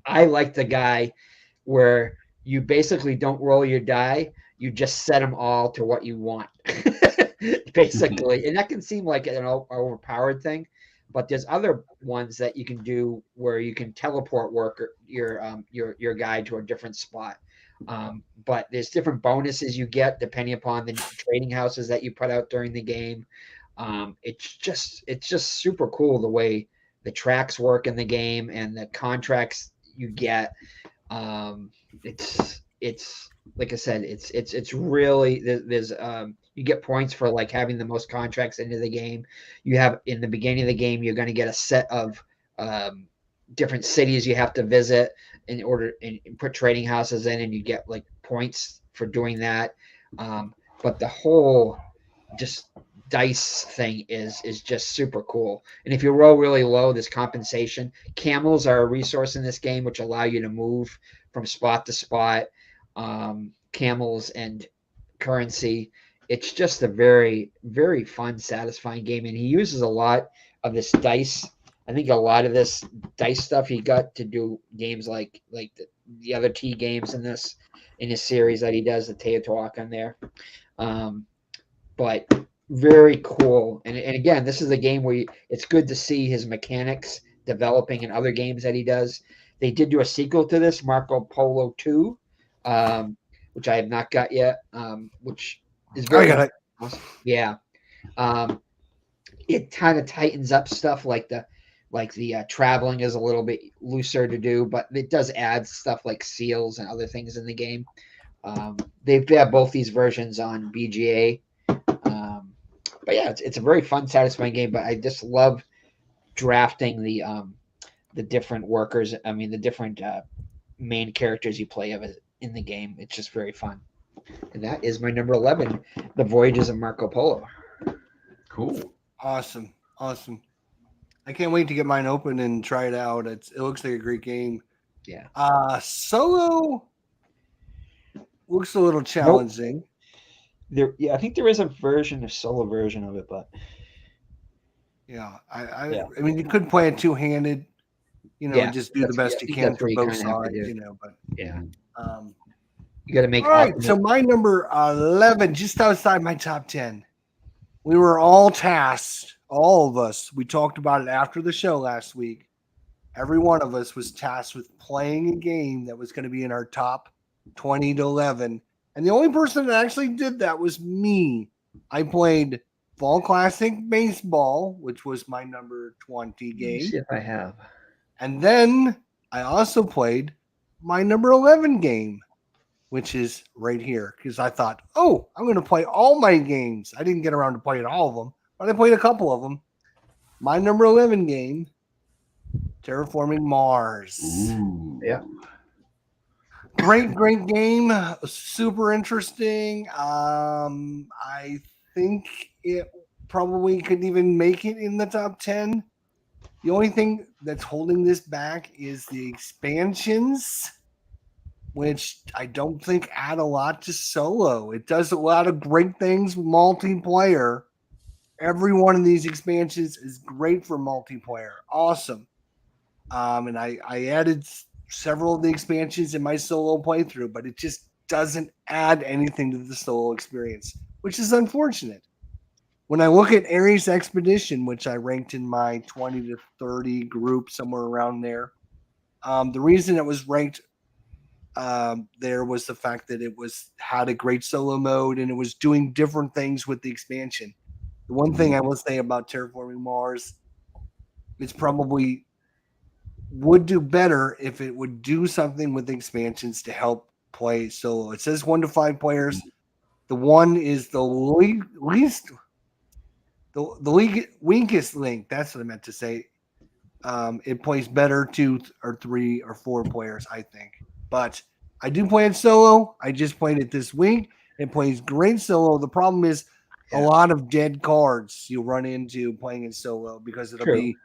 I like the guy where you basically don't roll your die; you just set them all to what you want, basically. And that can seem like an overpowered thing, but there's other ones that you can do where you can teleport your guy to a different spot. But there's different bonuses you get depending upon the trading houses that you put out during the game. It's just super cool the way the tracks work in the game and the contracts you get. It's like I said, it's really there's you get points for like having the most contracts into the game. You have in the beginning of the game, you're going to get a set of different cities you have to visit in order and put trading houses in, and you get like points for doing that. But the whole just dice thing is just super cool. And if you roll really low, there's compensation. Camels are a resource in this game which allow you to move from spot to spot. Camels and currency. It's just a very, very fun, satisfying game. And he uses a lot of this dice. I think a lot of this dice stuff he got to do games like the other T games in his series that he does, the Teotihuacan there. But very cool. And again, this is a game where it's good to see his mechanics developing in other games that he does. They did do a sequel to this, Marco Polo 2, which I have not got yet, which is very I got awesome. Yeah. It kind of tightens up stuff like the traveling is a little bit looser to do, but it does add stuff like seals and other things in the game. They have both these versions on BGA. But yeah, it's a very fun, satisfying game. But I just love drafting the different workers. I mean, the different main characters you play of it in the game. It's just very fun. And that is my number 11, The Voyages of Marco Polo. Cool. Awesome. I can't wait to get mine open and try it out. It looks like a great game. Yeah. Solo looks a little challenging. Yeah, I think there is a solo version of it, but yeah, I mean, you could play it two-handed, and just do the best you can for both sides, but yeah. You got to make. All right, so my number 11, just outside my top 10. We were all tasked, all of us. We talked about it after the show last week. Every one of us was tasked with playing a game that was going to be in our top 20 to 11. And the only person that actually did that was me. I played Fall Classic Baseball, which was my number 20 game. See if I have. And then I also played my number 11 game, which is right here, because I thought, I'm going to play all my games. I didn't get around to playing all of them, but I played a couple of them. My number 11 game, Terraforming Mars. Ooh. Yeah. Great game. Super interesting. I think it probably could even make it in the top 10. The only thing that's holding this back is the expansions, which I don't think add a lot to solo. It does a lot of great things multiplayer. Every one of these expansions is great for multiplayer. Awesome. And I added several of the expansions in my solo playthrough, but it just doesn't add anything to the solo experience, which is unfortunate. When I look at Ares Expedition, which I ranked in my 20 to 30 group, somewhere around there, the reason it was ranked there was the fact that it had a great solo mode and it was doing different things with the expansion. The one thing I will say about Terraforming Mars, it's probably would do better if it would do something with the expansions to help play solo. It says 1 to 5 players. The one is the weakest link. That's what I meant to say. It plays better 2 or 3 or 4 players, I think. But I do play it solo. I just played it this week. It plays great solo. The problem is a lot of dead cards you'll run into playing it solo because it'll be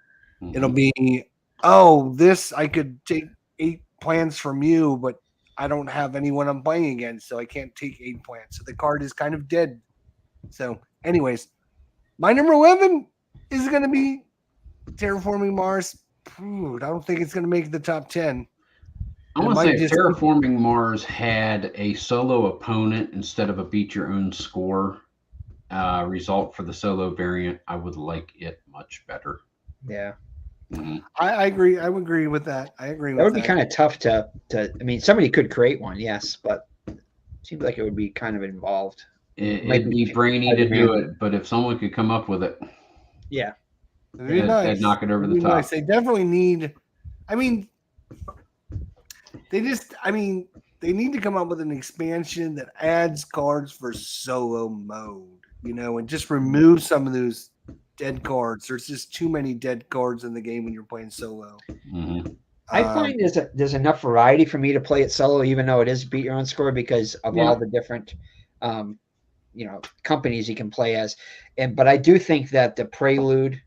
this I could take 8 plants from you, but I don't have anyone I'm playing against, so I can't take 8 plants. So the card is kind of dead. So, anyways, my number 11 is going to be Terraforming Mars. I don't think it's going to make the top 10. I want to say if Terraforming Mars had a solo opponent instead of a beat your own score result for the solo variant, I would like it much better. Yeah. Mm-hmm. I agree. I would agree with that. I agree with that. That would be kind of tough to I mean, somebody could create one, yes, but it seems like it would be kind of involved. It'd be brainy to do it, but if someone could come up with it, yeah, it'd be nice. They'd knock it over the top. Nice. They definitely need. I mean, they need to come up with an expansion that adds cards for solo mode, and just remove some of those dead cards. There's just too many dead cards in the game when you're playing solo. Mm-hmm. I find there's enough variety for me to play it solo, even though it is beat your own score, because of all the different, companies you can play as. But I do think that the Prelude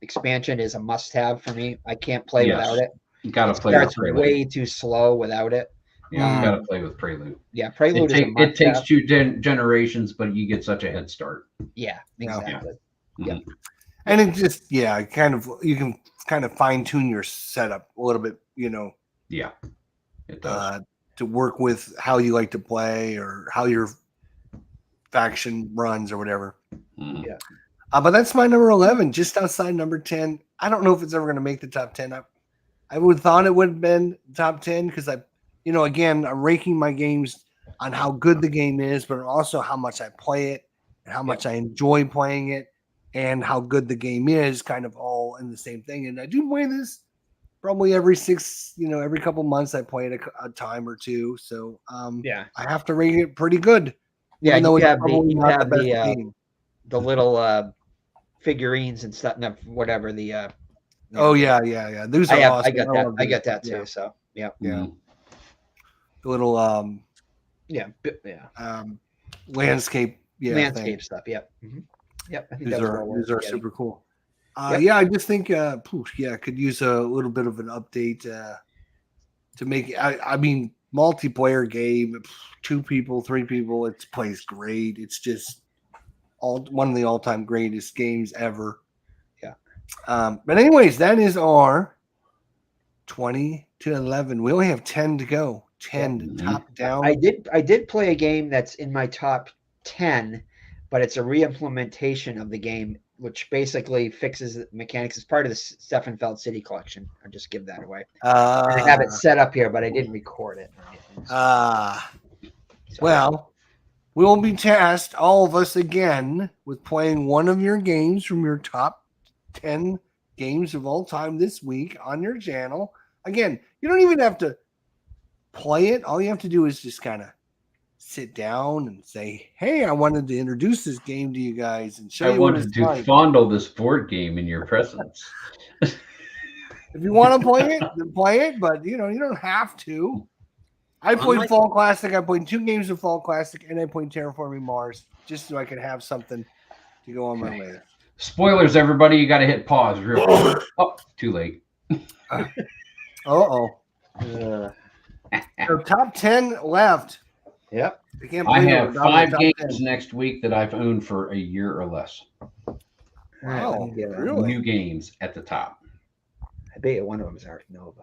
expansion is a must-have for me. I can't play without it. You gotta play with Prelude. Way too slow without it. Yeah, you gotta play with Prelude. Yeah, Prelude it takes 2 generations, but you get such a head start. Yeah, exactly. Yeah. Mm-hmm. And it just you can kind of fine tune your setup a little bit, Yeah, it does. To work with how you like to play or how your faction runs or whatever. Mm-hmm. Yeah. But that's my number 11, just outside number 10. I don't know if it's ever going to make the top 10. I would have thought it would have been top 10 because again, I'm ranking my games on how good the game is, but also how much I play it and how much I enjoy playing it and how good the game is, kind of all in the same thing. And I do play this probably every couple months. I play it a time or two. So I have to rate it pretty good. Yeah, you have the little figurines and stuff, whatever the. Oh yeah. Those are awesome. I got that. love I those. got that too. Yeah. So yeah. Yeah. The little Yeah. landscape Landscape thing. stuff. Yep. Mm-hmm. Yep. I think These that was are well worth getting. super cool. Yep. Yeah, I just think could use a little bit of an update to make I mean multiplayer game, 2 people, 3 people, it plays great. It's just one of the all-time greatest games ever. Yeah. But anyways, that is our 20 to 11. We only have 10 to go. 10 top down. I did play a game that's in my top 10, but it's a re-implementation of the game, which basically fixes the mechanics. It's part of the Steffenfeld City Collection. I'll just give that away. And I have it set up here, but I didn't record it or anything. Well, we will be tasked, all of us again, with playing one of your games from your top 10 games of all time this week on your channel. Again, you don't even have to play it. All you have to do is just kind of sit down and say, hey, I wanted to introduce this game to you guys and show you what it's like. I wanted to fondle this board game in your presence. If you want to play it, then play it, but you don't have to. I played Fall Classic. I played 2 games of Fall Classic, and I played Terraforming Mars just so I could have something to go on my list. Spoilers, everybody. You got to hit pause real quick. Oh, too late. So top 10 left. Yep. I have 5 games next week that I've owned for a year or less. Wow, really? New games at the top. I bet you one of them is Ark Nova.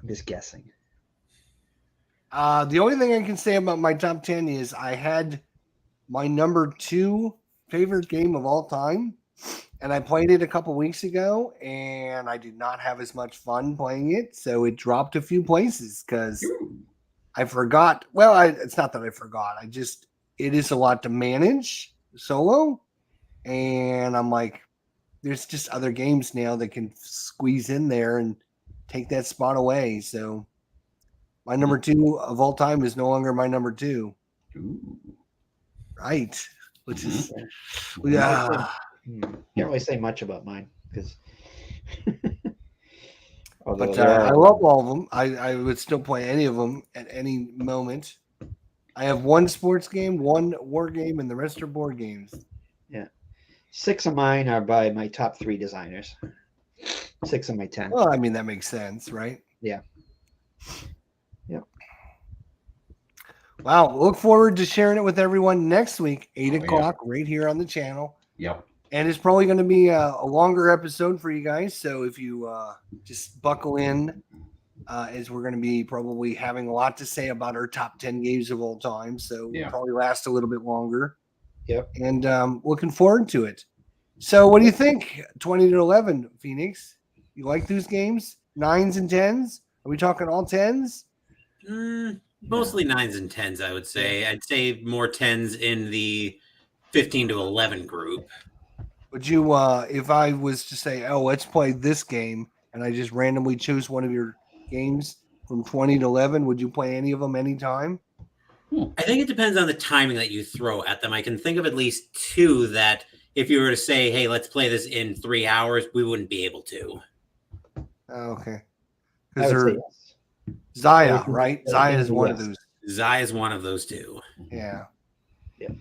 I'm just guessing. The only thing I can say about my top 10 is I had my number 2 favorite game of all time, and I played it a couple weeks ago, and I did not have as much fun playing it, so it dropped a few places because I forgot. Well, it's not that I forgot. It is a lot to manage solo, and I'm like, there's just other games now that can squeeze in there and take that spot away. So my number 2 of all time is no longer my number 2. Ooh. Right. Which is, Can't really say much about mine because. But I love all of them. I would still play any of them at any moment. I have 1 sports game, 1 war game, and the rest are board games. Yeah. 6 of mine are by my top 3 designers. 6 of my 10. Well, I mean, that makes sense, right? Yeah. Yep. Wow. Look forward to sharing it with everyone next week, 8 o'clock, right here on the channel. Yep. And it's probably going to be a longer episode for you guys. So if you just buckle in, as we're going to be probably having a lot to say about our top 10 games of all time. So it'll probably last a little bit longer. Yep. And looking forward to it. So what do you think? 20 to 11, Phoenix? You like those games? 9s and 10s? Are we talking all 10s? Mostly 9s and 10s, I would say. I'd say more 10s in the 15 to 11 group. Would you, if I was to say, oh, let's play this game, and I just randomly choose one of your games from 20 to 11, would you play any of them anytime? I think it depends on the timing that you throw at them. I can think of at least 2 that if you were to say, hey, let's play this in 3 hours, we wouldn't be able to. Okay. Because they're Zaya, right? Zaya is one of those. Zaya is one of those 2. Yeah.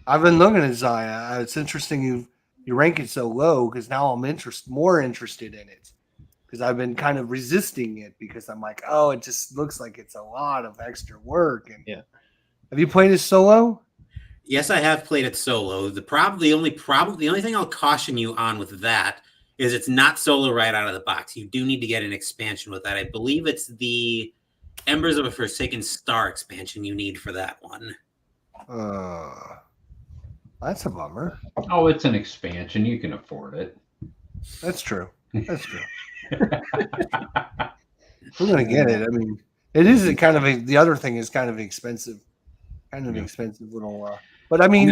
I've been looking at Zaya. It's interesting you rank it so low because now I'm more interested in it because I've been kind of resisting it because I'm like, oh, it just looks like it's a lot of extra work. And have you played it solo? Yes, I have played it solo. The only thing I'll caution you on with that is it's not solo right out of the box. You do need to get an expansion with that. I believe it's the Embers of a Forsaken Star expansion you need for that one. That's a bummer. Oh, it's an expansion. You can afford it. That's true. That's true. We're gonna get it. I mean, it is a kind of the other thing is kind of expensive, expensive little. But I mean,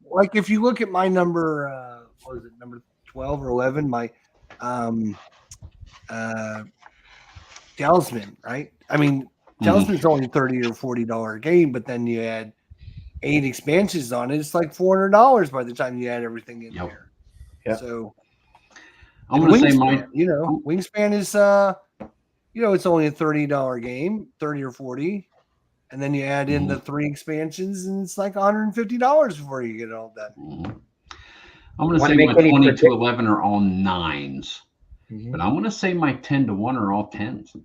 like if you look at my number, what was it, number 12 or 11? My Talisman, right? I mean, Talisman's only $30 or $40 game, but then you add 8 expansions on it, it's like $400 by the time you add everything in Yep. there. Yeah. So I'm and going to say Wingspan, Wingspan is it's only a $30 game, 30 or 40. And then you add in the 3 expansions, and it's like $150 before you get all done. I'm going to say my 20 to 11 are all 9s. But I'm going to say my 10 to 1 are all 10s.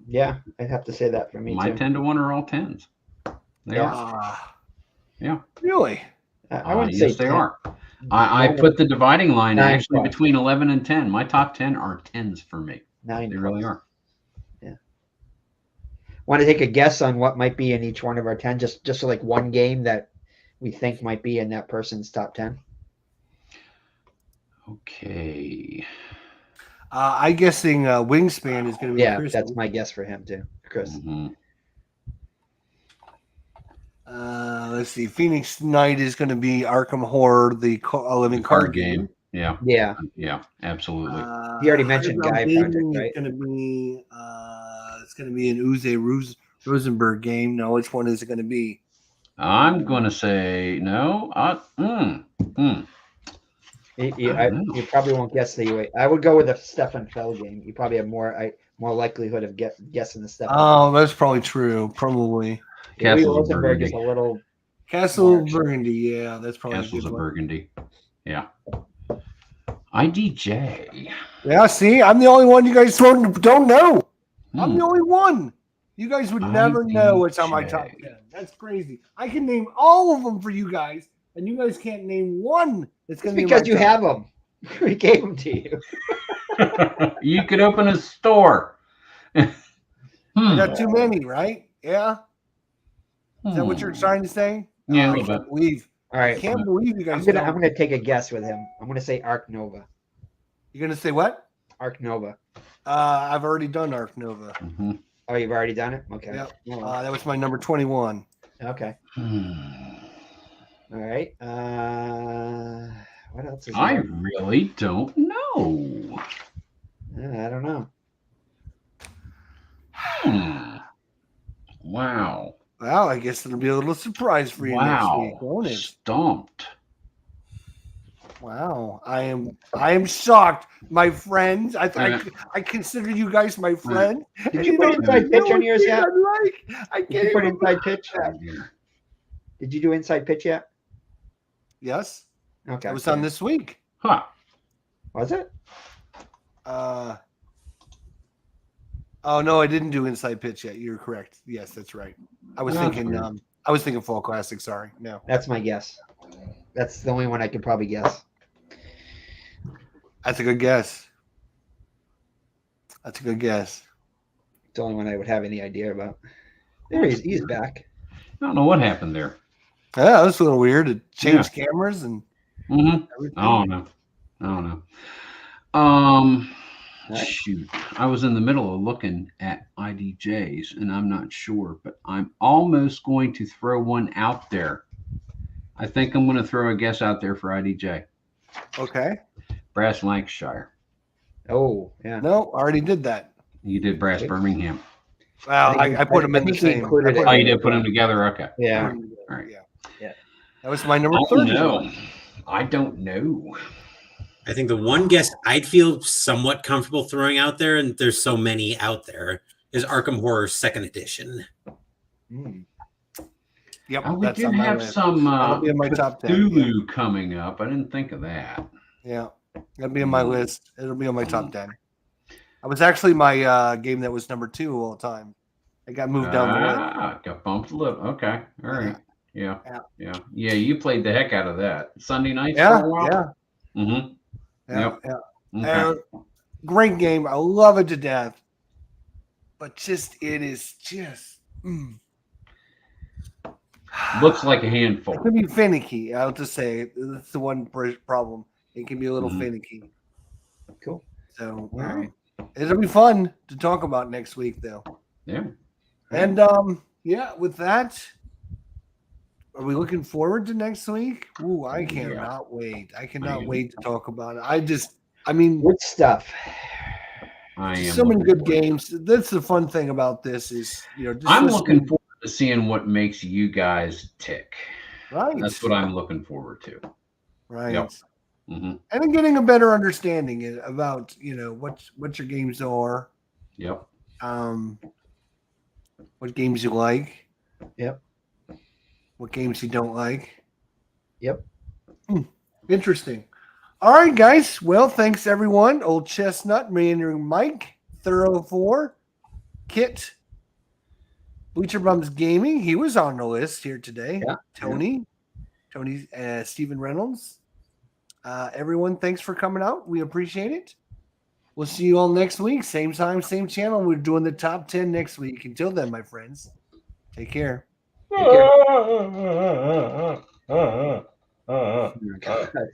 Yeah, I'd have to say that for me My too. 10 to 1 are all 10s. They are. Yeah. Really? I wouldn't say yes, they are. I put the dividing line actually between 11 and 10. My top 10 are 10s for me. 9. They really are. Yeah. Want to take a guess on what might be in each one of our 10? Just so like one game that we think might be in that person's top 10. Okay. I'm guessing Wingspan is going to be. Yeah, Chris. that's my guess for him too, Chris. Let's see. PhoenixKnight is going to be Arkham Horror, the living card game. Yeah. Yeah. Absolutely. He already mentioned Guy Project, right? It's going to be an Uwe Rosenberg game. No, which one is it going to be? I'm going to say no. You probably won't guess the UA. I would go with a Stefan Fell game. You probably have more likelihood of guessing the Stefan. Oh, that's probably true. Probably. Castle of Rosenberg Burgundy. is a little. Castle of Burgundy. Yeah, that's probably Castles a of good one. Burgundy. Yeah. IDJ. Yeah, see, I'm the only one you guys don't know. I'm the only one. You guys would never know what's on my top 10. That's crazy. I can name all of them for you guys, and you guys can't name one. It's going to be because you have them. We gave them to you. You could open a store. I got too many, right? Yeah. Is that what you're trying to say? Yeah, I can't believe. All right. I can't believe you guys. I'm gonna take a guess with him. I'm gonna say Arc Nova. You're gonna say what? Arc Nova. I've already done Arc Nova. Oh, you've already done it? Okay. Yep. That was my number 21. Okay. All right. What else is there? I really don't know. I don't know. Wow. Well, I guess it'll be a little surprise for you next week, won't it? Stumped. Wow. I am shocked, my friends. I consider you guys my friend. Did you put inside pitch on yours yet? Did you put inside pitch? Did you do inside pitch yet? Yes. Okay. It was on this week. Huh. Was it? Oh no, I didn't do inside pitch yet. You're correct. Yes, that's right. I was thinking Fall Classic, sorry. No. That's my guess. That's the only one I could probably guess. That's a good guess. That's a good guess. It's the only one I would have any idea about. There he is. He's back. I don't know what happened there. Yeah, that's a little weird. It changed cameras and everything. I don't know. Shoot. I was in the middle of looking at IDJs, and I'm not sure, but I'm almost going to throw one out there. I think I'm going to throw a guess out there for IDJ. Okay. Brass Lancashire. Oh, yeah. No, I already did that. You did Brass Birmingham. Well, I put them in the same. Oh, you did put them together? Okay. Yeah. All right. Yeah. That was my number 30. I don't know. I think the one guess I'd feel somewhat comfortable throwing out there, and there's so many out there, is Arkham Horror 2nd Edition. Yep, we did have some be in my top 10, Cthulhu coming up. I didn't think of that. Yeah, that'll be on my list. It'll be on my top 10. I was actually my game that was number 2 all the time. I got moved down the list. Got bumped a little. Okay, all right. Yeah. You played the heck out of that Sunday nights for a while. Okay. Great game. I love it to death. But it is just. Looks like a handful. It can be finicky. I'll just say that's the one problem. It can be a little finicky. Cool. So it'll be fun to talk about next week, though. Yeah. And with that, are we looking forward to next week? Ooh, I cannot wait. I cannot wait to talk about it. Good stuff. So many good games. That's the fun thing about this is, I'm looking forward to seeing what makes you guys tick. Right. That's what I'm looking forward to. Right. Yep. Mm-hmm. And then getting a better understanding about, what your games are. Yep. What games you like. Yep. What games you don't like. Yep. Interesting. All right, guys. Well, thanks everyone. Old Chestnut, Meandering Mike, Thorough 4, Kit, Bleacher Bums Gaming. He was on the list here today. Yeah. Tony, Stephen Reynolds. Everyone, thanks for coming out. We appreciate it. We'll see you all next week. Same time, same channel. We're doing the top 10 next week. Until then, my friends, take care. Take care.